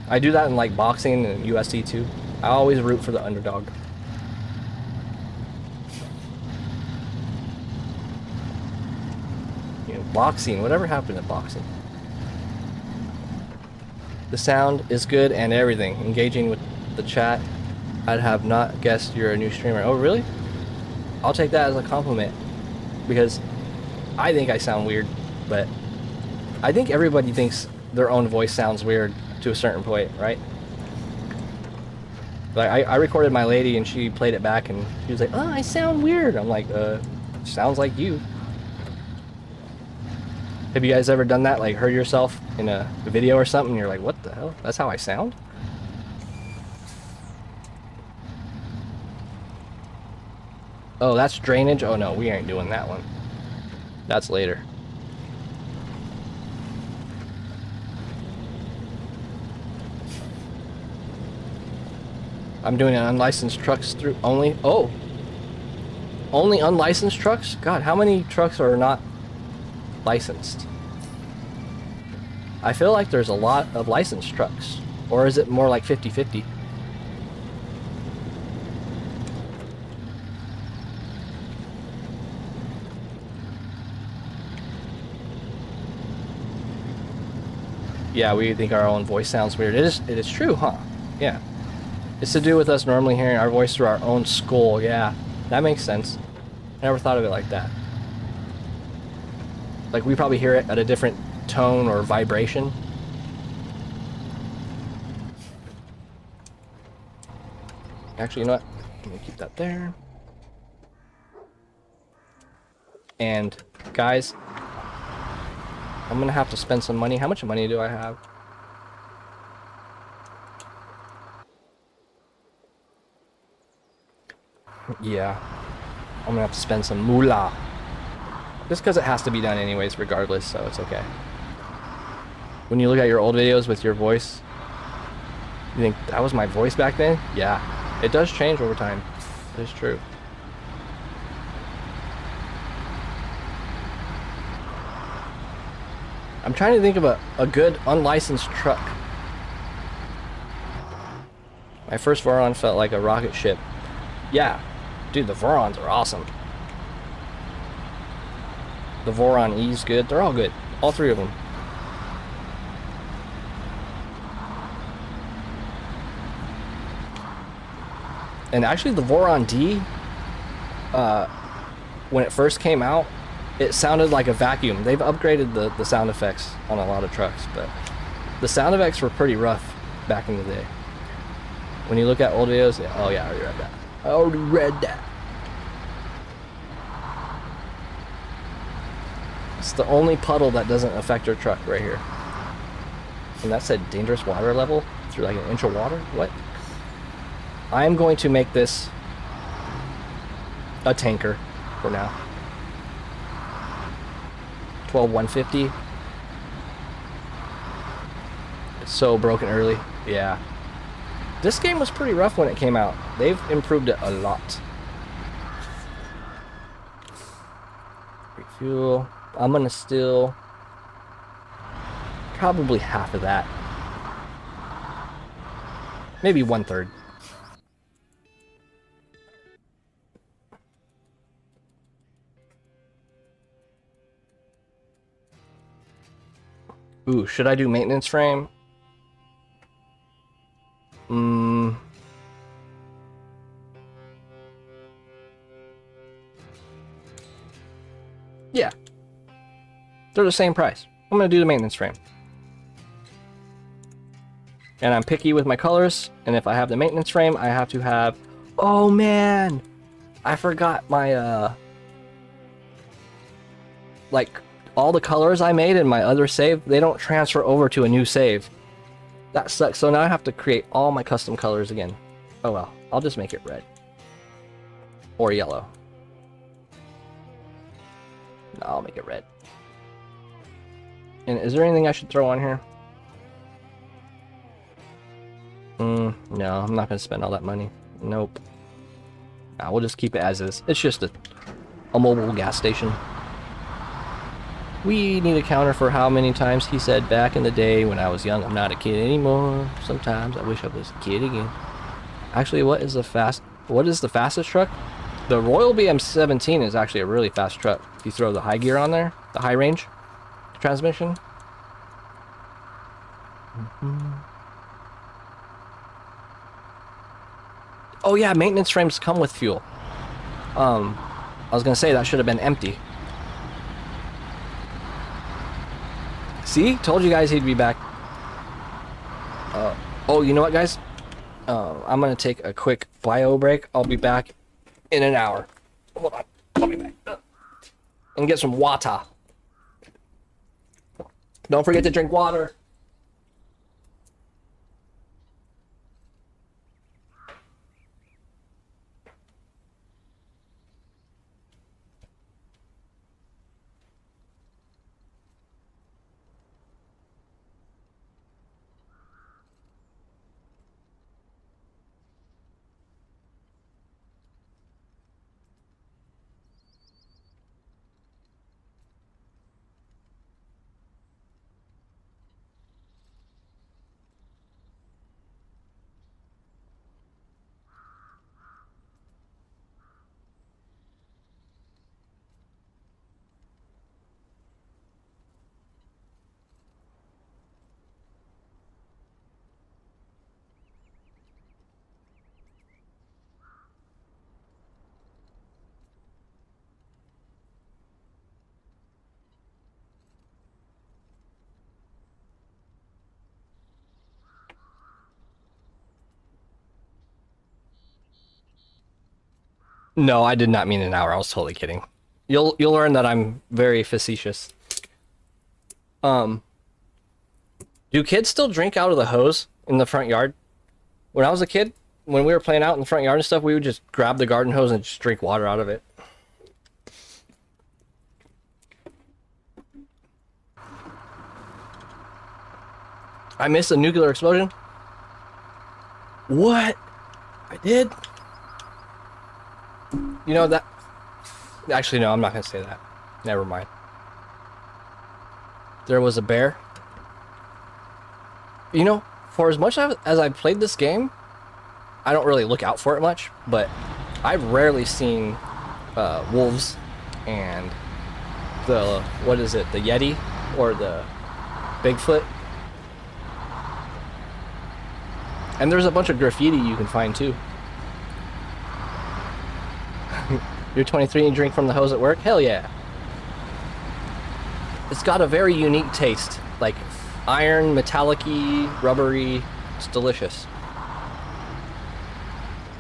Speaker 1: I do that in like boxing and UFC too. I always root for the underdog. You know, boxing, whatever happened to boxing? The sound is good and everything. Engaging with the chat. I'd have not guessed you're a new streamer. Oh, really? I'll take that as a compliment, because I think I sound weird, but I think everybody thinks their own voice sounds weird to a certain point, right? Like I recorded my lady and she played it back and she was like, "Oh, I sound weird." I'm like, sounds like you. Have you guys ever done that? Like heard yourself in a video or something and you're like, "What the hell? That's how I sound?" Oh, that's drainage? Oh no, we ain't doing that one. That's later. I'm doing an unlicensed trucks through only. Oh, only unlicensed trucks? God, how many trucks are not licensed? I feel like there's a lot of licensed trucks. Or is it more like 50-50? Yeah, we think our own voice sounds weird. It is true, huh? Yeah. It's to do with us normally hearing our voice through our own skull. Yeah, that makes sense. I never thought of it like that. Like we probably hear it at a different tone or vibration. Actually, you know what? Let me keep that there. And guys, I'm gonna have to spend some money. How much money do I have? Yeah, I'm gonna have to spend some moolah. Just because it has to be done anyways, regardless, so it's okay. When you look at your old videos with your voice, you think, that was my voice back then? Yeah, it does change over time. It's true. I'm trying to think of a good unlicensed truck. My first Voron felt like a rocket ship. Yeah, dude, the Vorons are awesome. The Voron E's good. They're all good. All three of them. And actually the Voron D, when it first came out, it sounded like a vacuum. They've upgraded the sound effects on a lot of trucks, but the sound effects were pretty rough back in the day. When you look at old videos, yeah, oh yeah, I already read that. I already read that. It's the only puddle that doesn't affect your truck right here. And that said dangerous water level through like an inch of water? What? I am going to make this a tanker for now. 12150. It's so broken early. Yeah. This game was pretty rough when it came out. They've improved it a lot. Refuel. I'm gonna steal probably half of that. Maybe 1/3. Ooh, should I do maintenance frame? Yeah. They're the same price. I'm gonna do the maintenance frame. And I'm picky with my colors, and if I have the maintenance frame, I have to have... Oh man! I forgot my, like, all the colors I made in my other save, they don't transfer over to a new save. That sucks, so now I have to create all my custom colors again. Oh well, I'll just make it red. Or yellow. No, I'll make it red. And is there anything I should throw on here? No, I'm not gonna spend all that money. Nope. Nah, we'll just keep it as is. It's just a mobile gas station. We need a counter for how many times he said back in the day when I was young, I'm not a kid anymore. Sometimes I wish I was a kid again. Actually, what is the fastest truck? The Royal BM17 is actually a really fast truck. If you throw the high gear on there, the high range transmission. Oh yeah, maintenance frames come with fuel. I was gonna say that should have been empty. See? Told you guys he'd be back. Oh, you know what, guys? I'm gonna take a quick bio break. I'll be back in an hour. Hold on. I'll be back. And get some water. Don't forget to drink water. No, I did not mean an hour. I was totally kidding. You'll learn that I'm very facetious. Do kids still drink out of the hose in the front yard? When I was a kid, when we were playing out in the front yard and stuff, we would just grab the garden hose and just drink water out of it. I missed a nuclear explosion? What? I did? You know that... Actually, no, I'm not going to say that. Never mind. There was a bear. You know, for as much as I played this game, I don't really look out for it much, but I've rarely seen wolves and the... What is it? The Yeti? Or the Bigfoot? And there's a bunch of graffiti you can find too. You're 23 and you drink from the hose at work? Hell yeah. It's got a very unique taste. Like iron, metallic-y, rubbery. It's delicious.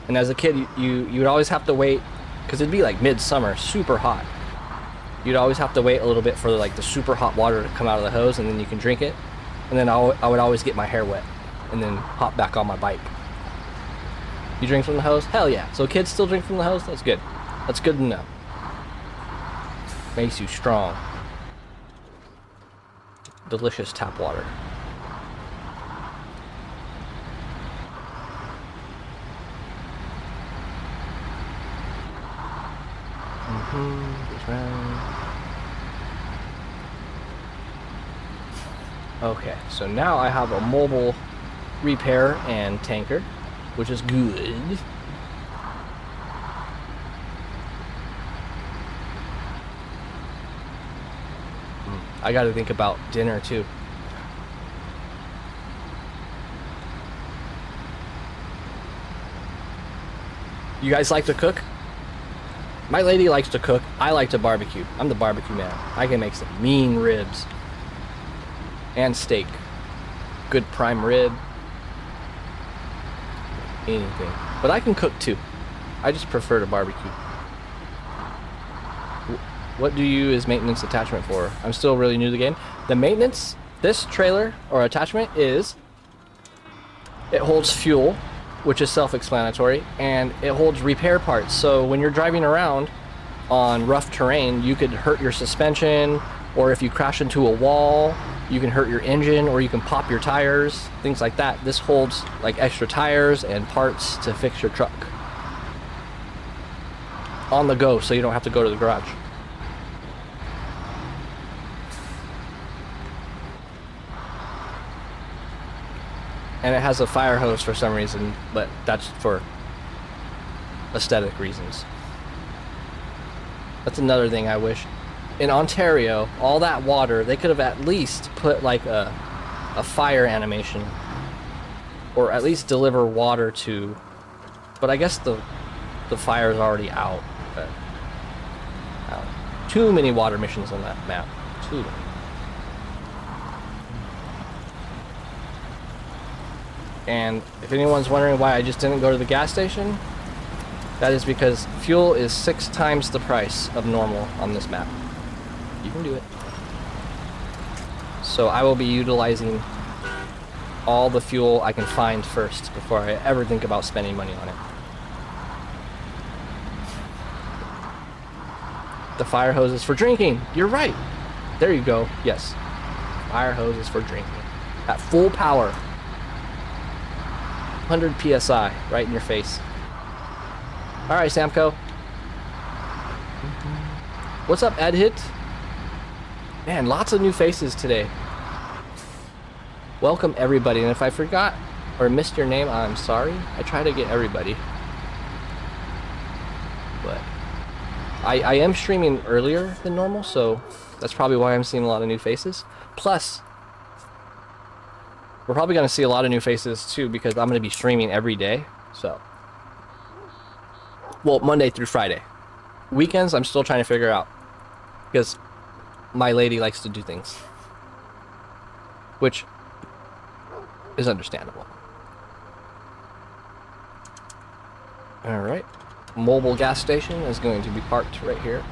Speaker 1: And as a kid, you would always have to wait, because it'd be like midsummer, super hot. You'd always have to wait a little bit for like the super hot water to come out of the hose, and then you can drink it. And then I would always get my hair wet and then hop back on my bike. You drink from the hose? Hell yeah. So kids still drink from the hose? That's good. That's good to know. Makes you strong. delicious tap water. Okay, so now I have a mobile repair and tanker, which is good. I got to think about dinner too. You guys like to cook? My lady likes to cook. I like to barbecue. I'm the barbecue man. I can make some mean ribs and steak. Good prime rib. Anything. But I can cook too. I just prefer to barbecue. What do you use maintenance attachment for? I'm still really new to the game. The maintenance, this trailer or attachment is, it holds fuel, which is self-explanatory, and it holds repair parts. So when you're driving around on rough terrain, you could hurt your suspension, or if you crash into a wall, you can hurt your engine, or you can pop your tires, things like that. This holds like extra tires and parts to fix your truck on the go, so you don't have to go to the garage. And it has a fire hose for some reason, but that's for aesthetic reasons. That's another thing I wish. In Ontario, all that water, they could have at least put like a fire animation, or at least deliver water to, but I guess the fire is already out. But too many water missions on that map. Too many. And if anyone's wondering why I just didn't go to the gas station, that is because fuel is 6 times the price of normal on this map. You can do it. So I will be utilizing all the fuel I can find first before I ever think about spending money on it. The fire hose is for drinking. You're right. There you go. Yes. Fire hose is for drinking. At full power. 100 PSI right in your face. All right, Samco. What's up, Ed Hit? Man, lots of new faces today. Welcome everybody, and if I forgot or missed your name, I'm sorry. I try to get everybody. But I am streaming earlier than normal, so that's probably why I'm seeing a lot of new faces. Plus, we're probably going to see a lot of new faces too, because I'm going to be streaming every day. So, well, Monday through Friday. Weekends, I'm still trying to figure out, because my lady likes to do things, which is understandable. All right, mobile gas station is going to be parked right here.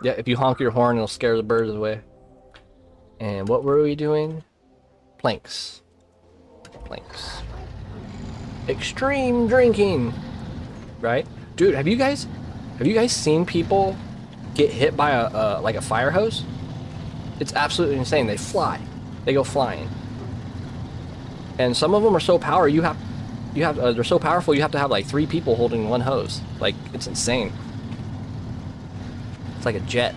Speaker 1: Yeah, if you honk your horn, it'll scare the birds away. And what were we doing? Planks. Planks. Extreme drinking. Right? Dude, have you guys seen people get hit by a like a fire hose? It's absolutely insane. They fly. They go flying. And some of them are so powerful, they're so powerful you have to have like 3 people holding one hose. Like, it's insane. It's like a jet.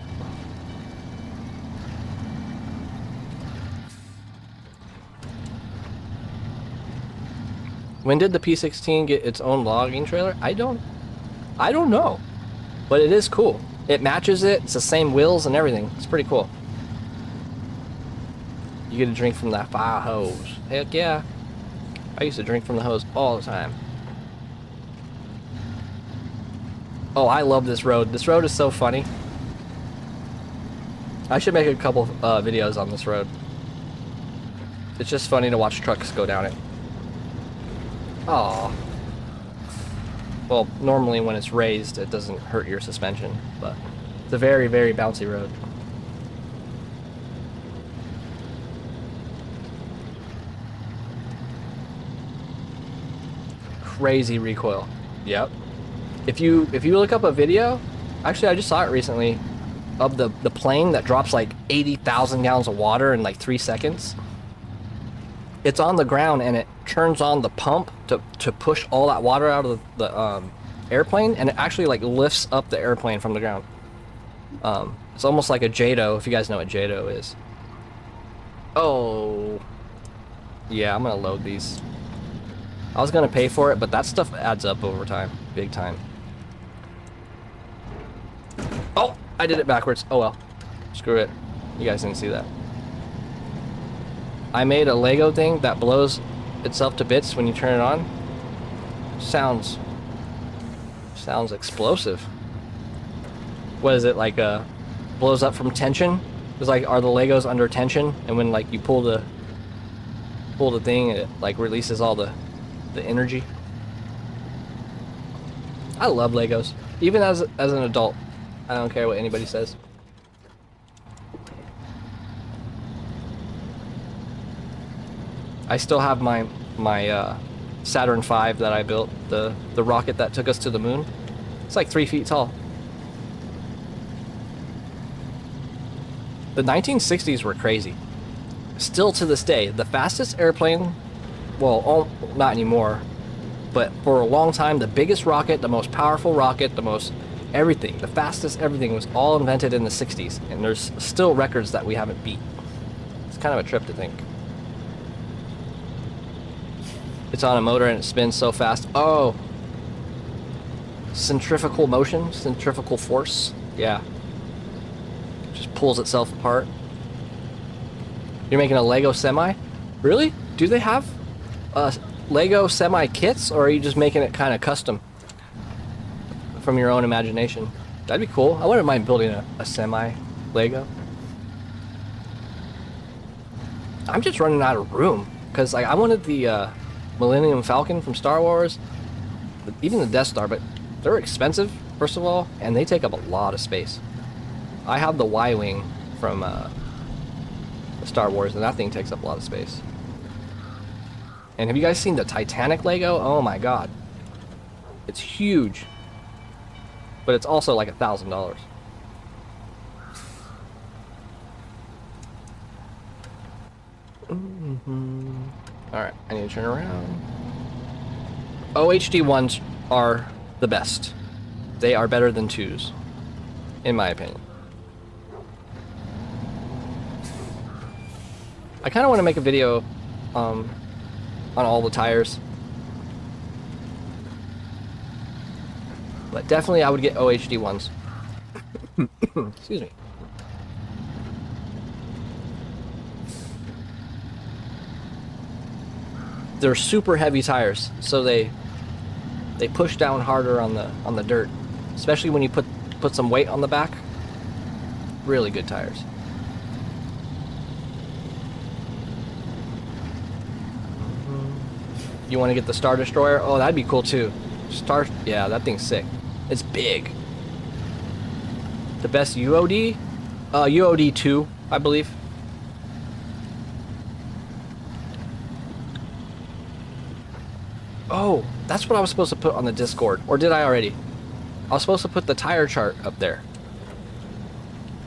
Speaker 1: When did the P16 get its own logging trailer? I don't know. But it is cool. It matches it. It's the same wheels and everything. It's pretty cool. You get a drink from that fire hose. Heck yeah. I used to drink from the hose all the time. Oh, I love this road. This road is so funny. I should make a couple videos on this road. It's just funny to watch trucks go down it. Aww. Well, normally when it's raised, it doesn't hurt your suspension, but it's a very, very bouncy road. Crazy recoil. Yep. if you look up a video, actually I just saw it recently, of the plane that drops like 80,000 gallons of water in like 3 seconds. It's on the ground and it turns on the pump to push all that water out of the airplane, and it actually like lifts up the airplane from the ground. It's almost like a JATO, if you guys know what JATO is. Oh, yeah, I'm gonna load these. I was gonna pay for it, but that stuff adds up over time, big time. Oh, I did it backwards. Oh well, screw it. You guys didn't see that. I made a Lego thing that blows itself to bits when you turn it on. Sounds explosive. What is it, like blows up from tension? It's like, are the Legos under tension, and when like you pull the thing, it like releases all the energy. I love Legos, even as an adult. I don't care what anybody says. I still have my Saturn V that I built, the rocket that took us to the moon. It's like 3 feet tall. The 1960s were crazy. Still to this day, the fastest airplane, well, not anymore, but for a long time, the biggest rocket, the most powerful rocket, the most everything, the fastest everything was all invented in the 60s, and there's still records that we haven't beat. It's kind of a trip to think. It's on a motor and it spins so fast. Oh, centrifugal motion, centrifugal force. Yeah, just pulls itself apart. You're making a Lego semi? Really? Do they have Lego semi kits, or are you just making it kind of custom from your own imagination? That'd be cool. I wouldn't mind building a semi Lego. I'm just running out of room because like I wanted the Millennium Falcon from Star Wars, even the Death Star, but they're expensive, first of all, and they take up a lot of space. I have the Y-Wing from Star Wars, and that thing takes up a lot of space. And have you guys seen the Titanic Lego? Oh my god. It's huge. But it's also like $1,000. Alright, I need to turn around. OHD ones are the best. They are better than 2s, in my opinion. I kind of want to make a video on all the tires. But definitely I would get OHD ones. Excuse me. They're super heavy tires, so they push down harder on the dirt, especially when you put some weight on the back. Really good tires. You want to get the Star Destroyer? Oh, that'd be cool too. Yeah, that thing's sick. It's big. The best UOD? UOD 2, I believe. Oh, that's what I was supposed to put on the Discord. Or did I already? I was supposed to put the tire chart up there.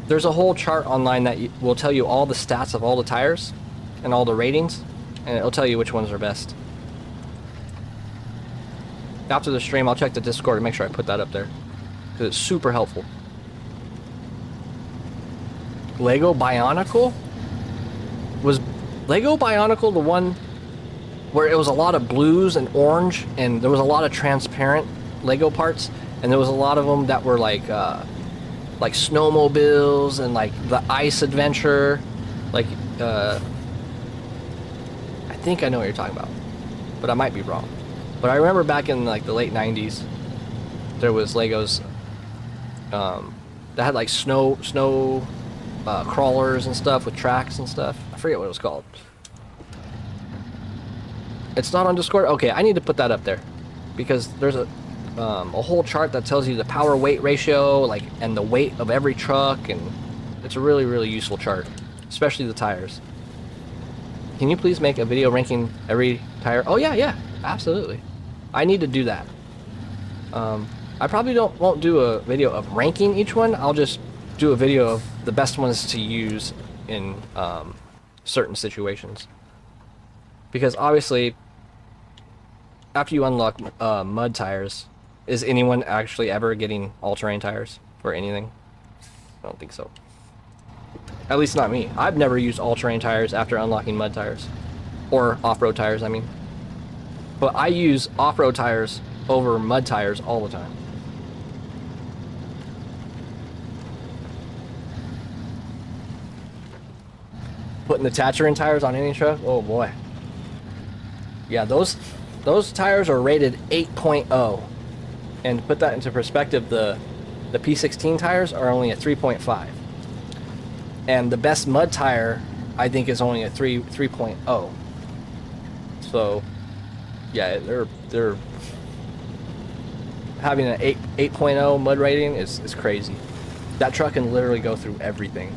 Speaker 1: There's a whole chart online that will tell you all the stats of all the tires and all the ratings, and it'll tell you which ones are best. After the stream, I'll check the Discord and make sure I put that up there, because it's super helpful. Lego Bionicle? Was Lego Bionicle the one where it was a lot of blues and orange, and there was a lot of transparent Lego parts, and there was a lot of them that were like snowmobiles and like the ice adventure, like I think I know what you're talking about, but I might be wrong. But I remember back in like the late 90s, there was Legos that had like snow crawlers and stuff with tracks and stuff. I forget what it was called. It's not on Discord? Okay, I need to put that up there, because there's a whole chart that tells you the power weight ratio, like, and the weight of every truck, and it's a really, really useful chart, especially the tires. Can you please make a video ranking every tire? Oh yeah, absolutely. I need to do that. I I probably won't do a video of ranking each one. I'll just do a video of the best ones to use in certain situations. Because obviously, after you unlock mud tires, is anyone actually ever getting all-terrain tires for anything? I don't think so. At least not me. I've never used all-terrain tires after unlocking mud tires. Or off-road tires, I mean. But I use off-road tires over mud tires all the time. Putting the Tatcherin tires on any truck? Oh boy. Yeah, those tires are rated 8.0. And to put that into perspective, the P16 tires are only at 3.5. And the best mud tire, I think, is only a 3.0. So, yeah, they're having an 8.0 mud rating is crazy. That truck can literally go through everything,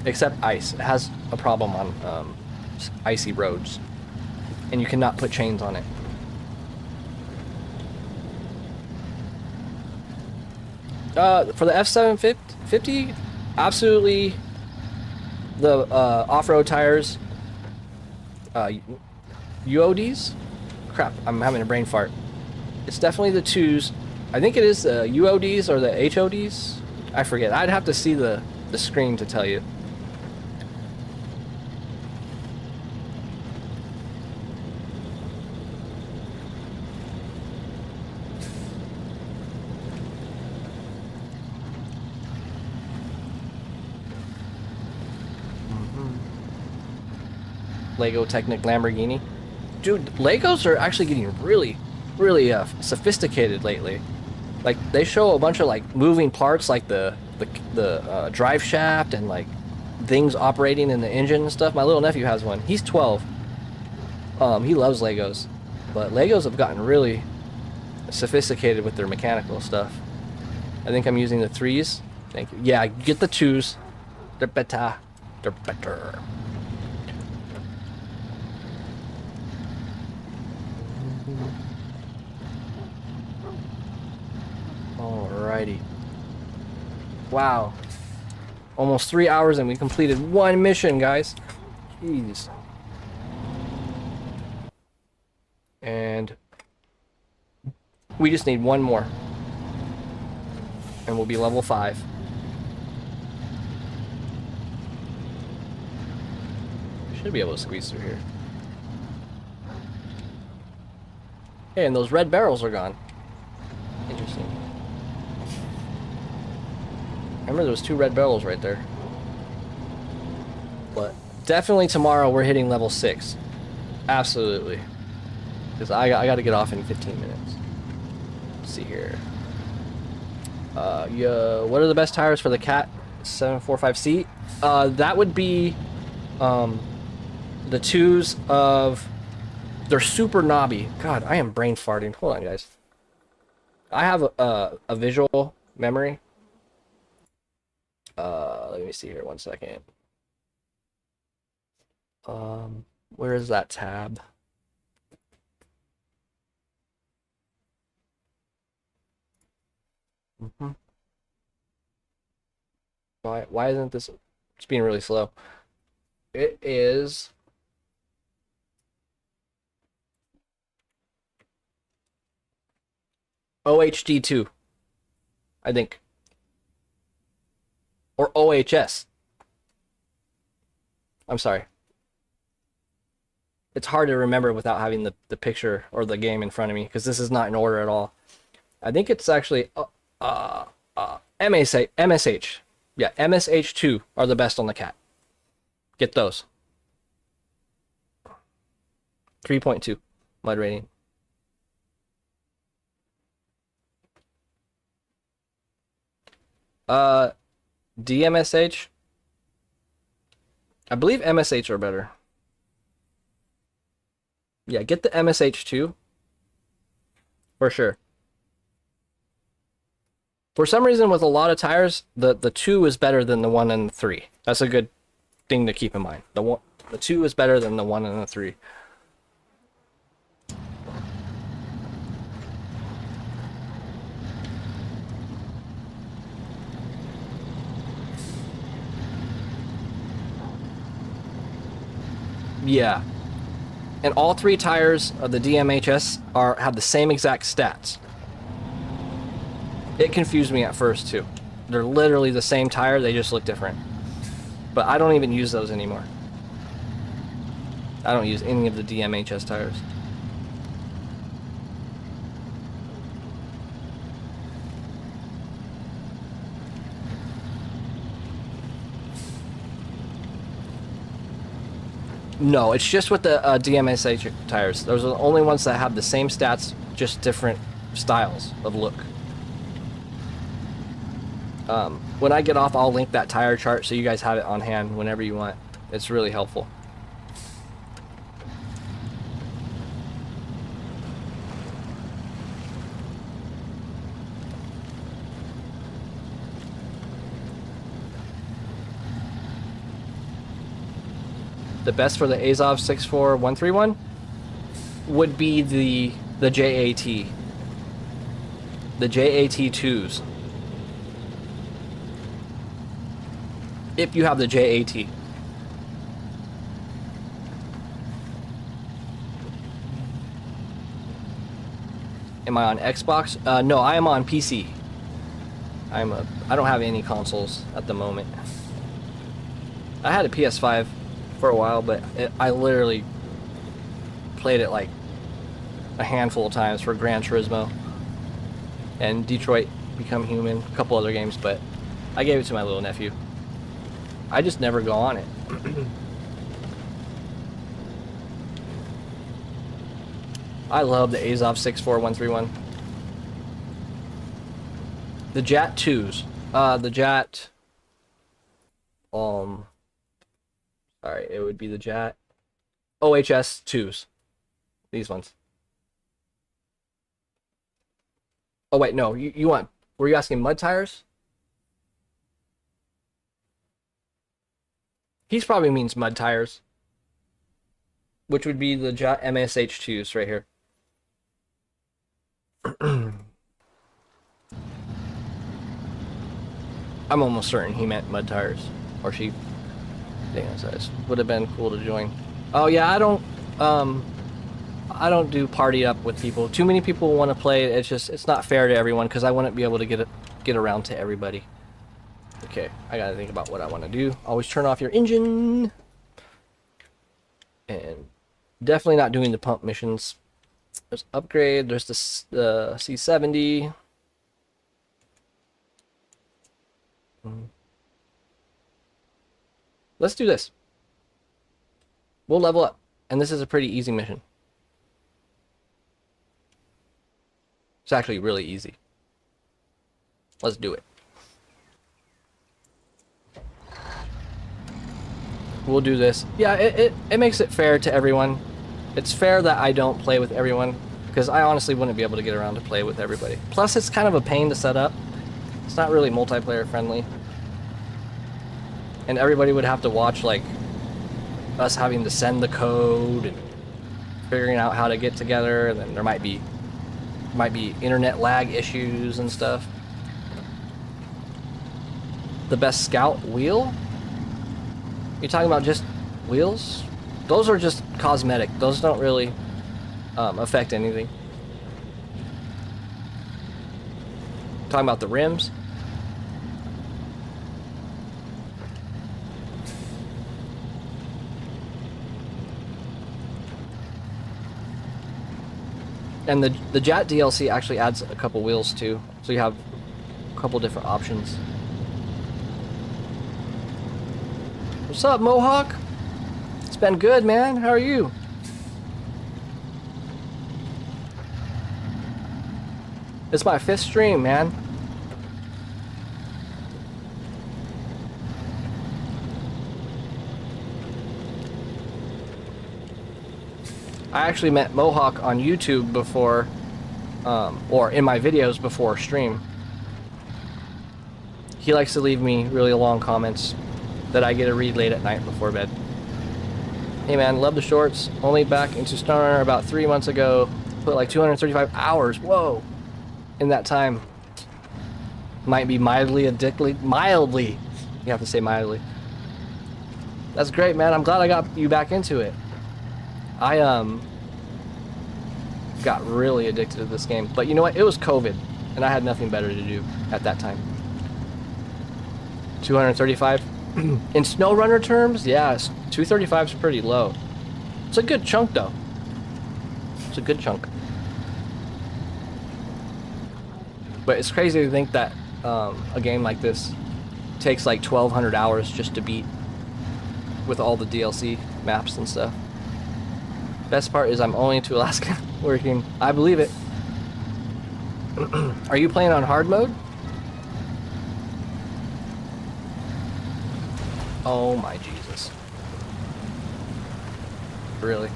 Speaker 1: except ice. It has a problem on icy roads, and you cannot put chains on it. For the F750, absolutely. The off-road tires, UODs? Crap, I'm having a brain fart. It's definitely the 2s. I think it is the UODs or the HODs. I forget. I'd have to see the screen to tell you. Lego Technic Lamborghini. Dude, Legos are actually getting really sophisticated lately. Like, they show a bunch of like moving parts, like the drive shaft and like things operating in the engine and stuff. My little nephew has one. He's 12. He loves Legos, but Legos have gotten really sophisticated with their mechanical stuff. I think I'm using the 3s. Thank you. Yeah, get the 2s. They're better. They're better. Alrighty. Wow. Almost 3 hours and we completed one mission, guys. Jeez. And we just need one more. And we'll be level 5. Should be able to squeeze through here. Hey, and those red barrels are gone. Interesting. Remember, there was 2 red barrels right there. But definitely tomorrow we're hitting level 6. Absolutely. Because I got to get off in 15 minutes. Let's see here. Yeah, what are the best tires for the Cat 745C? That would be the 2s of... They're super knobby. God, I am brain farting. Hold on, guys. I have a visual memory. Let me see here 1 second. Where is that tab? Why isn't this? It's being really slow. It is. OHD2, I think. Or OHS. I'm sorry. It's hard to remember without having the picture or the game in front of me, because this is not in order at all. I think it's actually MSH. Yeah, MSH2 are the best on the Cat. Get those. 3.2 mud rating. DMSH. I believe MSH are better. Yeah, get the MSH2 for sure. For some reason, with a lot of tires, the 2 is better than the 1 and the 3. That's a good thing to keep in mind. The 2 is better than the 1 and the 3. Yeah. And all 3 tires of the DMHS have the same exact stats. It confused me at first too. They're literally the same tire, they just look different. But I don't even use those anymore. I don't use any of the DMHS tires. No, it's just with the DMSH tires. Those are the only ones that have the same stats, just different styles of look. When I get off, I'll link that tire chart so you guys have it on hand whenever you want. It's really helpful. The best for the Azov 64131 would be the JAT. The JAT2s. If you have the JAT. Am I on Xbox? No, I am on PC. I don't have any consoles at the moment. I had a PS5 for a while, but I literally played it like a handful of times for Gran Turismo and Detroit Become Human, a couple other games, but I gave it to my little nephew. I just never go on it. I love the Azov 64131. The JAT 2s. The JAT... Sorry, it would be the JAT... OHS 2s. These ones. Oh wait, no, you want... Were you asking mud tires? He's probably means mud tires. Which would be the JAT MSH 2s right here. I'm almost certain he meant mud tires. Or she. Dang, that would have been cool to join. Oh yeah, I don't do party up with people. Too many people want to play. It's not fair to everyone because I wouldn't be able to get around to everybody. Okay, I gotta think about what I want to do. Always turn off your engine. And definitely not doing the pump missions. There's upgrade. There's the C70. Let's do this. We'll level up. And this is a pretty easy mission. It's actually really easy. Let's do it. We'll do this. Yeah, it makes it fair to everyone. It's fair that I don't play with everyone, because I honestly wouldn't be able to get around to play with everybody. Plus, it's kind of a pain to set up. It's not really multiplayer friendly. And everybody would have to watch, like, us having to send the code and figuring out how to get together, and then there might be internet lag issues and stuff. The best scout wheel? You're talking about just wheels? Those are just cosmetic. Those don't really affect anything. Talking about the rims? And the JAT DLC actually adds a couple wheels too, so you have a couple different options. What's up, Mohawk? It's been good, man. How are you? It's my 5th stream, man. I actually met Mohawk on YouTube before, or in my videos before stream. He likes to leave me really long comments that I get to read late at night before bed. Hey man, love the shorts. Only back into SnowRunner about 3 months ago. Put like 235 hours. Whoa! In that time. Might be mildly addicted. Mildly. You have to say mildly. That's great, man. I'm glad I got you back into it. I got really addicted to this game. But you know what? It was COVID, and I had nothing better to do at that time. 235 in SnowRunner terms, yeah, 235 is pretty low. It's a good chunk though. It's a good chunk. But it's crazy to think that a game like this takes like 1,200 hours just to beat, with all the DLC maps and stuff. Best part is I'm only to Alaska working. I believe it. Are you playing on hard mode? Oh my Jesus. Really?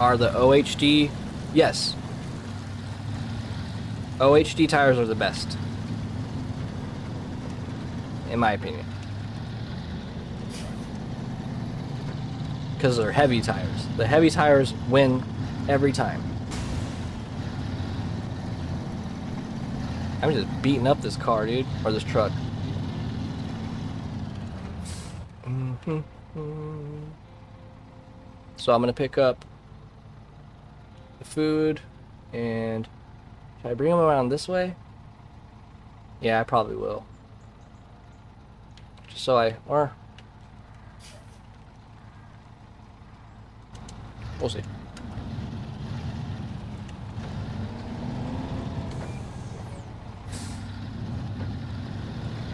Speaker 1: Are the OHD? Yes. OHD tires are the best, in my opinion. Because they're heavy tires. The heavy tires win every time. I'm just beating up this car, dude. Or this truck. So I'm going to pick up the food. And should I bring them around this way? Yeah, I probably will. Just so or we'll see.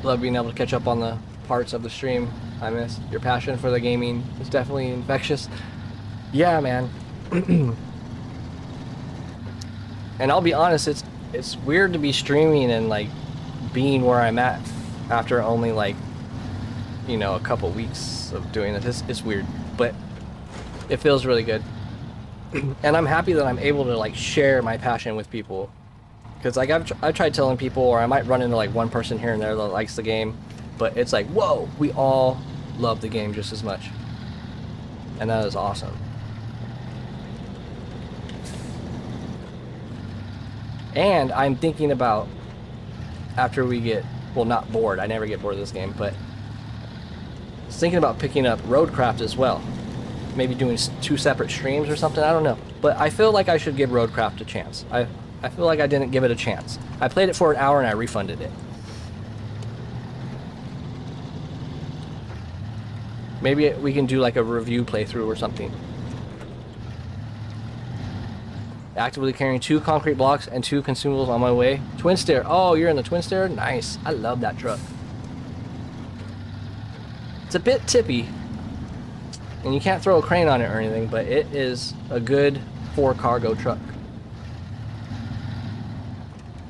Speaker 1: Love being able to catch up on the parts of the stream I miss. Your passion for the gaming is definitely infectious. Yeah, man. And I'll be honest, it's weird to be streaming and like being where I'm at after only like, you know, a couple weeks of doing it. It's weird, but it feels really good. And I'm happy that I'm able to like share my passion with people, because like I've tried telling people, or I might run into like one person here and there that likes the game, but it's like, whoa, we all love the game just as much, and that is awesome. And I'm thinking about, after we get, well, not bored, I never get bored of this game, but I was thinking about picking up Roadcraft as well. Maybe doing 2 separate streams or something, I don't know. But I feel like I should give Roadcraft a chance. I feel like I didn't give it a chance. I played it for an hour and I refunded it. Maybe we can do like a review playthrough or something. Actively carrying 2 concrete blocks and 2 consumables on my way. Twin Stair. Oh, you're in the Twin Stair? Nice. I love that truck. It's a bit tippy, and you can't throw a crane on it or anything, but it is a good 4 cargo truck.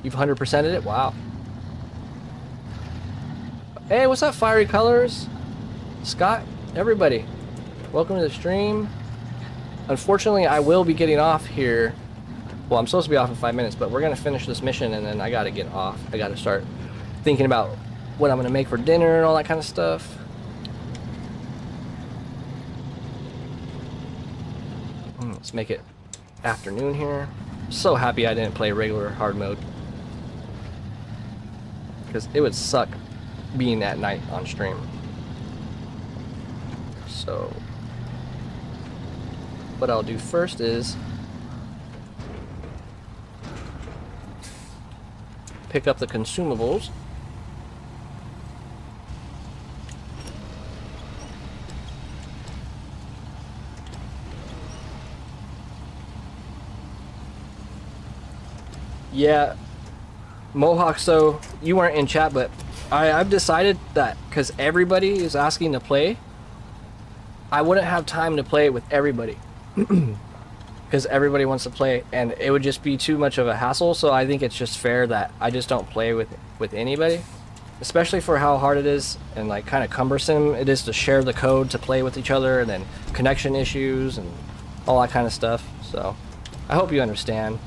Speaker 1: You've 100%ed it? Wow. Hey, what's up, Fiery Colors? Scott, everybody. Welcome to the stream. Unfortunately, I will be getting off here. Well, I'm supposed to be off in 5 minutes, but we're going to finish this mission, and then I got to get off. I got to start thinking about what I'm going to make for dinner and all that kind of stuff. Let's make it afternoon here. So happy I didn't play regular hard mode, because it would suck being at night on stream. So what I'll do first is pick up the consumables. Yeah, Mohawk, so you weren't in chat, but I've decided that because everybody is asking to play, I wouldn't have time to play with everybody. Because everybody wants to play, and it would just be too much of a hassle. So I think it's just fair that I just don't play with anybody, especially for how hard it is and like kind of cumbersome it is to share the code to play with each other, and then connection issues and all that kind of stuff. So I hope you understand.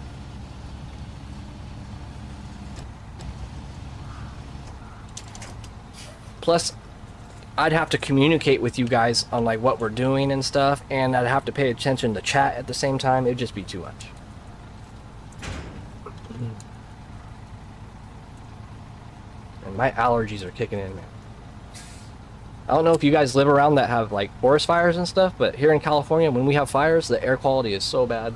Speaker 1: Plus, I'd have to communicate with you guys on like what we're doing and stuff, and I'd have to pay attention to chat at the same time. It'd just be too much. My allergies are kicking in, man. I don't know if you guys live around that have like forest fires and stuff, but here in California, when we have fires, the air quality is so bad.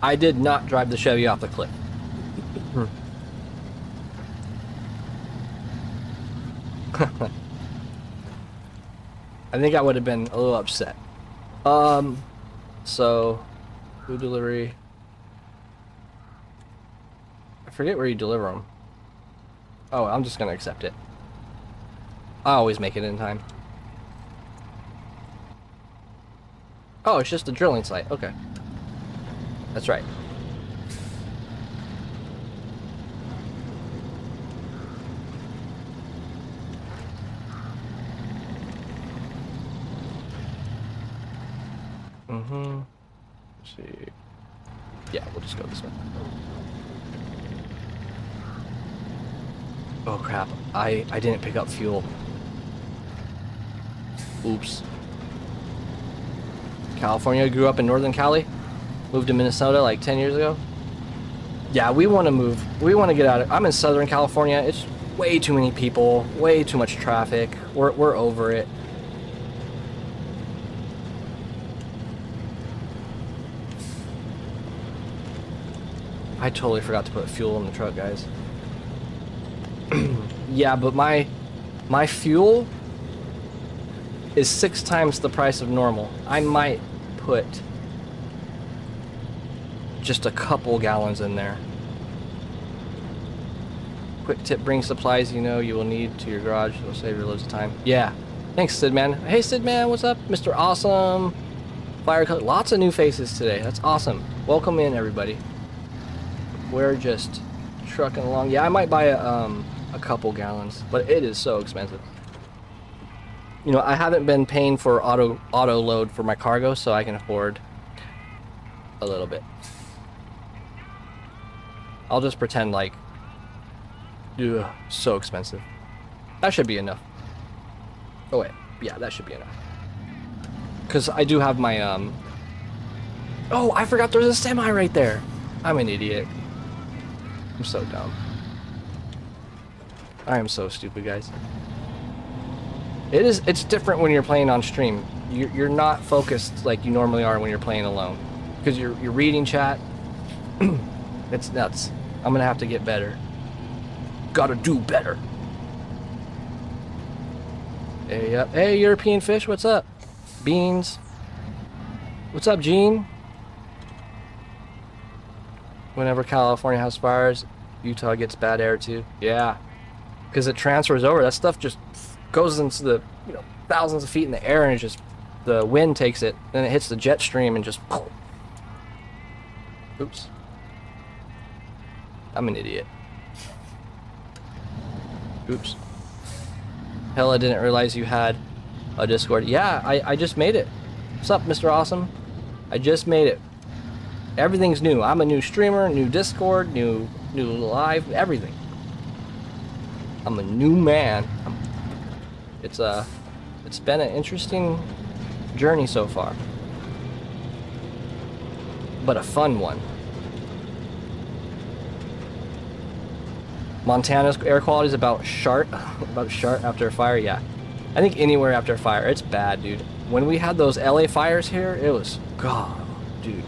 Speaker 1: I did not drive the Chevy off the cliff. I think I would have been a little upset. So, food delivery. I forget where you deliver them. Oh, I'm just gonna accept it. I always make it in time. Oh, it's just a drilling site. Okay. That's right. Let's see. Yeah, we'll just go this way. Oh crap, I didn't pick up fuel. Oops. California, grew up in Northern Cali. Moved to Minnesota like 10 years ago. Yeah, we want to move. We want to get out of... I'm in Southern California. It's way too many people, way too much traffic. We're over it. I totally forgot to put fuel in the truck, guys. Yeah, but my fuel is 6 times the price of normal. I might put just a couple gallons in there. Quick tip, bring supplies you know you will need to your garage. It'll save you loads of time. Yeah. Thanks, Sid Man. Hey, Sid Man, what's up? Mr. Awesome. Fire Color. Lots of new faces today. That's awesome. Welcome in, everybody. We're just trucking along. Yeah, I might buy a couple gallons, but it is so expensive. You know, I haven't been paying for auto load for my cargo, so I can afford a little bit. I'll just pretend like, ugh, so expensive. That should be enough. Oh wait, yeah, that should be enough. Cause I do have my oh, I forgot there's a semi right there. I'm an idiot. I'm so dumb. I am so stupid, guys. It's different when you're playing on stream. You're not focused like you normally are when you're playing alone. Because you're reading chat. It's nuts. I'm gonna have to get better. Gotta do better. Hey, yep. Hey, European Fish, what's up? Beans. What's up, Gene? Whenever California has fires, Utah gets bad air too. Yeah. Because it transfers over. That stuff just goes into the, you know, thousands of feet in the air, and it just, the wind takes it, then it hits the jet stream and just, oops. I'm an idiot. Oops. Hell, I didn't realize you had a Discord. Yeah, I just made it. What's up, Mr. Awesome? I just made it. Everything's new. I'm a new streamer, new Discord, new live, everything. I'm a new man. It's been an interesting journey so far, but a fun one. Montana's air quality is about sharp after a fire. Yeah, I think anywhere after a fire, it's bad, dude. When we had those LA fires here, it was, God, dude.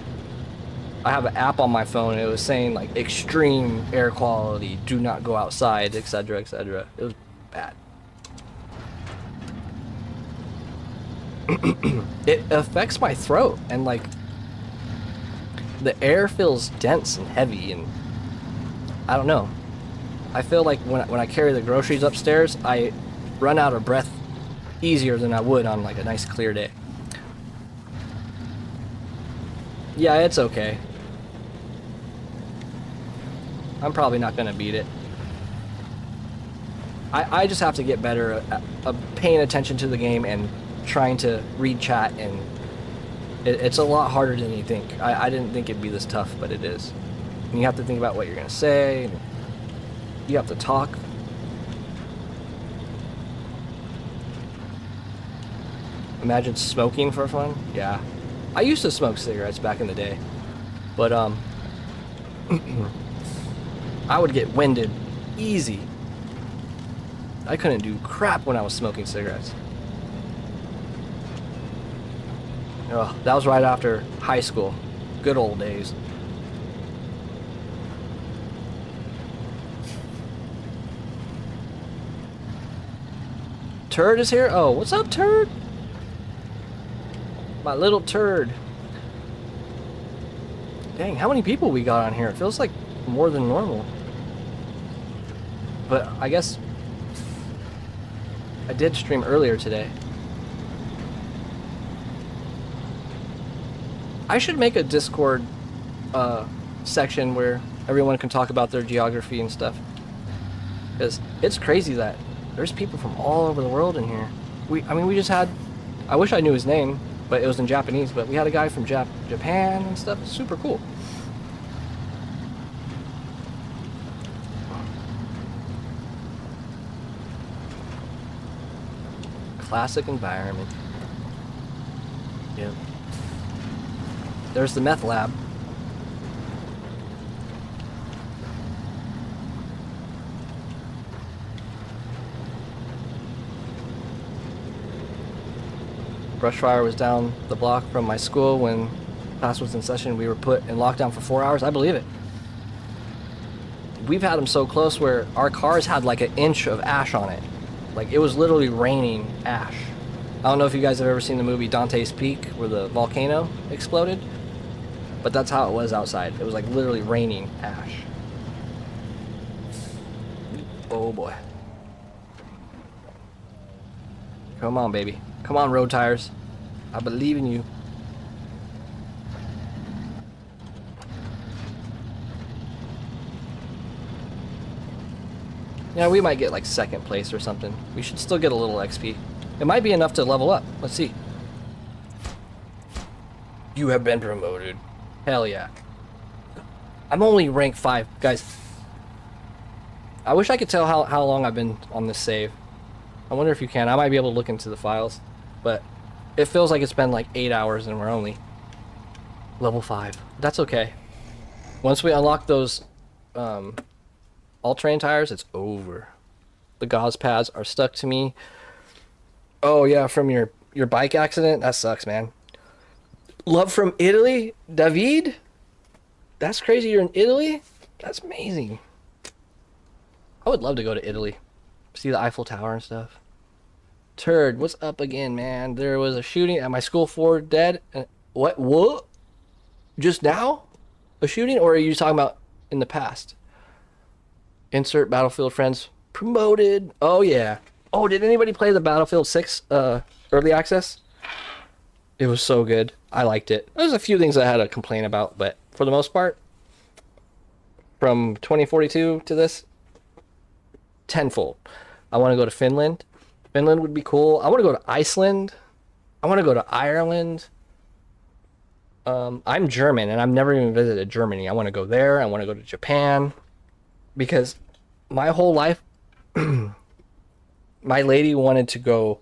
Speaker 1: I have an app on my phone, and it was saying like extreme air quality, do not go outside, etc., etc. It was bad. It affects my throat, and like the air feels dense and heavy, and I don't know. I feel like when I carry the groceries upstairs, I run out of breath easier than I would on like a nice clear day. Yeah, it's okay. I'm probably not gonna beat it. I just have to get better at paying attention to the game and trying to read chat, and it's a lot harder than you think. I didn't think it'd be this tough, but it is. And you have to think about what you're gonna say, and you have to talk Imagine smoking for fun. Yeah. I used to smoke cigarettes back in the day. But, I would get winded easy. I couldn't do crap when I was smoking cigarettes. Oh, that was right after high school. Good old days. Turd is here? Oh, what's up, Turd? My little turd. Dang, how many people we got on here? It feels like more than normal. But I guess I did stream earlier today. I should make a Discord section where everyone can talk about their geography and stuff. Because it's crazy that there's people from all over the world in here. I mean, we just had, I wish I knew his name, but it was in Japanese, but we had a guy from Japan and stuff. It's super cool. Classic environment. Yep. There's the meth lab. Brush fire was down the block from my school when class was in session. We were put in lockdown for 4 hours. I believe it. We've had them so close where our cars had like 1 inch of ash on it. Like it was literally raining ash. I don't know if you guys have ever seen the movie Dante's Peak where the volcano exploded, but that's how it was outside. It was like literally raining ash. Oh boy. Come on, baby. Come on, road tires. I believe in you. Yeah, we might get like 2nd place or something. We should still get a little XP. It might be enough to level up. Let's see. You have been promoted. Hell yeah. I'm only rank 5. Guys, I wish I could tell how long I've been on this save. I wonder if you can. I might be able to look into the files. But it feels like it's been like 8 hours and we're only level 5. That's okay. Once we unlock those all-terrain tires, it's over. The gauze pads are stuck to me. Oh yeah, from your bike accident? That sucks, man. Love from Italy? David? That's crazy, you're in Italy? That's amazing. I would love to go to Italy. See the Eiffel Tower and stuff. Turd, what's up again, man? There was a shooting at my school, 4 dead. What? What? Just now? A shooting? Or are you talking about in the past? Insert Battlefield friends. Promoted. Oh, yeah. Oh, did anybody play the Battlefield 6 early access? It was so good. I liked it. There's a few things I had to complain about, but for the most part, from 2042 to this, tenfold. I want to go to Finland. Finland would be cool. I want to go to Iceland. I want to go to Ireland. I'm German, and I've never even visited Germany. I want to go there. I want to go to Japan. Because my whole life, my lady wanted to go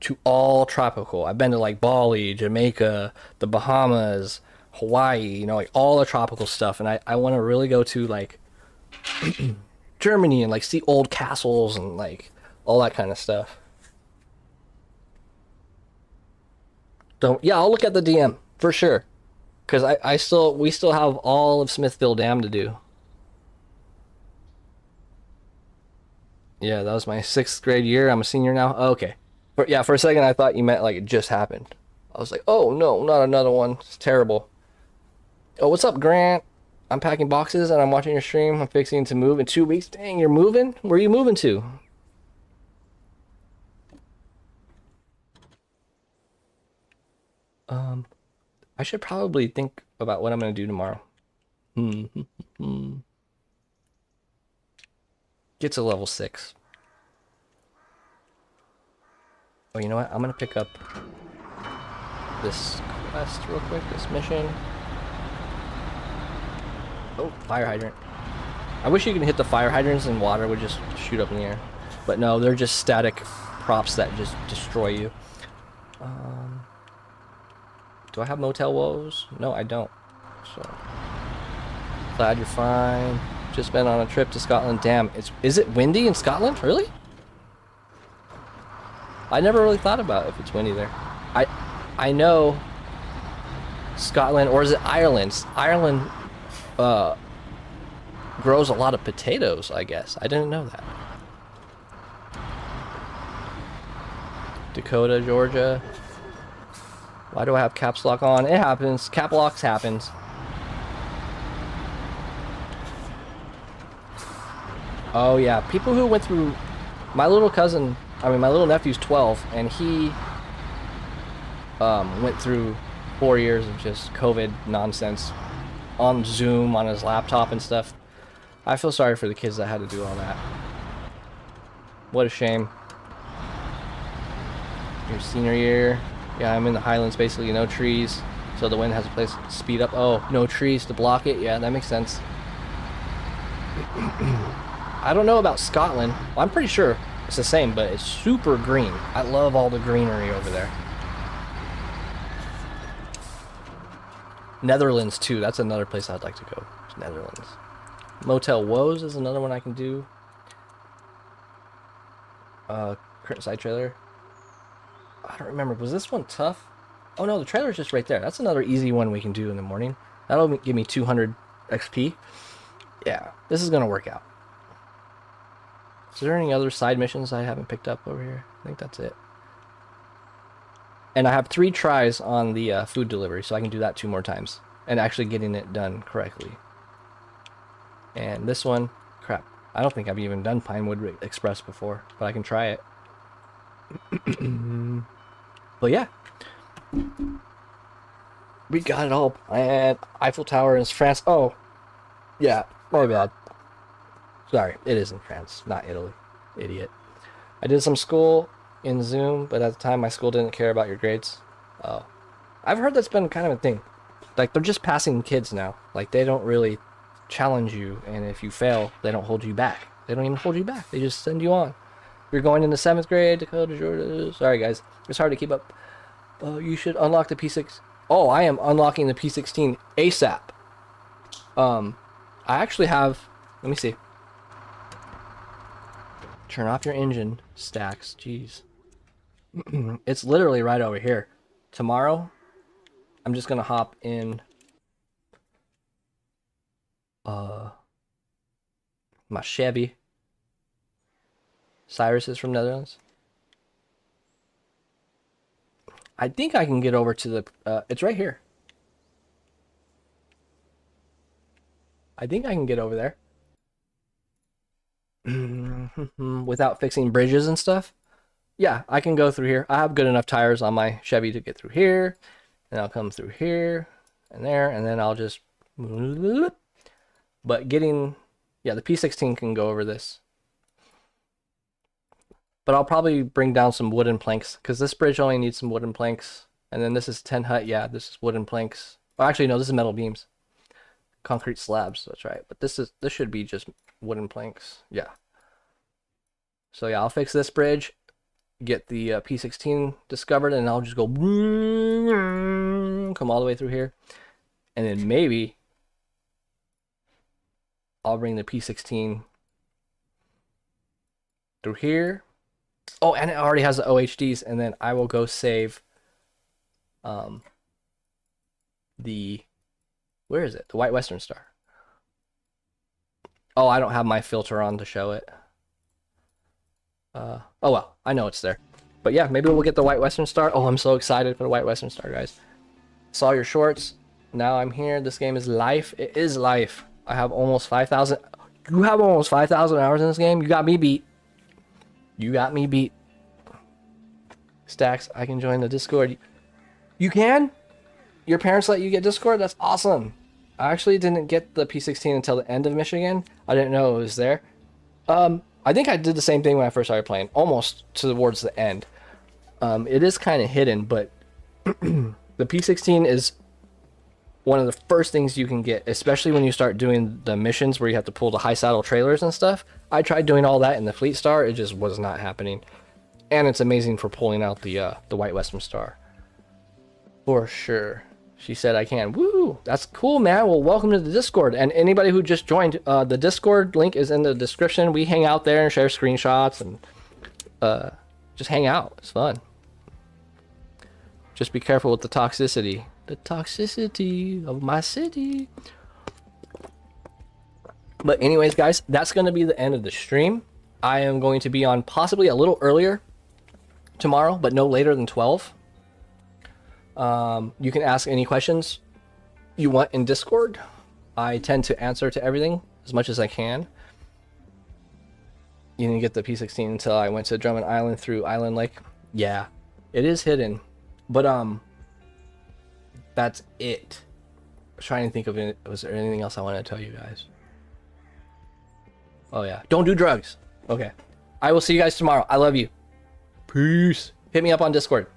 Speaker 1: to all tropical. I've been to like Bali, Jamaica, the Bahamas, Hawaii, you know, like all the tropical stuff. And I want to really go to like Germany and like see old castles and like all that kind of stuff. Yeah, I'll look at the DM for sure. Cause we still have all of Smithville Dam to do. Yeah, that was my 6th grade year. I'm a senior now. Oh, okay. For a second I thought you meant like it just happened. I was like, oh no, not another one. It's terrible. Oh, what's up, Grant? I'm packing boxes and I'm watching your stream. I'm fixing to move in 2 weeks. Dang, you're moving? Where are you moving to? I should probably think about what I'm gonna do tomorrow. Get to level 6. Oh, you know what? I'm gonna pick up this quest real quick, this mission. Oh, fire hydrant. I wish you could hit the fire hydrants and water would just shoot up in the air. But no, they're just static props that just destroy you. Do I have motel woes? No, I don't. So glad you're fine. Just been on a trip to Scotland. Damn, is it windy in Scotland? Really? I never really thought about if it's windy there. I know Scotland, or is it Ireland? Ireland grows a lot of potatoes, I guess. I didn't know that. Dakota, Georgia. Why do I have caps lock on? It happens. Cap locks happens. Oh yeah, people who went through, my little cousin, I mean my little nephew's 12, and he went through 4 years of just COVID nonsense on Zoom on his laptop and stuff. I feel sorry for the kids that had to do all that. What a shame. Your senior year. Yeah, I'm in the Highlands, basically no trees, so the wind has a place to speed up. Oh, no trees to block it. Yeah, that makes sense. I don't know about Scotland. Well, I'm pretty sure it's the same, but it's super green. I love all the greenery over there. Netherlands too. That's another place I'd like to go. Netherlands. Motel Woes is another one I can do. Current side trailer. I don't remember. Was this one tough? Oh no, the trailer's just right there. That's another easy one we can do in the morning. That'll give me 200 XP. Yeah, this is gonna work out. Is there any other side missions I haven't picked up over here? I think that's it. And I have 3 tries on the food delivery, so I can do that 2 more times. And actually getting it done correctly. And this one, crap. I don't think I've even done Pinewood Express before, but I can try it. But yeah. We got it all planned. Eiffel Tower is France. Oh, yeah, my bad. Sorry, it is in France, not Italy. Idiot. I did some school in Zoom, but at the time my school didn't care about your grades. Oh. I've heard that's been kind of a thing. Like, they're just passing kids now. Like, they don't really challenge you, and if you fail, they don't hold you back. They don't even hold you back. They just send you on. You're going into 7th grade, Dakota, Georgia. Sorry, guys. It's hard to keep up. You should unlock the P6. Oh, I am unlocking the P16 ASAP. I actually have... Let me see. Turn off your engine stacks. Jeez. It's literally right over here. Tomorrow, I'm just gonna hop in my Chevy. Cyrus is from Netherlands. I think I can get over to the it's right here. I think I can get over there without fixing bridges and stuff. Yeah, I can go through here. I have good enough tires on my Chevy to get through here, and I'll come through here and there, and then I'll just... But getting... Yeah, the P16 can go over this. But I'll probably bring down some wooden planks, because this bridge only needs some wooden planks. And then this is 10 hut. Yeah, this is wooden planks. Oh, actually, no, this is metal beams. Concrete slabs, that's right. But this should be just wooden planks. Yeah. So yeah, I'll fix this bridge, get the P16 discovered, and I'll just go come all the way through here. And then maybe I'll bring the P16 through here. Oh, and it already has the OHDs, and then I will go save the... Where is it? The White Western Star. Oh, I don't have my filter on to show it. Oh well, I know it's there. But yeah, maybe we'll get the White Western Star. Oh, I'm so excited for the White Western Star, guys. Saw your shorts. Now I'm here. This game is life. It is life. I have almost 5,000. You have almost 5,000 hours in this game? You got me beat. You got me beat. Stacks, I can join the Discord. You can? Your parents let you get Discord? That's awesome. I actually didn't get the P16 until the end of Michigan. I didn't know it was there. I think I did the same thing when I first started playing, almost towards the end. It is kind of hidden, but the P16 is one of the first things you can get, especially when you start doing the missions where you have to pull the high saddle trailers and stuff. I tried doing all that in the Fleet Star. It just was not happening. And it's amazing for pulling out the White Western Star. For sure. She said I can. Woo! That's cool, man. Well, welcome to the Discord. And anybody who just joined, the Discord link is in the description. We hang out there and share screenshots and just hang out. It's fun. Just be careful with the toxicity. The toxicity of my city. But anyways, guys, that's going to be the end of the stream. I am going to be on possibly a little earlier tomorrow, but no later than 12. You can ask any questions you want in Discord. I tend to answer to everything as much as I can. You didn't get the P16 until I went to Drummond Island through Island Lake. Yeah, it is hidden, but that's it. I was trying to think of it. Was there anything else I wanted to tell you guys? Oh yeah, don't do drugs. Okay, I will see you guys tomorrow. I love you. Peace. Hit me up on Discord.